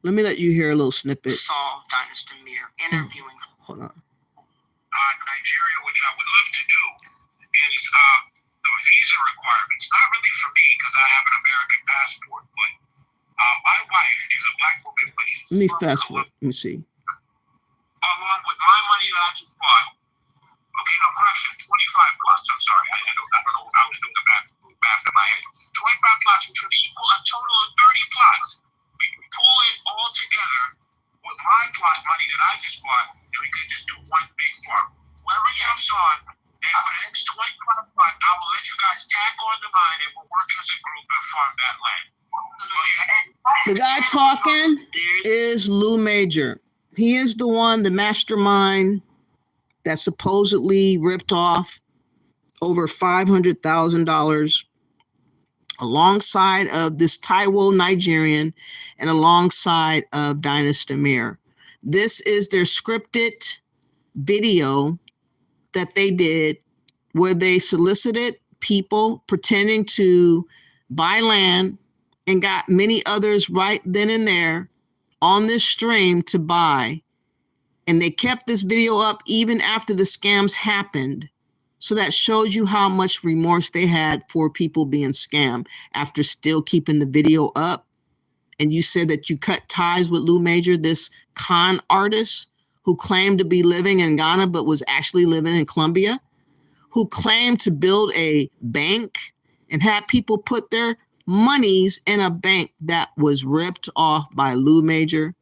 Let me let you hear a little snippet. Saw Dynasty Mir interviewing. Hold on. Nigeria, what I would love to do is the visa requirements. Not really for me because I have an American passport, but my wife is a black woman. But Let me fast forward. Let me see. Along with my money that I just bought. Okay, no, correction, 25 plots. I'm sorry, I don't know. I was doing the math in my head. 25 plots, which would equal a total of 30 plots. We can pull it all together with my plot money that I just bought, and we could just do one big farm. Whoever jumps on, and for the next 25 plots, I will let you guys tag on the mine, and we'll work as a group and farm that land. The guy talking is Lou Major. He is the one, the mastermind that supposedly ripped off over $500,000 alongside of this Taiwo Nigerian and alongside of Dynasty Mir. This is their scripted video that they did where they solicited people pretending to buy land and got many others right then and there on this stream to buy. And they kept this video up even after the scams happened. So that shows you how much remorse they had for people being scammed after still keeping the video up. And you said that you cut ties with Lou Major, this con artist who claimed to be living in Ghana but was actually living in Colombia, who claimed to build a bank and had people put their monies in a bank that was ripped off by Lou Major,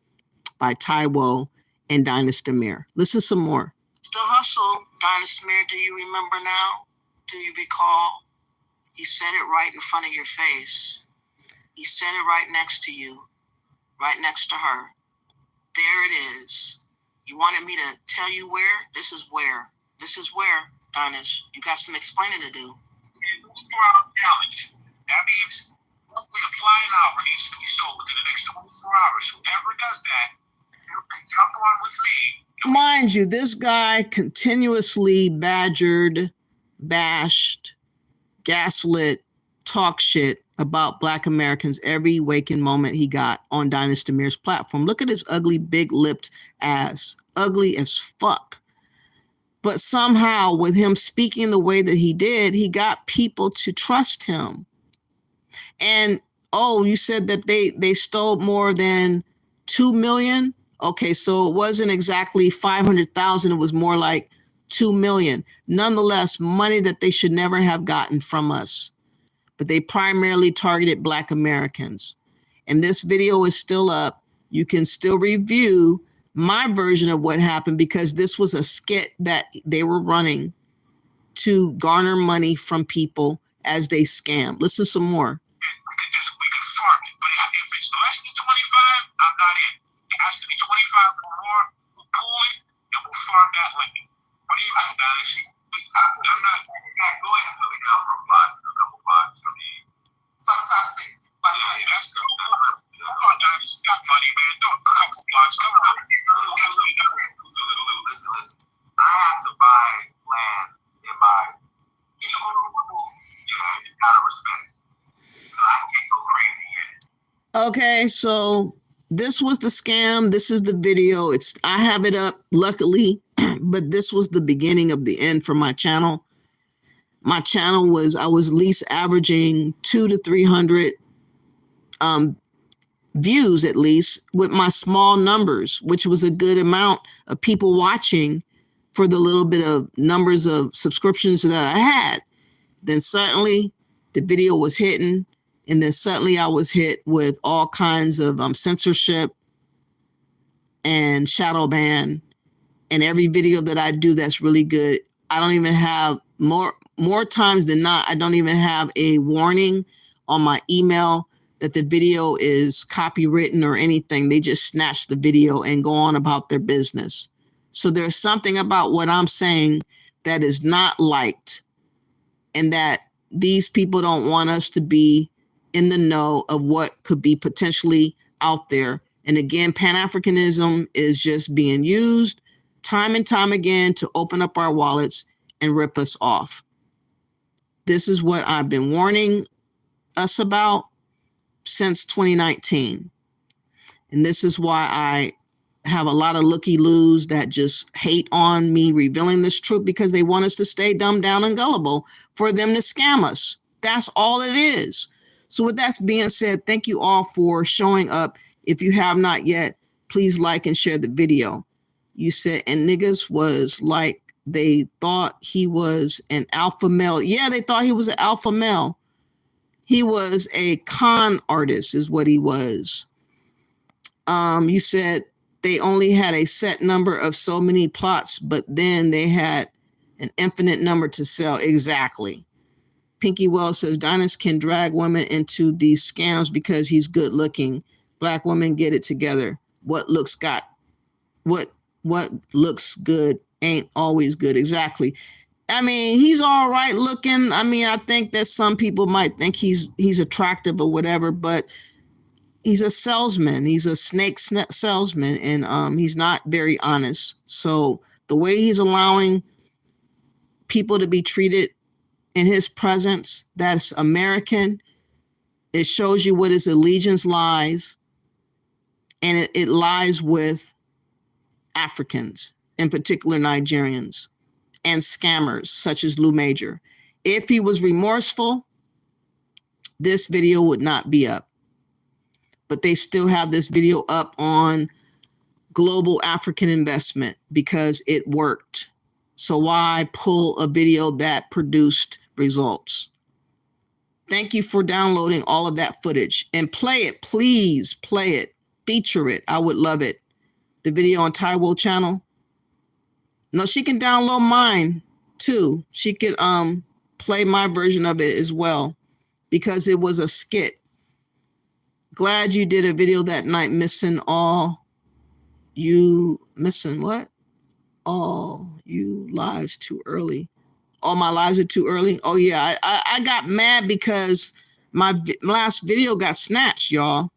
by Taiwo, and Dynasty Mir. Listen some more. The hustle, Dynasty Mir, do you remember now? Do you recall? He said it right in front of your face. He said it right next to you, right next to her. There it is. You wanted me to tell you where? This is where. This is where, Dynasty. You got some explaining to do. 24-hour challenge. That means roughly a plot an hour needs to be sold within the next 24 hours. Whoever does that, you can jump on with me. Mind you, this guy continuously badgered, bashed, gaslit, talk shit about Black Americans every waking moment he got on Dynasty Mir's platform. Look at his ugly, big-lipped ass. Ugly as fuck. But somehow, with him speaking the way that he did, he got people to trust him. And, oh, you said that they stole more than 2 million? Okay, so it wasn't exactly 500,000. It was more like 2 million. Nonetheless, money that they should never have gotten from us. But they primarily targeted Black Americans. And this video is still up. You can still review my version of what happened, because this was a skit that they were running to garner money from people as they scam. Listen some more. We can farm it. But if it's less than 25, I'm not in. It has to be 25 or more. We'll pull it and we'll farm that limit. What do you think, Dynasty? I'm not. Go ahead and put me down for a couple blocks. I mean, fantastic. Yeah, that's good. Come on, Dynasty. You got money, man. Do a couple blocks. Come on. Listen. I have to buy land in my. Yeah, you gotta respect it. I can't go crazy yet. Okay, so this was the scam. This is the video. I have it up, luckily, but this was the beginning of the end for my channel. My channel I was at least averaging 200 to 300 views, at least, with my small numbers, which was a good amount of people watching for the little bit of numbers of subscriptions that I had. Then suddenly the video was hitting. And then suddenly I was hit with all kinds of censorship and shadow ban. And every video that I do that's really good, I don't even have, more times than not, I don't even have a warning on my email that the video is copywritten or anything. They just snatch the video and go on about their business. So there's something about what I'm saying that is not liked, and that these people don't want us to be in the know of what could be potentially out there. And again, pan-Africanism is just being used time and time again to open up our wallets and rip us off. This is what I've been warning us about since 2019. And this is why I have a lot of looky-loos that just hate on me revealing this truth, because they want us to stay dumbed down and gullible for them to scam us. That's all it is. So with that being said, thank you all for showing up. If you have not yet, please like and share the video. You said, and niggas was like, they thought he was an alpha male. Yeah, they thought he was an alpha male. He was a con artist is what he was. You said they only had a set number of so many plots, but then they had an infinite number to sell. Exactly. Pinky Wells says, Dynas can drag women into these scams because he's good looking. Black women get it together. What looks good ain't always good. Exactly. I mean, he's all right looking. I mean, I think that some people might think he's attractive or whatever, but he's a salesman. He's a snake salesman, and he's not very honest. So the way he's allowing people to be treated in his presence, that's American, it shows you what his allegiance lies, and it lies with Africans, in particular Nigerians, and scammers such as Lou Major. If he was remorseful, this video would not be up. But they still have this video up on Global African Investment because it worked. So why pull a video that produced results? Thank you for downloading all of that footage, and play it. Please play it. Feature it. I would love it. The video on Taiwo channel. No, she can download mine too. She could play my version of it as well, because it was a skit. Glad you did a video that night missing all you missing what? All you lives too early. All my lives are too early. Oh yeah, I got mad because my last video got snatched, y'all.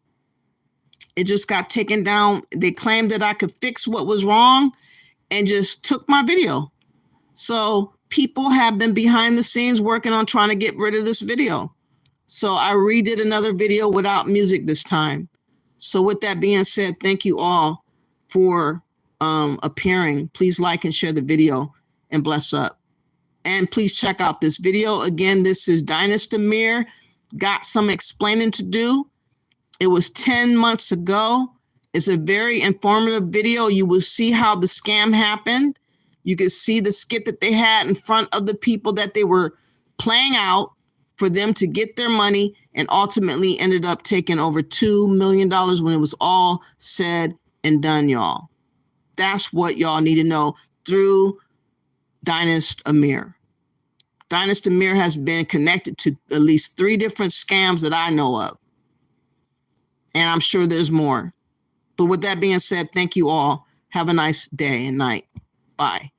It just got taken down. They claimed that I could fix what was wrong and just took my video. So people have been behind the scenes working on trying to get rid of this video. So I redid another video without music this time. So with that being said, thank you all for appearing. Please like and share the video, and bless up. And please check out this video. Again, this is Dynas Demir. Got some explaining to do. It was 10 months ago. It's a very informative video. You will see how the scam happened. You could see the skit that they had in front of the people that they were playing out for them to get their money, and ultimately ended up taking over $2 million when it was all said and done, y'all. That's what y'all need to know through Dynast Amir. Dynast Amir has been connected to at least 3 different scams that I know of. And I'm sure there's more. But with that being said, thank you all. Have a nice day and night. Bye.